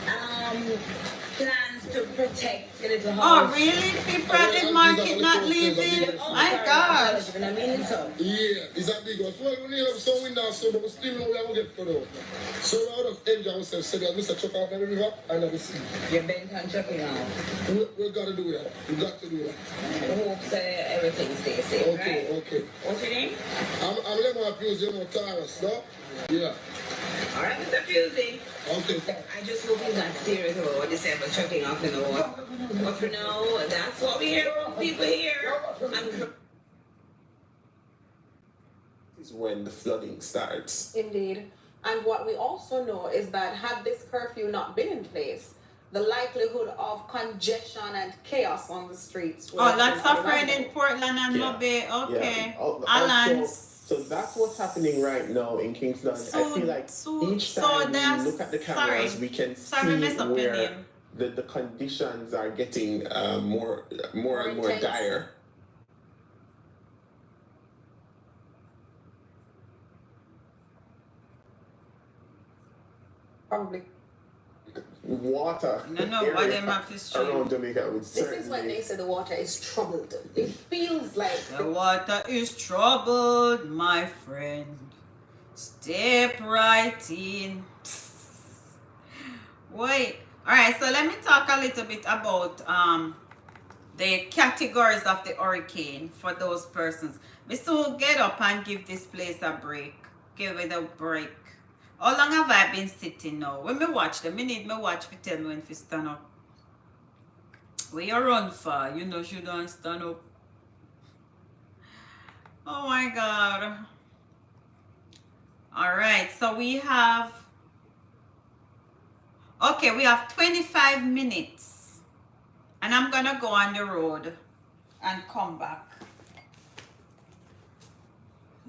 plans to protect the little house? Oh, really? People at the market not leaving? My gosh. Yeah, it's a big house. Well, we have some windows, so but we still know we have to get put out. So we out of enjoy ourselves, so that Mr. Chuck out of the river and of the sea. You're bent on chucking out. We got to do that. We got to do that. I hope everything stays safe, okay, right? Okay. What's your name? I'm Lemon Fuse, you know, Taurus, no? Yeah. All right, Mr. Fusey. Okay. I just hope he's not serious about December chucking off in the water. But for now, that's what we hear from people here. Is when the flooding starts. Indeed. And what we also know is that had this curfew not been in place, the likelihood of congestion and chaos on the streets. Oh, lots of rain in Portland and Mobay. Okay. Alan. So that's what's happening right now in Kingston. I feel like each time we look at the cameras, we can see where the conditions are getting more and more dire. Probably. Water around Jamaica would certainly. This is when they say the water is troubled. It feels like the water is troubled, my friend. Step right in. Wait. Alright, so let me talk a little bit about the categories of the hurricane for those persons. We still get up and give this place a break. Give it a break. How long have I been sitting now? When me watch them, me need me watch to tell me when to stand up. Where you run for? You know you don't stand up. Oh my God. Alright, so we have... Okay, we have 25 minutes. And I'm gonna go on the road and come back.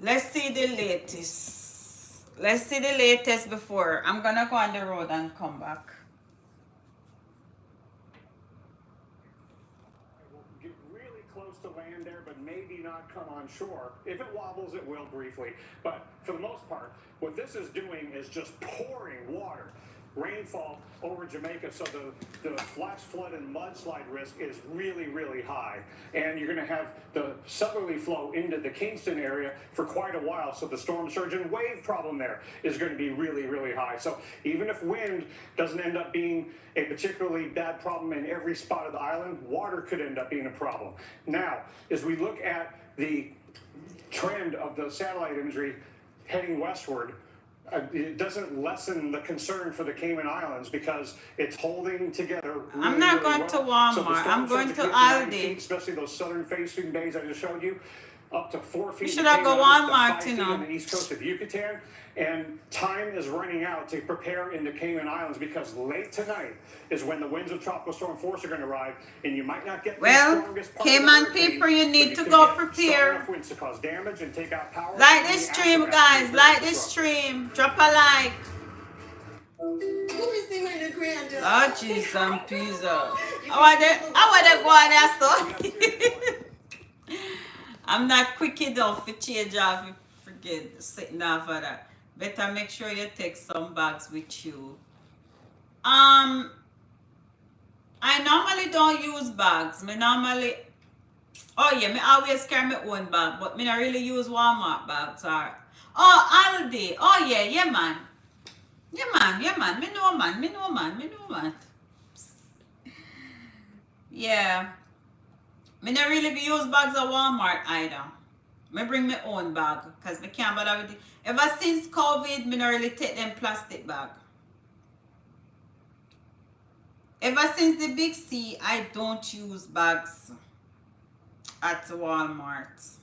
Let's see the latest. Let's see the latest before. I'm gonna go on the road and come back. Get really close to land there, but maybe not come on shore. If it wobbles, it will briefly. But for the most part, what this is doing is just pouring water. Rainfall over Jamaica, so the flash flood and mudslide risk is really, really high. And you're going to have the southerly flow into the Kingston area for quite a while, so the storm surge and wave problem there is going to be really, really high. So even if wind doesn't end up being a particularly bad problem in every spot of the island, water could end up being a problem. Now, as we look at the trend of the satellite imagery heading westward, it doesn't lessen the concern for the Cayman Islands because it's holding together. Really, I'm not going well. to Walmart. So I'm going to 9 Aldi. feet, especially those southern facing bays I just showed you, up to 4 feet. You should have go Walmart, you know. On the east coast of Yucatan, and time is running out to prepare in the Cayman Islands because late tonight is when the winds of tropical storm force are going to arrive, and you might not get the strongest part Cayman of the hurricane, people, you need but to you go could get prepare. strong enough winds to cause damage and take out power. Like this stream, guys. Like this stream. Drop a like. Who is the winner, granddaughter? Oh, cheese and pizza. I want to go on there, so. I'm not quick enough to change off if you forget sitting off of that. Better make sure you take some bags with you. I normally don't use bags. Oh yeah, me always carry my own bag, but me not really use Walmart bags or Aldi. Oh yeah, man. Yeah, man. Yeah, man. Me know, man. Me know, man. Me know, man. Yeah. Me not really be use bags of Walmart either. Me bring my own bag because me can't bother with it. Ever since COVID, me not really take them plastic bag. Ever since the big C, I don't use bags at Walmart.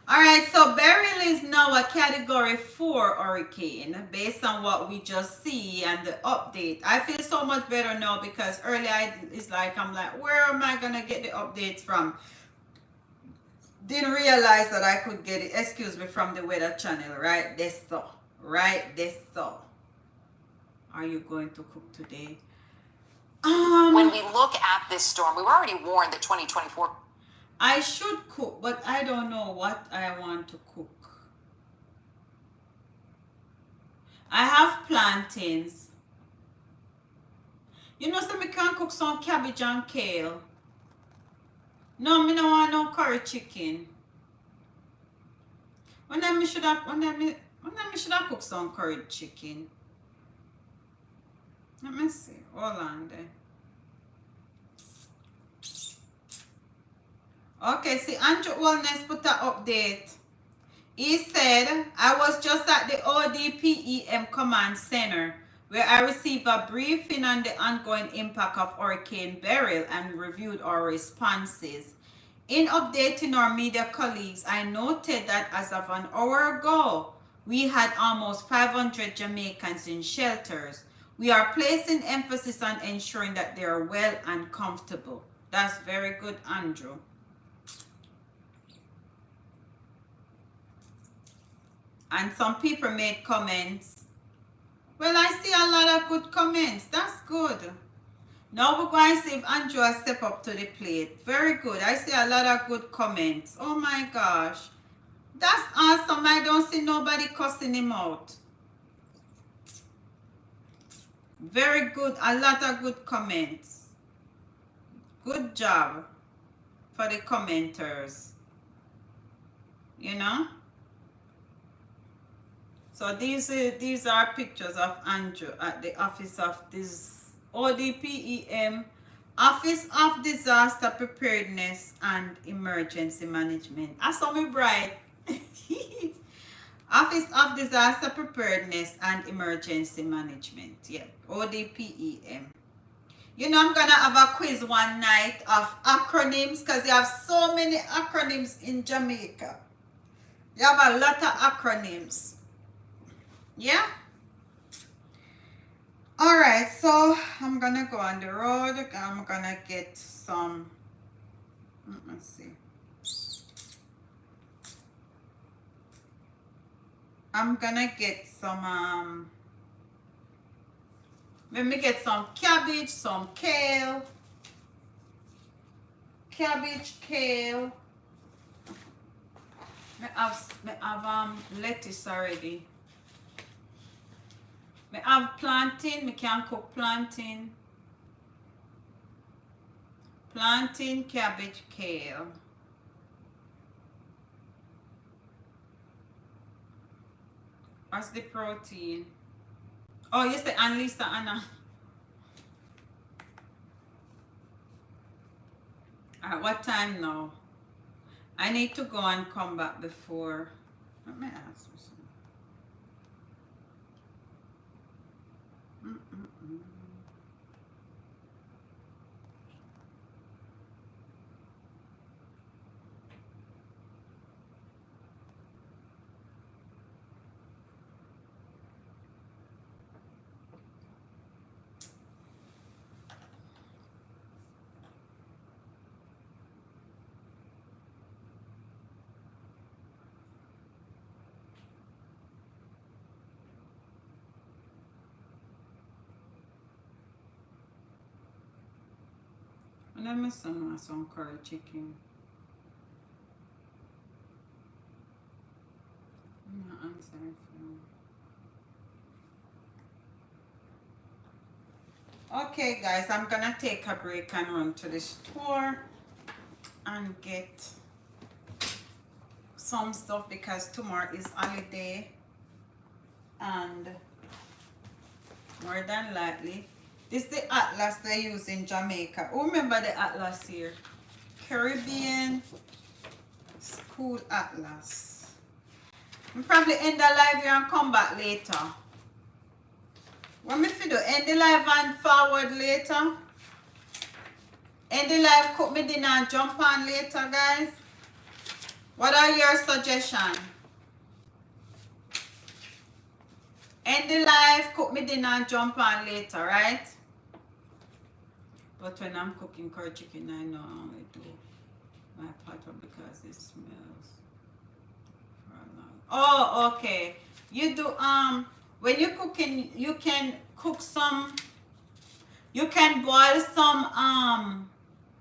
Alright, so Beryl is now a category 4 hurricane based on what we just see and the update. I feel so much better now because earlier it's like I'm like, where am I gonna get the updates from? Didn't realize that I could get it, excuse me, from the weather channel. Right this so. Right this so. Are you going to cook today? When we look at this storm, we were already warned that 2024. I should cook, but I don't know what I want to cook. I have plantains. You know, so me can cook some cabbage and kale. No, me no want no curry chicken. When I should have cooked some curry chicken. Let me see. Hold on there. Okay, see, Andrew Wellness put an update. He said, I was just at the ODPEM Command Center where I received a briefing on the ongoing impact of Hurricane Beryl and reviewed our responses. In updating our media colleagues, I noted that as of an hour ago, we had almost 500 Jamaicans in shelters. We are placing emphasis on ensuring that they are well and comfortable. That's very good, Andrew. And some people made comments. Well, I see a lot of good comments. That's good. Now we're going to see if Andrew has stepped up to the plate. Very good. I see a lot of good comments. Oh my gosh. That's awesome. I don't see nobody cussing him out. Very good. A lot of good comments. Good job for the commenters. You know? So these are pictures of Andrew at the office of this ODPEM, Office of Disaster Preparedness and Emergency Management. I saw me bright. Office of Disaster Preparedness and Emergency Management. Yeah, ODPEM. You know, I'm gonna have a quiz one night of acronyms because you have so many acronyms in Jamaica. You have a lot of acronyms. Yeah. All right, so I'm gonna go on the road. I'm gonna get some. Let's see. I'm gonna get some. Let me get some cabbage, some kale. Cabbage, kale. I have lettuce already. I have plantain. We can cook plantain. Plantain, cabbage, kale. What's the protein? Oh, yes, the Lisa Anna. At what time now? I need to go and come back before. Let me ask you something. Let me some curry chicken. I'm not answering phone. Okay, guys, I'm gonna take a break and run to the store and get some stuff because tomorrow is holiday and More than likely. This is the atlas they use in Jamaica. Who remember the atlas here? Caribbean School Atlas. We'll probably end the live here and come back later. What me fi do? End the live and forward later? End the live, cook me dinner and jump on later, guys? What are your suggestions? End the live, cook me dinner and jump on later, right? But when I'm cooking curry chicken, I know I only do my pot because it smells. Oh, okay. You do, when you're cooking, you can cook some, you can boil some,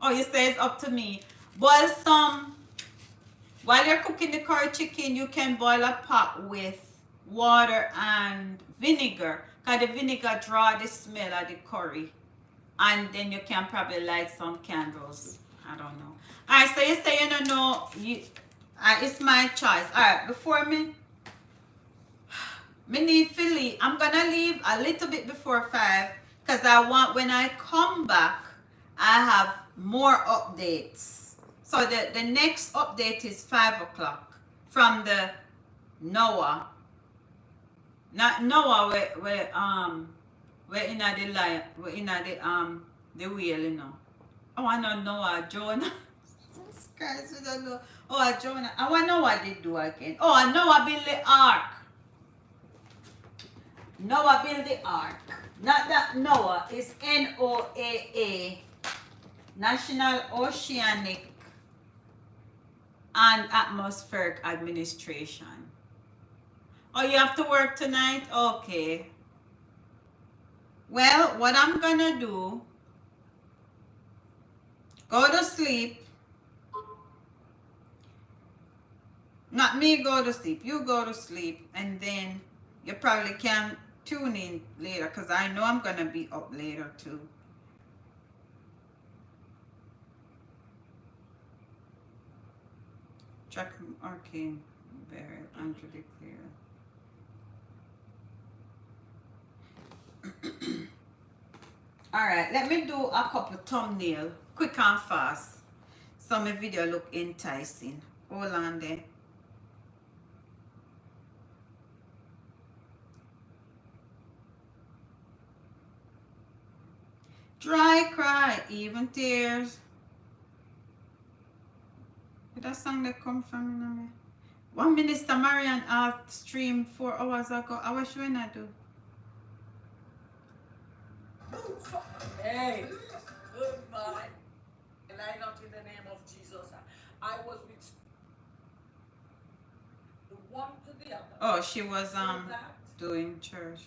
oh, you say it's up to me. Boil some, while you're cooking the curry chicken, you can boil a pot with water and vinegar. Because the vinegar draw the smell of the curry. And then you can probably light some candles. I don't know. Alright, so you say you don't know, it's my choice. Alright, before me need to leave. I'm gonna leave a little bit before 5 because I want, when I come back, I have more updates. So the next update is 5 o'clock from the Noah. Not Noah, we're in the line, we're in the wheel, you know. Oh, I know Noah, Jonah. Jesus Christ, we don't know. Oh, Jonah. I want to know what they do again. Oh, Noah built the ark. Noah built the ark. Not that Noah, is NOAA, National Oceanic and Atmospheric Administration. Oh, you have to work tonight? Okay. Well, what I'm gonna do, go to sleep. Not me go to sleep. You go to sleep, and then you probably can tune in later because I know I'm gonna be up later too. Check Arcane Beryl Andrew Declare. Alright, let me do a couple thumbnail quick and fast so my video look enticing. Hold on there. Dry cry, even tears. Where that song that come from? You know? One Minister Marian streamed 4 hours ago. I was showing I do. Hey, goodbye. Line up in the name of Jesus. I was with the one to the other. Oh, she was doing church.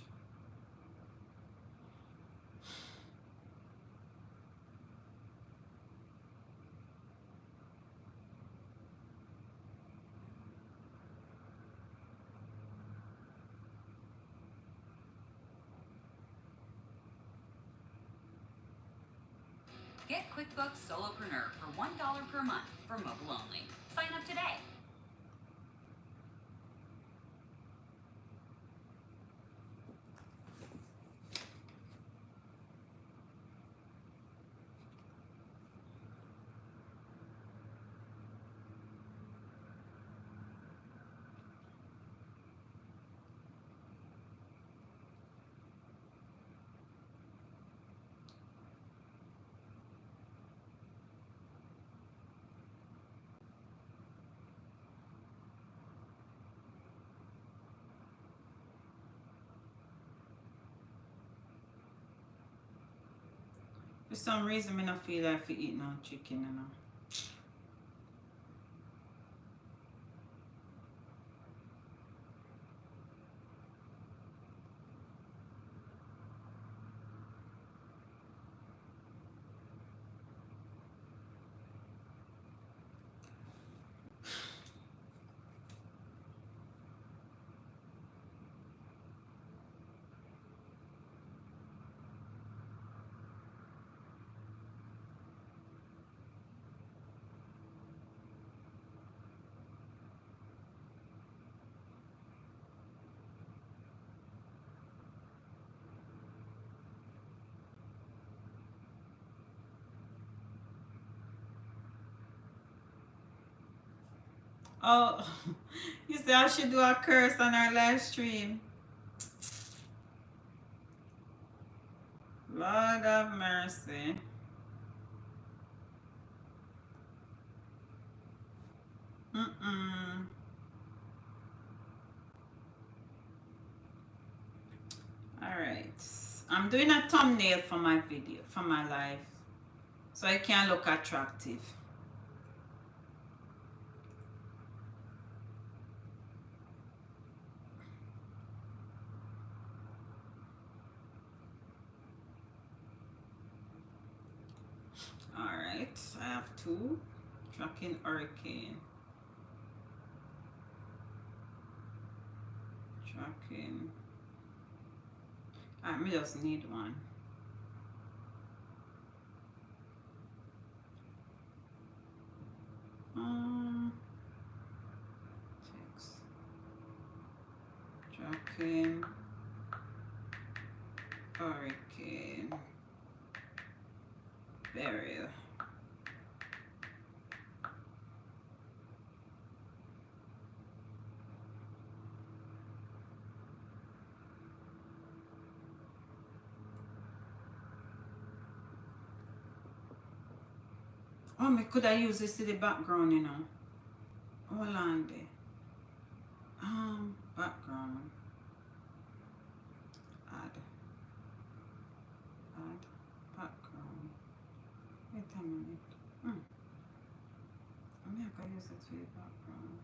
Get QuickBooks Solopreneur for $1 per month for mobile only. Sign up today. For some reason, I don't feel like I eat no chicken, you know. Oh, you say I should do a curse on our live stream. Lord of mercy. Mm-mm. Alright. I'm doing a thumbnail for my video, for my live. So it can look attractive. Alright, I have two. Tracking hurricane. Tracking. I just need one. Text. Tracking hurricane. Beryl. Oh, me could I use this to the background, you know? Hold on there. Background. Add. Background. Wait a minute. I mean, I can use it for the background.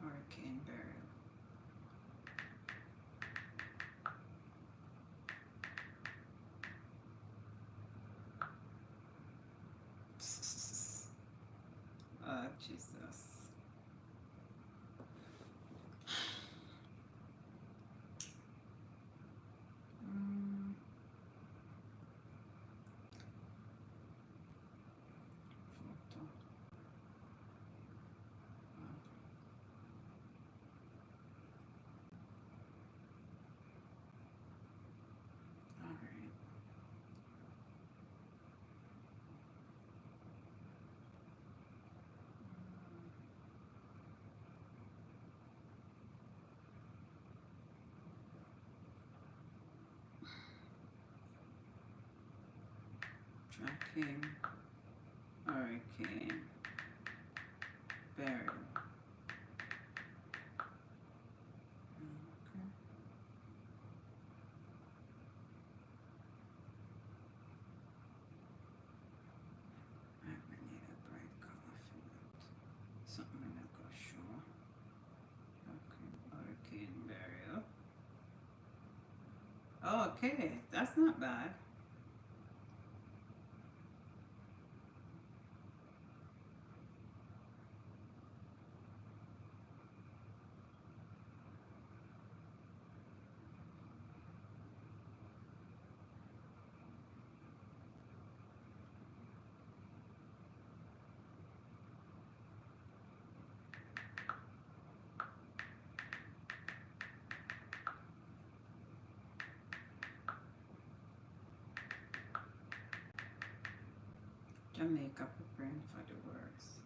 Hurricane Beryl. Oh, Jesus. Photo. Alright. Tracking hurricane Beryl. Okay. I need a bright color for that. Something I'm not gonna show. Tracking hurricane Beryl. Oh, okay, that's not bad. Jamaica preparing for the worst.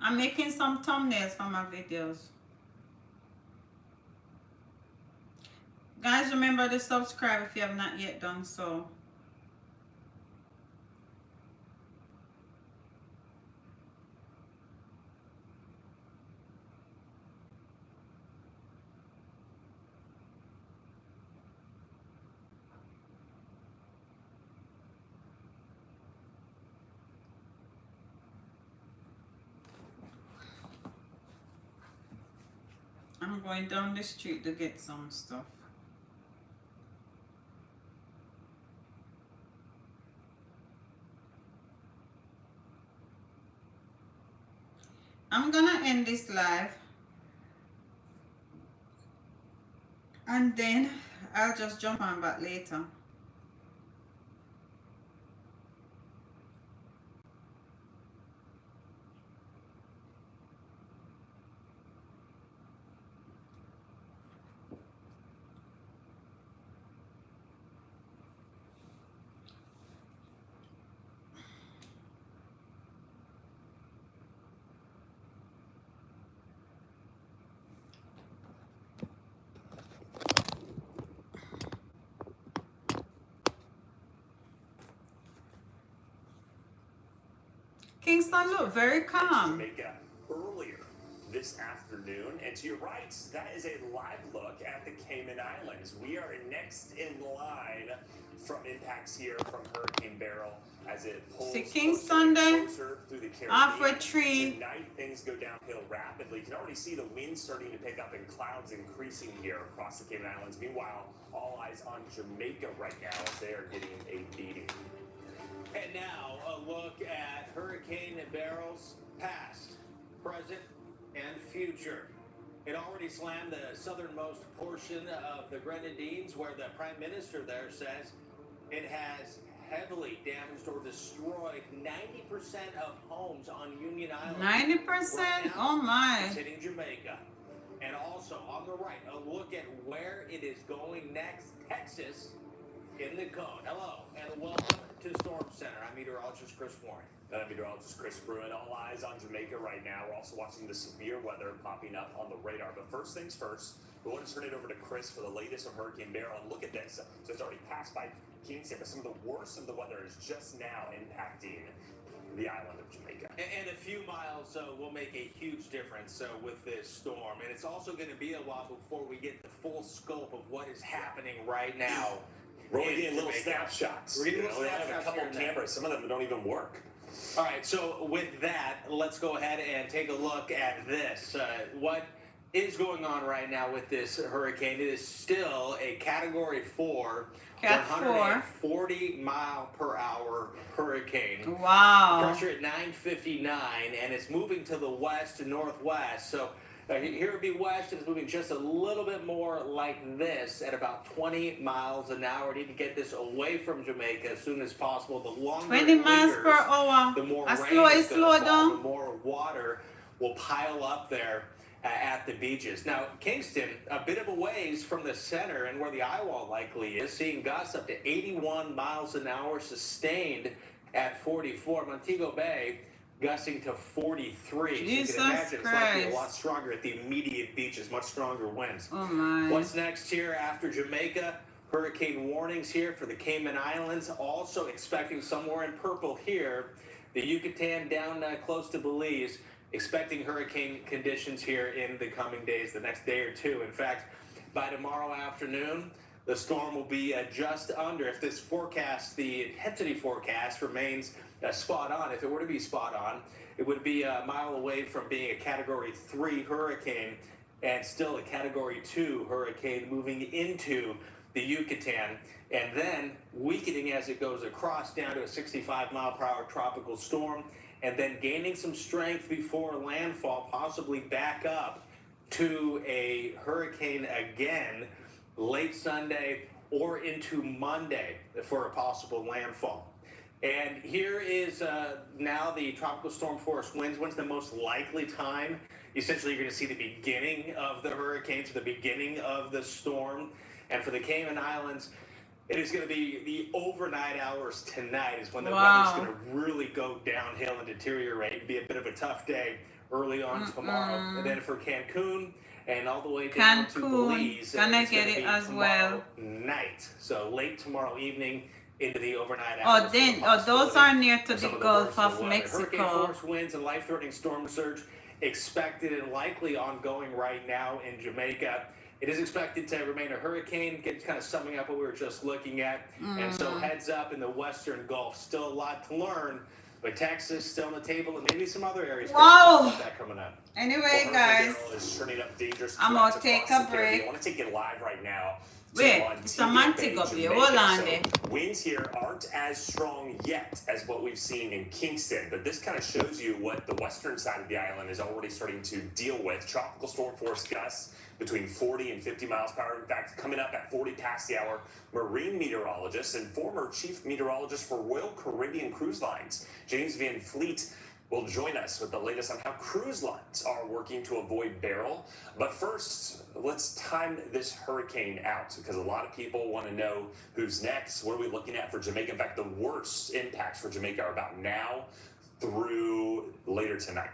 I'm making some thumbnails for my videos. Guys, remember to subscribe if you have not yet done so. I'm going down the street to get some stuff. I'm gonna end this live and then I'll just jump on back later. Kingston look very calm. Jamaica earlier this afternoon, and to your right, that is a live look at the Cayman Islands. We are next in line from impacts here from Hurricane Beryl as it pulls Kingston closer through the Caribbean. off a tree. Tonight, things go downhill rapidly. You can already see the wind starting to pick up and clouds increasing here across the Cayman Islands. Meanwhile, all eyes on Jamaica right now as they are getting a beating. And now a look at Hurricane Beryl's past, present, and future. It already slammed the southernmost portion of the Grenadines, where the Prime Minister there says it has heavily damaged or destroyed 90% of homes on Union Island. 90%? Right now, oh my. it's hitting Jamaica. And also on the right, a look at where it is going next, Texas in the cone. Hello, and welcome to Storm Center. I'm meteorologist Chris Warren. And I'm meteorologist Chris Bruin. All eyes on Jamaica right now. We're also watching the severe weather popping up on the radar. But first things first, we want to turn it over to Chris for the latest on Hurricane Beryl. And look at this. So it's already passed by Kingston, but some of the worst of the weather is just now impacting the island of Jamaica. And a few miles will make a huge difference with this storm. And it's also going to be a while before we get the full scope of what is happening right now. We're only getting little snapshots. We're getting little they have a snapshots couple here and there. cameras. Some of them don't even work. All right, so with that, let's go ahead and take a look at this. What is going on right now with this hurricane? It is still a Category 4, Cat 140 mile per hour hurricane. Wow. Pressure at 959, and it's moving to the west to northwest. So here would be west, and it's moving just a little bit more like this at about 20 miles an hour. We need to get this away from Jamaica as soon as possible. The longer 20 miles per hour. the more As rain slow is as gonna slow fall, down. the more water will pile up there at the beaches. Now, Kingston, a bit of a ways from the center and where the eye wall likely is, seeing gusts up to 81 miles an hour sustained at 44. Montego Bay gusting to 43. Jesus so you can imagine it's likely a Christ. lot stronger at the immediate beaches, much stronger winds. Oh my. What's next here after Jamaica? Hurricane warnings here for the Cayman Islands. Also expecting somewhere in purple here, the Yucatan down close to Belize. Expecting hurricane conditions here in the coming days, the next day or two. In fact, by tomorrow afternoon, the storm will be just under, if this forecast, the intensity forecast remains spot on, if it were to be spot on, it would be a mile away from being a Category 3 hurricane and still a Category 2 hurricane moving into the Yucatan, and then weakening as it goes across down to a 65 mile per hour tropical storm, and then gaining some strength before landfall, possibly back up to a hurricane again late Sunday or into Monday for a possible landfall. And here is now the tropical storm force winds. When's the most likely time? Essentially, you're going to see the beginning of the hurricane, so the beginning of the storm. And for the Cayman Islands, it is going to be the overnight hours tonight is when the weather's going to really go downhill and deteriorate and be a bit of a tough day early on tomorrow. And then for Cancun and all the way down to Belize, gonna get it as well. Night. So late tomorrow evening into the overnight Oh, hours. then, those are near to the Gulf of Hurricane Mexico. force winds and life-threatening storm surge expected and likely ongoing right now in Jamaica. It is expected to remain a hurricane, kind of summing up what we were just looking at. And so heads up in the Western Gulf. Still a lot to learn, but Texas still on the table and maybe some other areas. Wow. That coming up. Anyway, guys, I'm gonna take a break. I want to take it live right now. Wait, it's a mantic up there. Hold on there. Winds here aren't as strong yet as what we've seen in Kingston, but this kind of shows you what the western side of the island is already starting to deal with. Tropical storm force gusts between 40 and 50 miles per hour. In fact, coming up at 40 past the hour, marine meteorologist and former chief meteorologist for Royal Caribbean Cruise Lines, James Van Fleet, will join us with the latest on how cruise lines are working to avoid Beryl. But first, let's time this hurricane out because a lot of people want to know who's next. What are we looking at for Jamaica? In fact, the worst impacts for Jamaica are about now through later tonight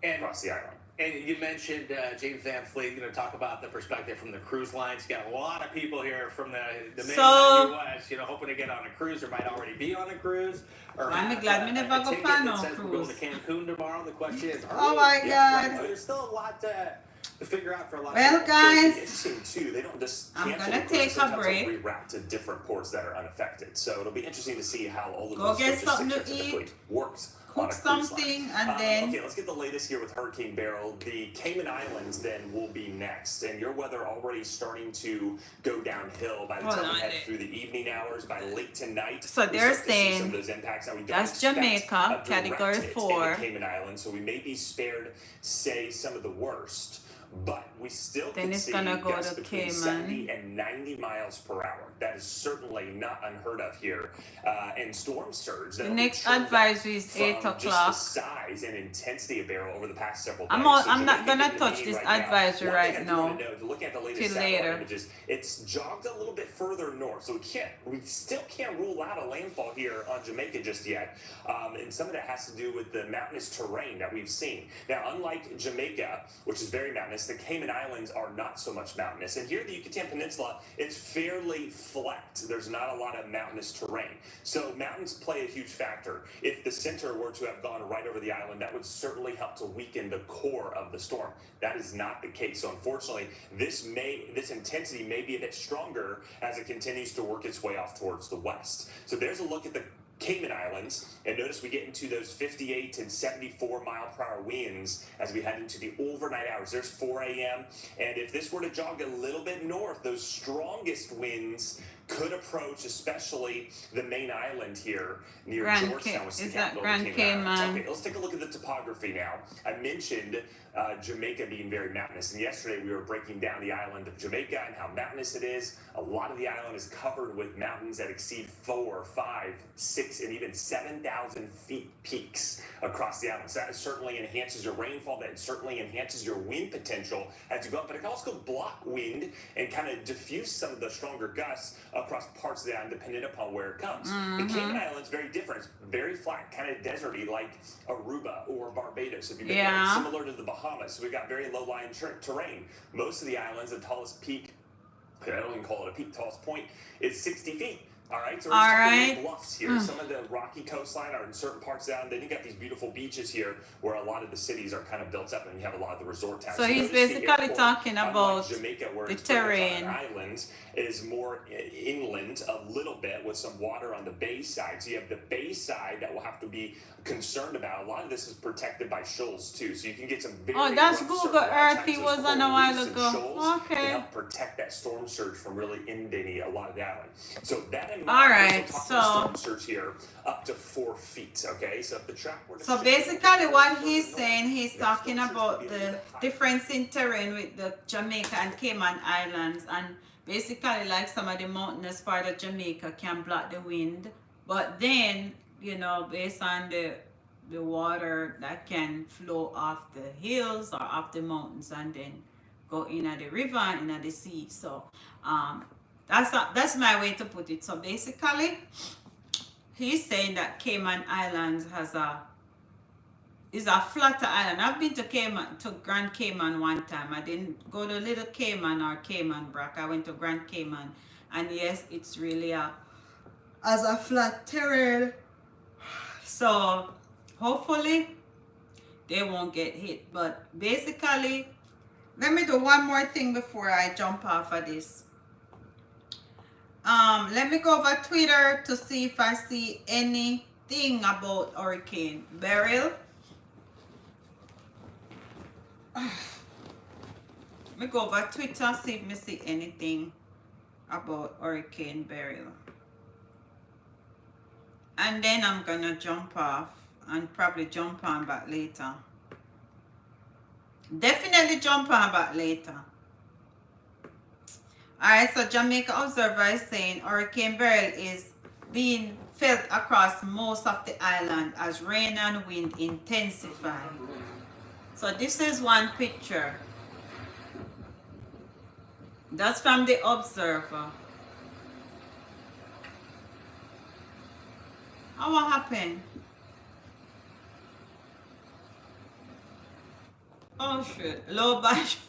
across the island. And you mentioned James Van Fleet, talk about the perspective from the cruise lines. Got a lot of people here from the mainland U.S., hoping to get on a cruise or might already be on a cruise. I'm glad we never go plan on cruise. We're going to Cancun tomorrow. The question is, oh my God. So there's still a lot to figure out for a lot of people. Guys, interesting too. They don't just I'm cancel gonna the cruise. take a break. They'll reroute to different ports that are unaffected. So it'll be interesting to see how all of go get these something to eat. Works. Cook something and then... Okay, let's get the latest here with Hurricane Beryl. The Cayman Islands then will be next. And your weather already starting to go downhill by the time we head through the evening hours, by late tonight. So they're saying some of those impacts. Now, we don't that's Jamaica, category 4. Cayman Islands, so we may be spared, say, some of the worst. But we still can see gusts between 70 and 90 miles per hour. That is certainly not unheard of here. And storm surge. The next advisory is 8 o'clock. Just the size and intensity of Beryl over the past several days. I'm not going to touch this advisory right now. Looking at the latest later. Images, it's jogged a little bit further north. So we still can't rule out a landfall here on Jamaica just yet. And some of that has to do with the mountainous terrain that we've seen. Now, unlike Jamaica, which is very mountainous, the Cayman Islands are not so much mountainous. And here, the Yucatan Peninsula, it's fairly flat. There's not a lot of mountainous terrain. So mountains play a huge factor. If the center were to have gone right over the island, that would certainly help to weaken the core of the storm. That is not the case. So unfortunately, this intensity may be a bit stronger as it continues to work its way off towards the west. So there's a look at the Cayman Islands, and notice we get into those 58 and 74 mile per hour winds as we head into the overnight hours. There's 4 a.m. and if this were to jog a little bit north, those strongest winds could approach, especially the main island here near Georgetown. Is that Grand Cayman? Okay, let's take a look at the topography now. I mentioned Jamaica being very mountainous, and yesterday we were breaking down the island of Jamaica and how mountainous it is. A lot of the island is covered with mountains that exceed 4, 5, 6, and even 7,000 feet peaks across the island. So that certainly enhances your rainfall. That certainly enhances your wind potential as you go up. But it can also block wind and kind of diffuse some of the stronger gusts across parts of the island, depending upon where it comes. The Cayman Islands very different. It's very flat, kind of deserty, like Aruba or Barbados. If you've been there, it's similar to the Bahamas. So we've got very low-lying terrain. Most of the islands, the tallest peak, I don't even call it a peak, tallest point is 60 feet. All right, so we're talking bluffs here. Some of the rocky coastline are in certain parts of the island. Then you got these beautiful beaches here where a lot of the cities are kind of built up and you have a lot of the resort towns. So he's basically talking about Jamaica, where the terrain. Islands is more inland a little bit with some water on the bay side. So you have the bay side that will have to be concerned about. A lot of this is protected by shoals too. So you can get some very that's Google Earth. He was on a while ago. Okay. Help protect that storm surge from really inundating a lot of the island. So that in mind, all right, so storm surge here up to 4 feet. Okay, so if the track were to so basically what he's saying, he's talking about the difference in terrain with the Jamaica and Cayman Islands, and basically like some of the mountainous part of Jamaica can block the wind, but then based on the water that can flow off the hills or off the mountains and then go in at the river and in at the sea. So that's my way to put it. So basically he's saying that Cayman Islands has a It's a flatter island. I've been to Cayman, to Grand Cayman one time. I didn't go to Little Cayman or Cayman Brac. I went to Grand Cayman, and yes, it's really as a flat terrain. So hopefully they won't get hit. But basically, let me do one more thing before I jump off of this. Let me go over Twitter to see if I see anything about Hurricane Beryl. Let me go over Twitter, see if I see anything about Hurricane Beryl. And then I'm gonna jump off and probably jump on back later. Definitely jump on back later. Alright, so Jamaica Observer is saying Hurricane Beryl is being felt across most of the island as rain and wind intensify. So this is one picture. That's from the Observer. Oh, what happened? Oh shit, low battery.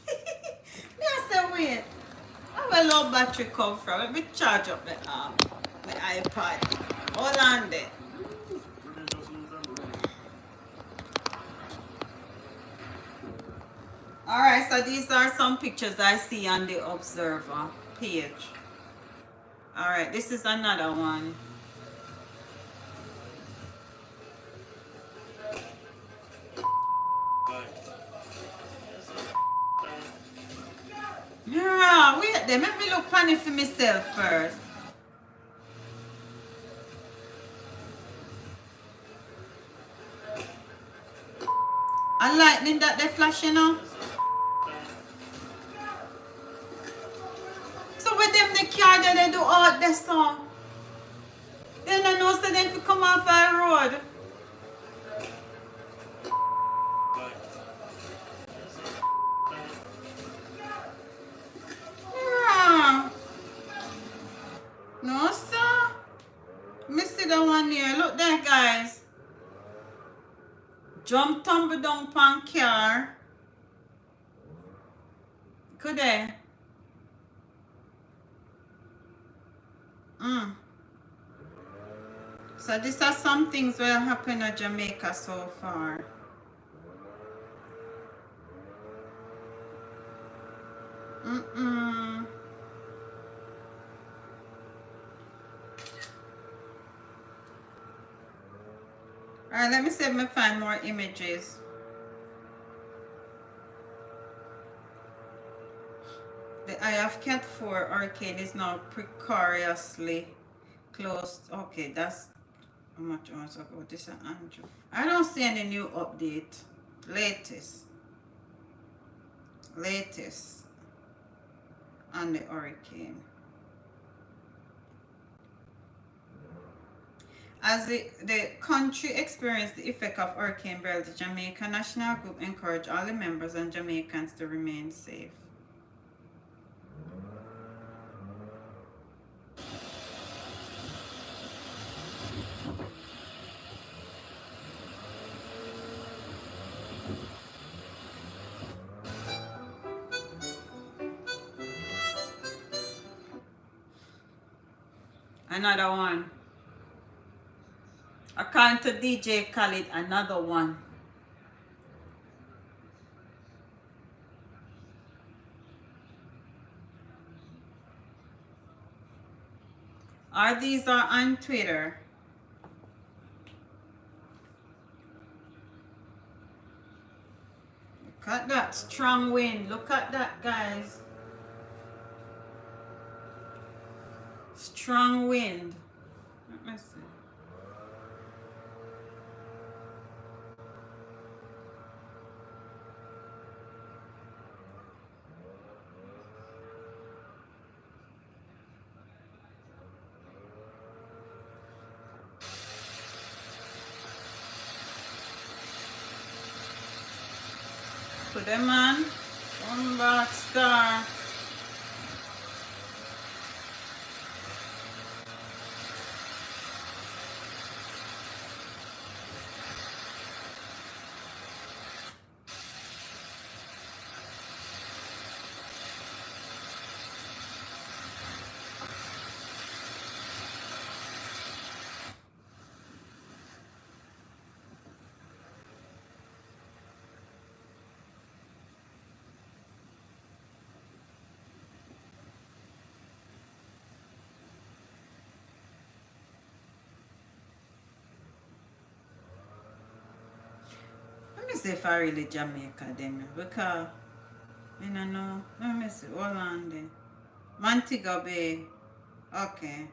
I said, wait. Where low battery come from? Let me charge up the iPad. Hold on there. Alright, so these are some pictures I see on the Observer page. Alright, this is another one. Yeah, wait there. Let me look pan it for myself first. A lightning that they flash, you know? So with them the car that they do out there, so then I know so then if you come off our road. Yeah. No, sir. Let me see the one here. Look there, guys. Jump tumble down pan car. Could they? So these are some things that happen in Jamaica so far. Alright, let me see if I find more images. The Eye of Cat 4 arcade is now precariously closed. Okay, that's how much hours ago. This is Andrew. I don't see any new update. Latest on the hurricane. As the country experienced the effect of Hurricane Beryl, the Jamaica National Group encouraged all the members and Jamaicans to remain safe. Another one. According to DJ Khaled, another one. All these are on Twitter. Look at that strong wind. Look at that, guys. Strong wind. Let me see. Put them on. One back star. see if I really Jamaica them because I don't know. Let me see. Hold on there. Montego Bay. Okay.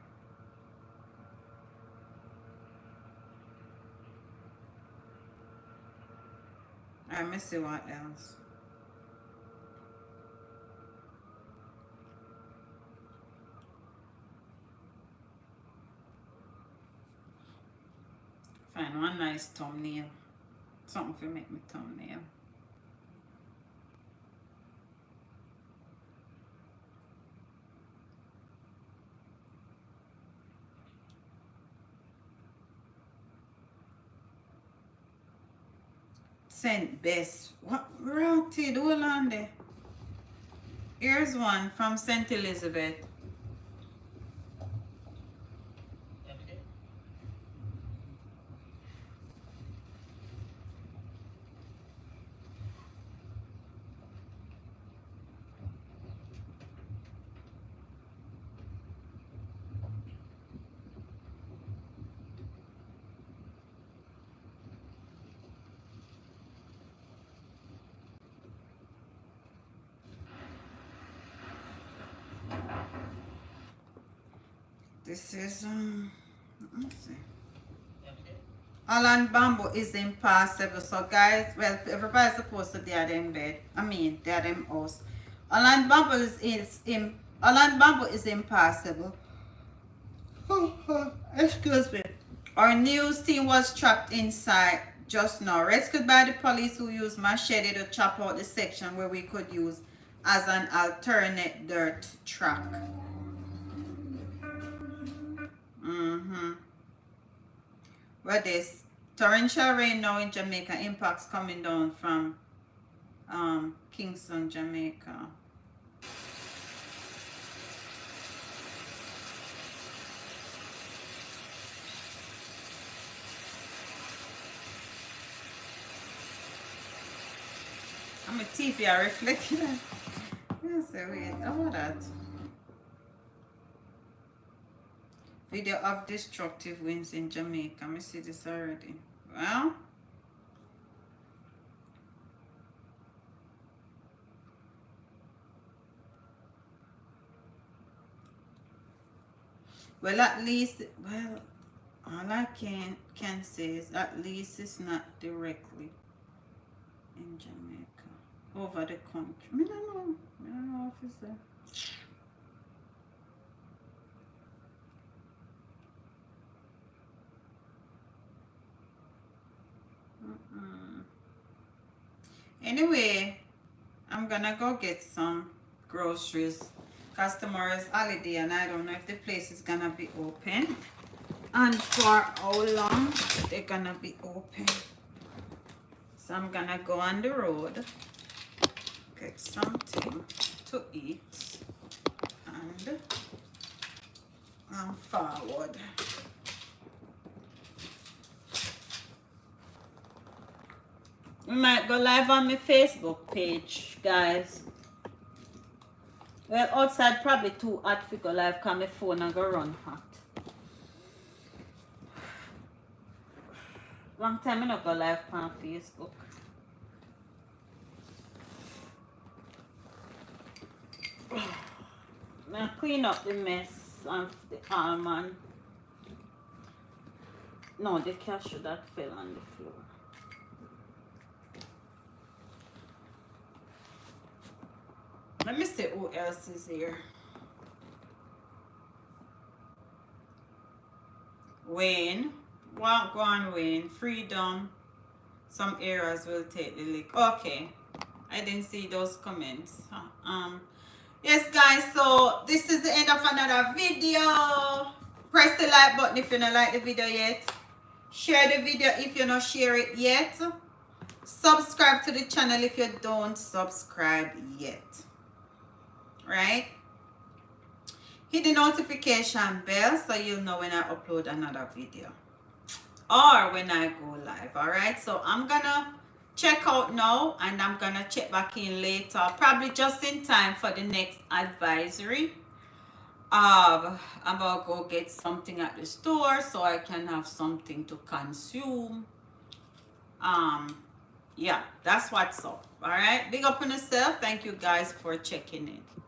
Let me see what else. Find one nice thumbnail. Something to make me thumbnail. Saint Bess. What rotted? Hold on there. Here's one from St. Elizabeth. This is let's see. Holland bamboo is impossible. So guys, well, everybody's supposed to be at them bed. I mean, they are them house. Holland bamboo Holland bamboo is impossible. Excuse me. Our news team was trapped inside just now, rescued by the police who used machete to chop out the section where we could use as an alternate dirt track. Where this torrential rain now in Jamaica, impacts coming down from Kingston, Jamaica. I'm a TV, I reflect. Yes, wait, how that? Video of destructive winds in Jamaica. Let me see this already. Well, at least, well, all I can say is at least it's not directly in Jamaica, over the country. I don't know if it's there. Anyway, I'm gonna go get some groceries because tomorrow is holiday and I don't know if the place is gonna be open and for how long they're gonna be open. So I'm gonna go on the road, get something to eat and forward. We might go live on my Facebook page, guys. Well, outside probably too hot to go live because my phone and go run hot. Long time I not go live on Facebook. I clean up the mess of the almond. No, the cashew that fell on the floor. Let me see who else is here. Wayne. Go on, Wayne. Freedom. Some areas will take the lick. Okay. I didn't see those comments. Yes, guys. So, this is the end of another video. Press the like button if you don't like the video yet. Share the video if you don't share it yet. Subscribe to the channel if you don't subscribe yet. Right? Hit the notification bell so you'll know when I upload another video or when I go live. All right, so I'm gonna check out now and I'm gonna check back in later, probably just in time for the next advisory. I'm gonna go get something at the store so I can have something to consume. yeah, that's what's up. All right, big up on yourself. Thank you guys for checking in.